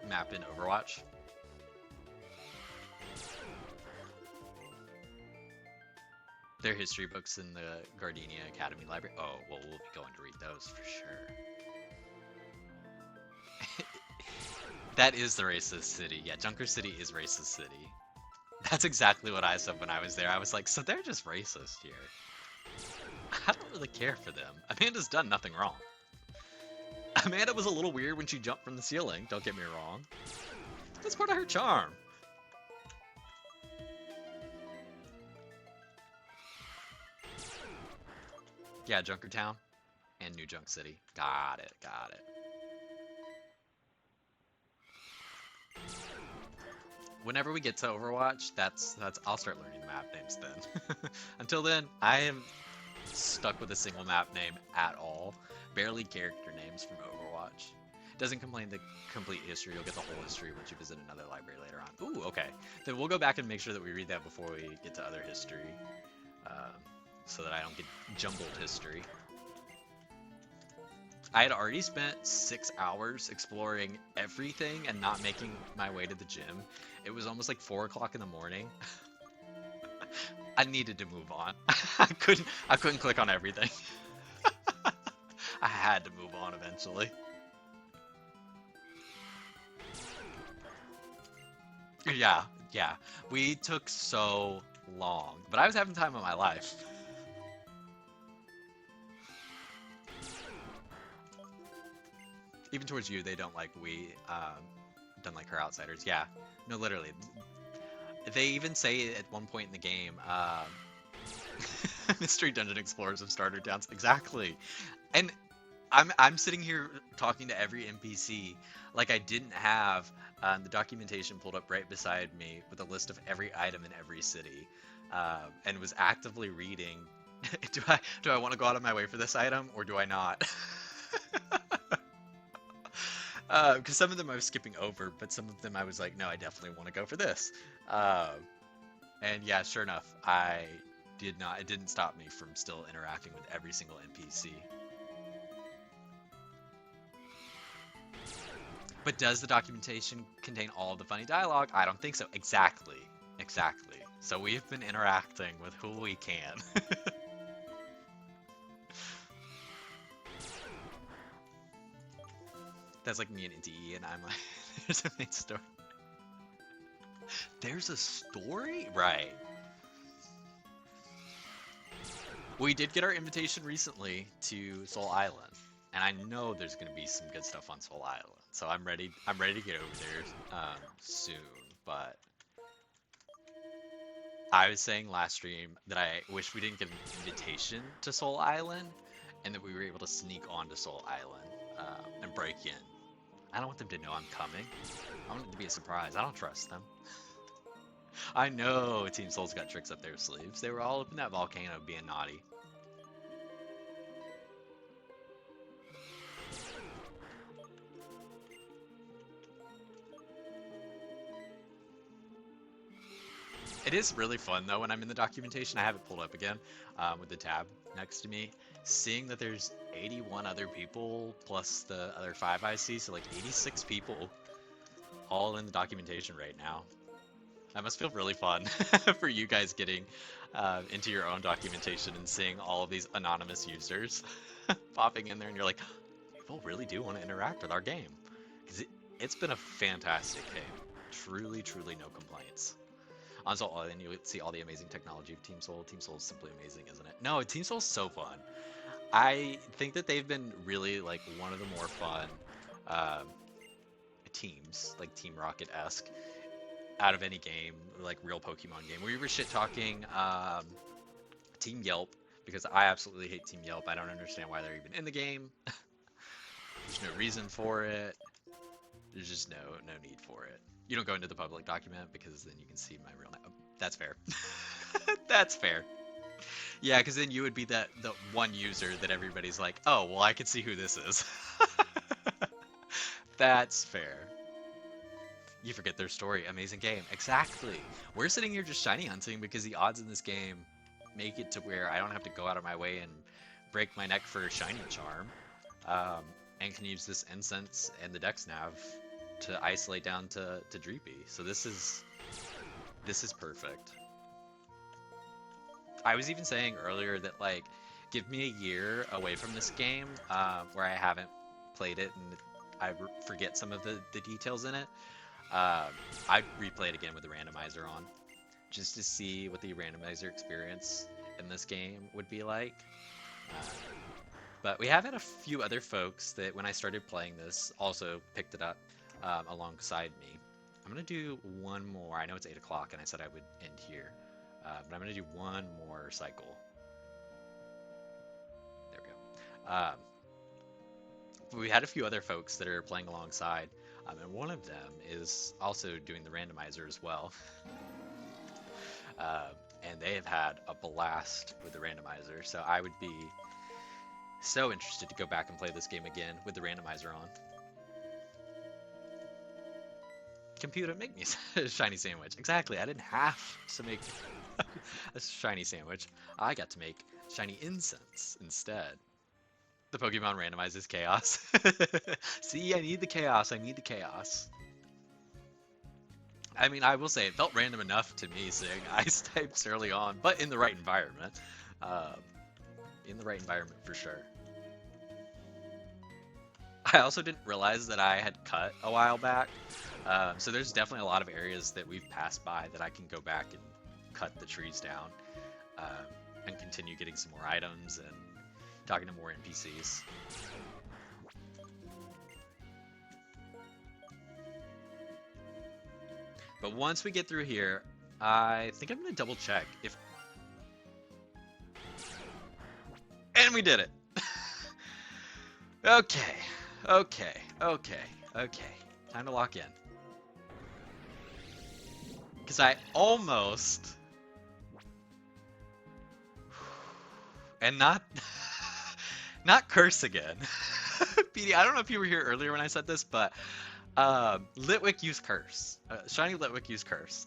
map in Overwatch? There are history books in the Gardenia Academy Library. Oh, well, we'll be going to read those for sure. That is the racist city. Yeah, Junker City is racist city. That's exactly what I said when I was there. I was like, so they're just racist here. I don't really care for them. Amanda's done nothing wrong. Amanda was a little weird when she jumped from the ceiling, don't get me wrong. That's part of her charm. Yeah, Junkertown and New Junk City. Got it, got it. Whenever we get to Overwatch, that's I'll start learning the map names then. Until then, I am stuck with a single map name at all. Barely character names from Overwatch. Doesn't complain the complete history. You'll get the whole history once you visit another library later on. Ooh, okay. Then we'll go back and make sure that we read that before we get to other history, so that I don't get jumbled history. I had already spent 6 hours exploring everything and not making my way to the gym. It was almost like 4 o'clock in the morning. I needed to move on. I couldn't click on everything. I had to move on eventually. Yeah. We took so long, but I was having time of my life. Even towards you, they don't like we don't like her outsiders. Yeah, no, literally. They even say at one point in the game, mystery dungeon explorers of starter towns. Exactly. And I'm sitting here talking to every NPC like I didn't have the documentation pulled up right beside me with a list of every item in every city, and was actively reading. Do I want to go out of my way for this item or do I not? Because some of them I was skipping over, but some of them I was like, no, I definitely want to go for this. Um, and yeah, sure enough, I did not. It didn't stop me from still interacting with every single NPC. But does the documentation contain all of the funny dialogue? I don't think so. Exactly. Exactly. So we've been interacting with who we can. That's like me and NTE, and I'm like, there's a main story. There's a story? Right. We did get our invitation recently to Soul Island, and I know there's going to be some good stuff on Soul Island. So I'm ready. I'm ready to get over there soon. But I was saying last stream that I wish we didn't get an invitation to Soul Island, and that we were able to sneak onto Soul Island and break in. I don't want them to know I'm coming. I want it to be a surprise. I don't trust them. I know Team Soul's got tricks up their sleeves. They were all up in that volcano being naughty. It is really fun though when I'm in the documentation. I have it pulled up again with the tab next to me. Seeing that there's 81 other people plus the other 5 I see, so like 86 people all in the documentation right now. That must feel really fun for you guys getting into your own documentation and seeing all of these anonymous users popping in there, and you're like, people really do want to interact with our game. Because it's been a fantastic game. Truly, truly no complaints. On Soul Island, you would see all the amazing technology of Team Soul. Team Soul is simply amazing, isn't it? No, Team Soul's so fun. I think that they've been really like one of the more fun um, teams, like Team Rocket-esque, out of any game, like real Pokemon game. We were shit talking Team Yelp because I absolutely hate Team Yelp. I don't understand why they're even in the game. There's no reason for it. There's just no need for it. You don't go into the public document because then you can see my real name. Oh, that's fair. That's fair. Yeah, because then you would be the one user that everybody's like, oh, well, I can see who this is. That's fair. You forget their story. Amazing game. Exactly. We're sitting here just shiny hunting because the odds in this game make it to where I don't have to go out of my way and break my neck for a shiny charm. And can use this incense and the dex nav to isolate down to DREEPY. So this is perfect. I was even saying earlier that like, give me a year away from this game where I haven't played it and I forget some of the details in it. I'd replay it again with the randomizer on, just to see what the randomizer experience in this game would be like. Uh, but we have had a few other folks that when I started playing this also picked it up alongside me. I'm going to do one more. I know it's 8 o'clock and I said I would end here. But I'm going to do one more cycle. There we go. We had a few other folks that are playing alongside, and one of them is also doing the randomizer as well. And they have had a blast with the randomizer, so I would be so interested to go back and play this game again with the randomizer on. Computer, make me a shiny sandwich. Exactly, I didn't have to make a shiny sandwich. I got to make shiny incense instead. The Pokemon randomizes chaos. See, I need the chaos. I need the chaos. I mean, I will say it felt random enough to me seeing ice types early on, but in the right environment. Um, in the right environment for sure. I also didn't realize that I had cut a while back. So there's definitely a lot of areas that we've passed by that I can go back and cut the trees down and continue getting some more items and talking to more NPCs. But once we get through here, I think I'm gonna double check if... And we did it! Okay, okay, okay, okay. Time to lock in. Because I almost... And not... not curse again. PD, I don't know if you were here earlier when I said this, but Litwick used curse. Shiny Litwick used curse.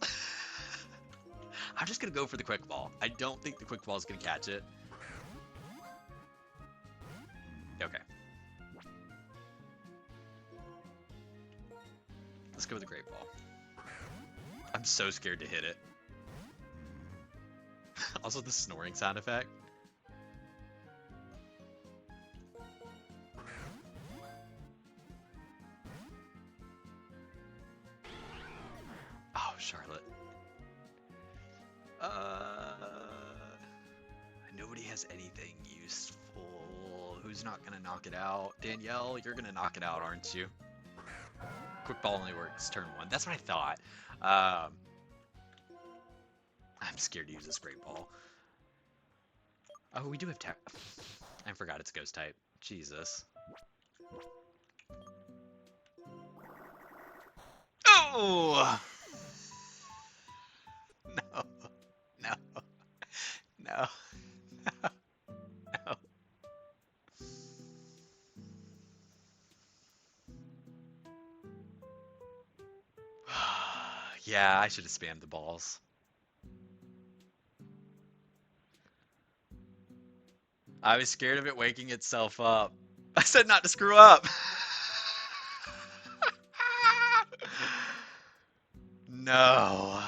I'm just gonna go for the quick ball. I don't think the quick ball is gonna catch it. Okay. Let's go with the great ball. I'm so scared to hit it. Also the snoring sound effect. Oh, Charlotte. Nobody has anything useful. Who's not gonna knock it out? Danielle, you're gonna knock it out, aren't you? Quick ball only works turn 1. That's what I thought. I'm scared to use this great ball. Oh, we do have I forgot it's ghost type. Jesus. Oh! No. No. No. No. No. Yeah, I should have spammed the balls. I was scared of it waking itself up. I said not to screw up. No.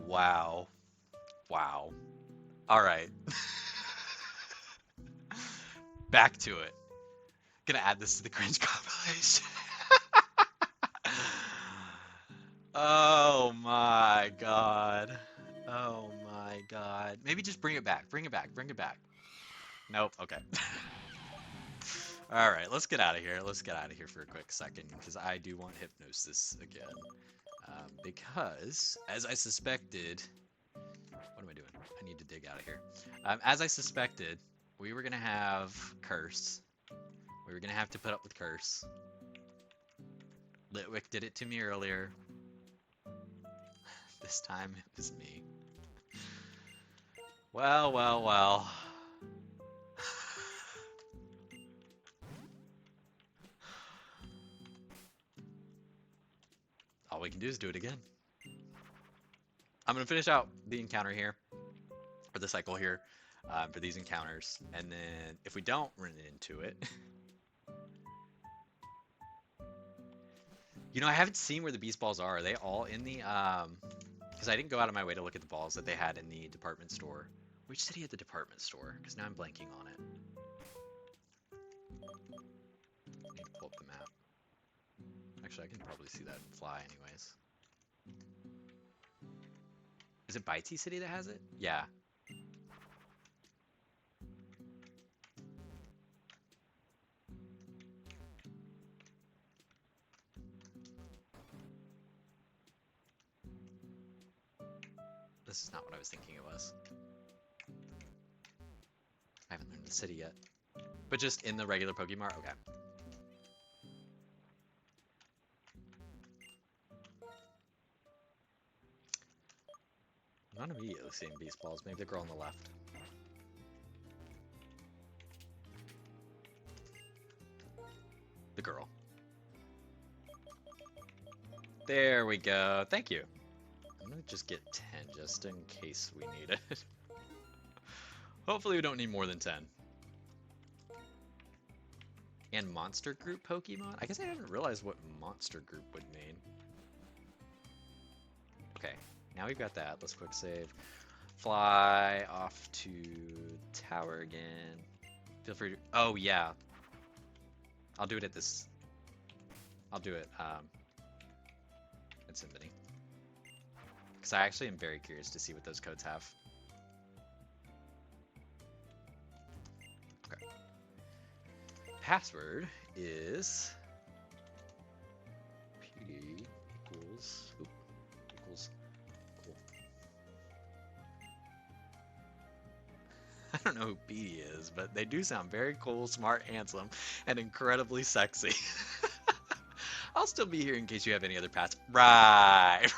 Wow. Wow. All right. Back to it. Gonna add this to the cringe compilation. Oh my god. Oh my god. Maybe just bring it back. Bring it back. Bring it back. Nope. Okay. Alright, let's get out of here. Let's get out of here for a quick second, because I do want Hypnosis again. Because, as I suspected... What am I doing? I need to dig out of here. As I suspected, we were going to have Curse. We were going to have to put up with Curse. Litwick did it to me earlier. This time it was me. Well, well, well. All we can do is do it again. I'm going to finish out the encounter here, or the cycle here, for these encounters. And then if we don't run into it... You know, I haven't seen where the Beast Balls are. Are they all in the... Because I didn't go out of my way to look at the balls that they had in the department store. Which city had the department store? Because now I'm blanking on it. I need to pull up the map. Actually, I can probably see that fly anyways. Is it Bitey City that has it? Yeah. This is not what I was thinking it was. I haven't learned the city yet. But just in the regular Pokemon? Okay. I'm not immediately seeing Beast Balls. Maybe the girl on the left. The girl. There we go. Thank you. I'm gonna just get 10 just in case we need it. Hopefully we don't need more than 10. And monster group Pokemon? I guess I didn't realize what monster group would mean. Okay, now we've got that. Let's quick save. Fly off to tower again. Feel free to... Oh, yeah. I'll do it at this... I'll do it at Symphony. Because I actually am very curious to see what those codes have. Okay. Password is PD equals, equals, cool. I don't know who PD is, but they do sound very cool, smart, handsome, and incredibly sexy. I'll still be here in case you have any other paths. Right,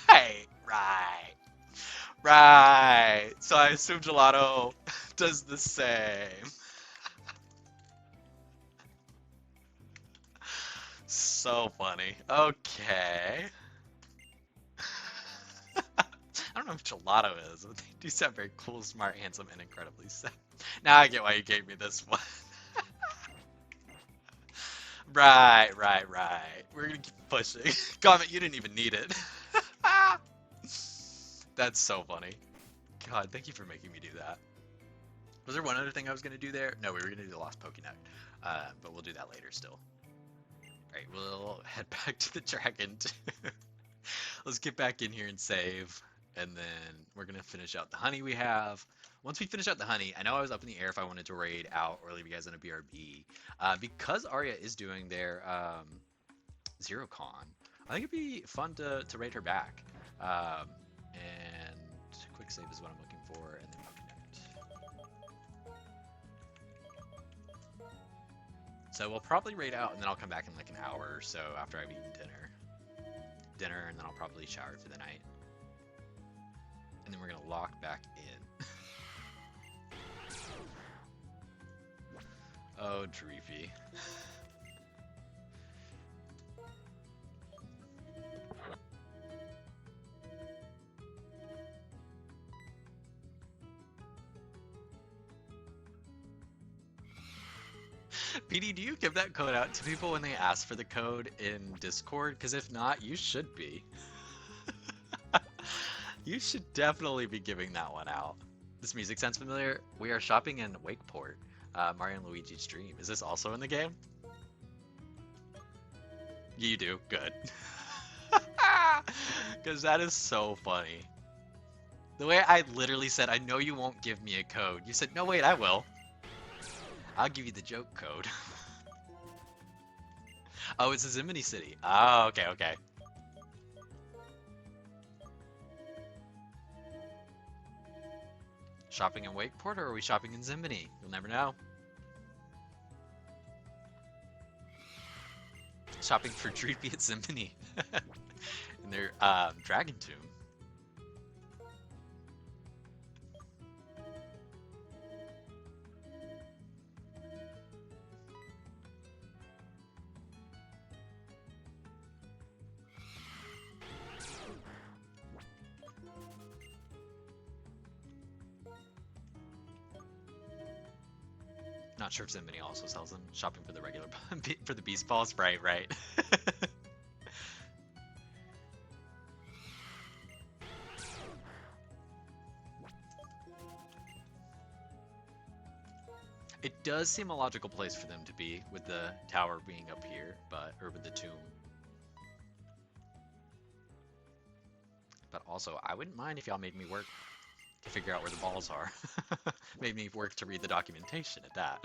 right, right, right. So I assume Gelato does the same. So funny. Okay. I don't know if Gelato is, but they do sound very cool, smart, handsome, and incredibly sad. Now I get why you gave me this one. Right, right, right. We're gonna keep pushing. Comment, you didn't even need it. That's so funny. God, thank you for making me do that. Was there one other thing I was gonna do there? No, we were gonna do the Lost Pokénut. But we'll do that later still. Alright, we'll head back to the dragon. Let's get back in here and save. And then we're going to finish out the honey we have. Once we finish out the honey, I know I was up in the air if I wanted to raid out or leave you guys in a BRB. Because Arya is doing their Zero Con, I think it'd be fun to raid her back. And quick save is what I'm looking for, and then Pokemon. So we'll probably raid out, and then I'll come back in like an hour or so after I've eaten dinner, and then I'll probably shower for the night. And then we're gonna lock back in. Oh, Dreepy. PD, do you give that code out to people when they ask for the code in Discord? Because if not, you should be. You should definitely be giving that one out. This music sounds familiar. We are shopping in Wakeport. Mario and Luigi's Dream. Is this also in the game? You do. Good. Because that is so funny. The way I literally said, I know you won't give me a code. You said, no, wait, I will. I'll give you the joke code. Oh, it's a Zimini City. Oh, okay, okay. Shopping in Wakeport, or are we shopping in Zimini? You'll never know. Shopping for Dreepy at Zimini. In their Dragon Tomb. Not sure if Zimini also sells them. Shopping for the regular for the beast balls, right, right. It does seem a logical place for them to be, with the tower being up here, or with the tomb. But also, I wouldn't mind if y'all made me work to figure out where the balls are. Made me work to read the documentation at that.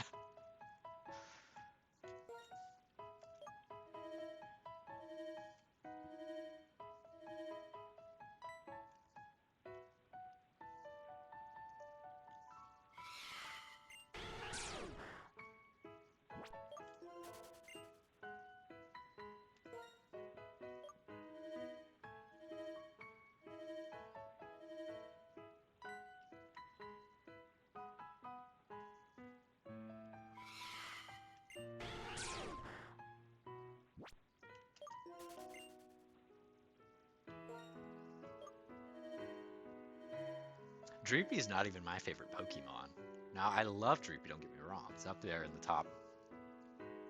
Dreepy is not even my favorite Pokemon. Now, I love Dreepy, don't get me wrong. It's up there in the top,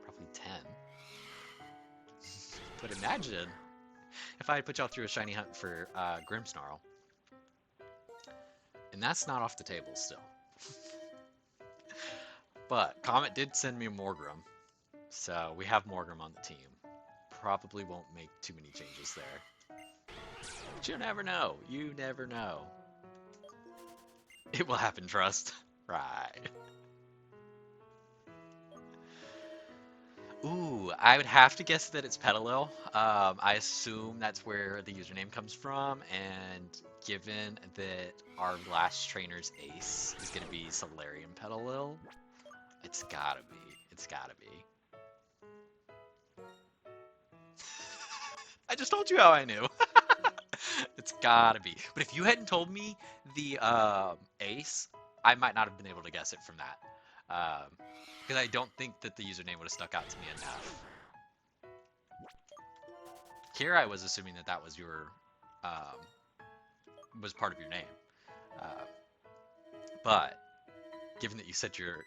probably 10. But imagine if I had put y'all through a shiny hunt for Grimmsnarl. And that's not off the table still. But Comet did send me Morgrem. So we have Morgrem on the team. Probably won't make too many changes there. But you never know. You never know. It will happen, trust. Right. Ooh, I would have to guess that it's Petalil. I assume that's where the username comes from, and given that our last trainer's ace is going to be Solarium Petalil, it's gotta be. It's gotta be. I just told you how I knew. It's gotta be. But if you hadn't told me the ace, I might not have been able to guess it from that. Because I don't think that the username would have stuck out to me enough. Here I was assuming that that was your um, was part of your name, uh, but given that you said your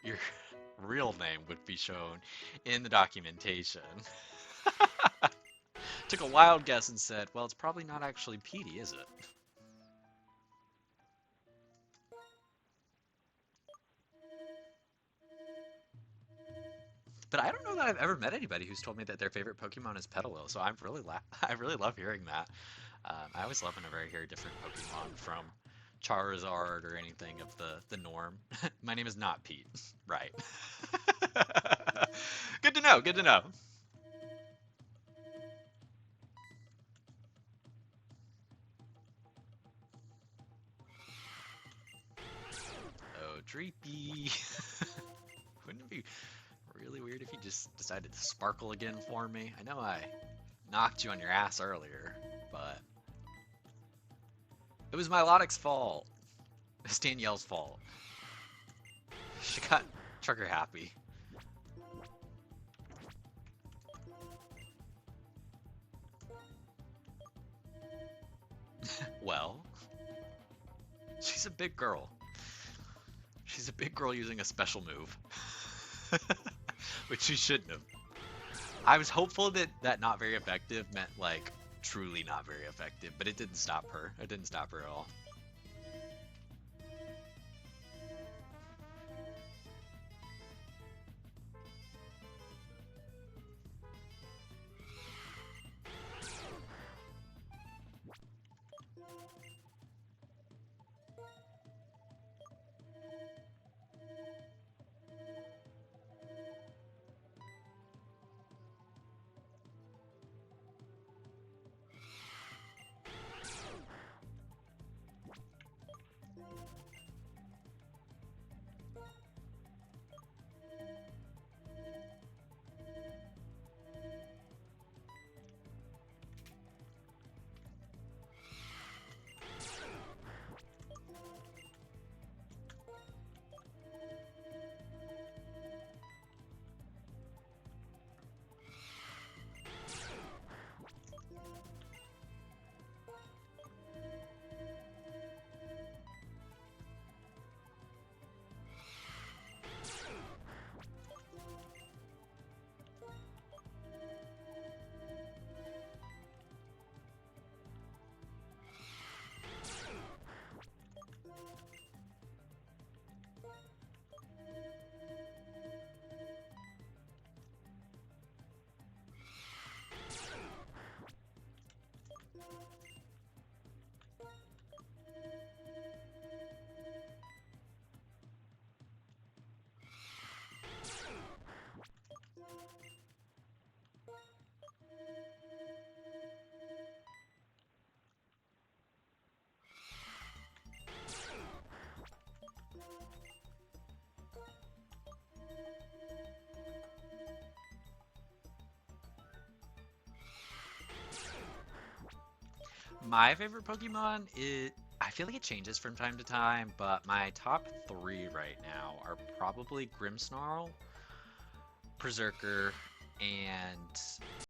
real name would be shown in the documentation, took a wild guess and said, well, it's probably not actually Petey, is it? But I don't know that I've ever met anybody who's told me that their favorite Pokemon is Petalil, so I'm really I really love hearing that. I always love whenever I hear a different Pokemon from Charizard or anything of the norm. My name is not Pete, right? Good to know. Good to know. Oh, Dreepy. Wouldn't it be really weird if you just decided to sparkle again for me? I know I knocked you on your ass earlier, but it was my Lodic's fault. It's Danielle's fault. She got trigger happy. Well, she's a big girl. She's a big girl using a special move. Which she shouldn't have. I was hopeful that that not very effective meant like truly not very effective, but it didn't stop her. It didn't stop her at all. My favorite Pokemon is I feel like it changes from time to time, but my top three right now are probably Grimmsnarl, Berserker, and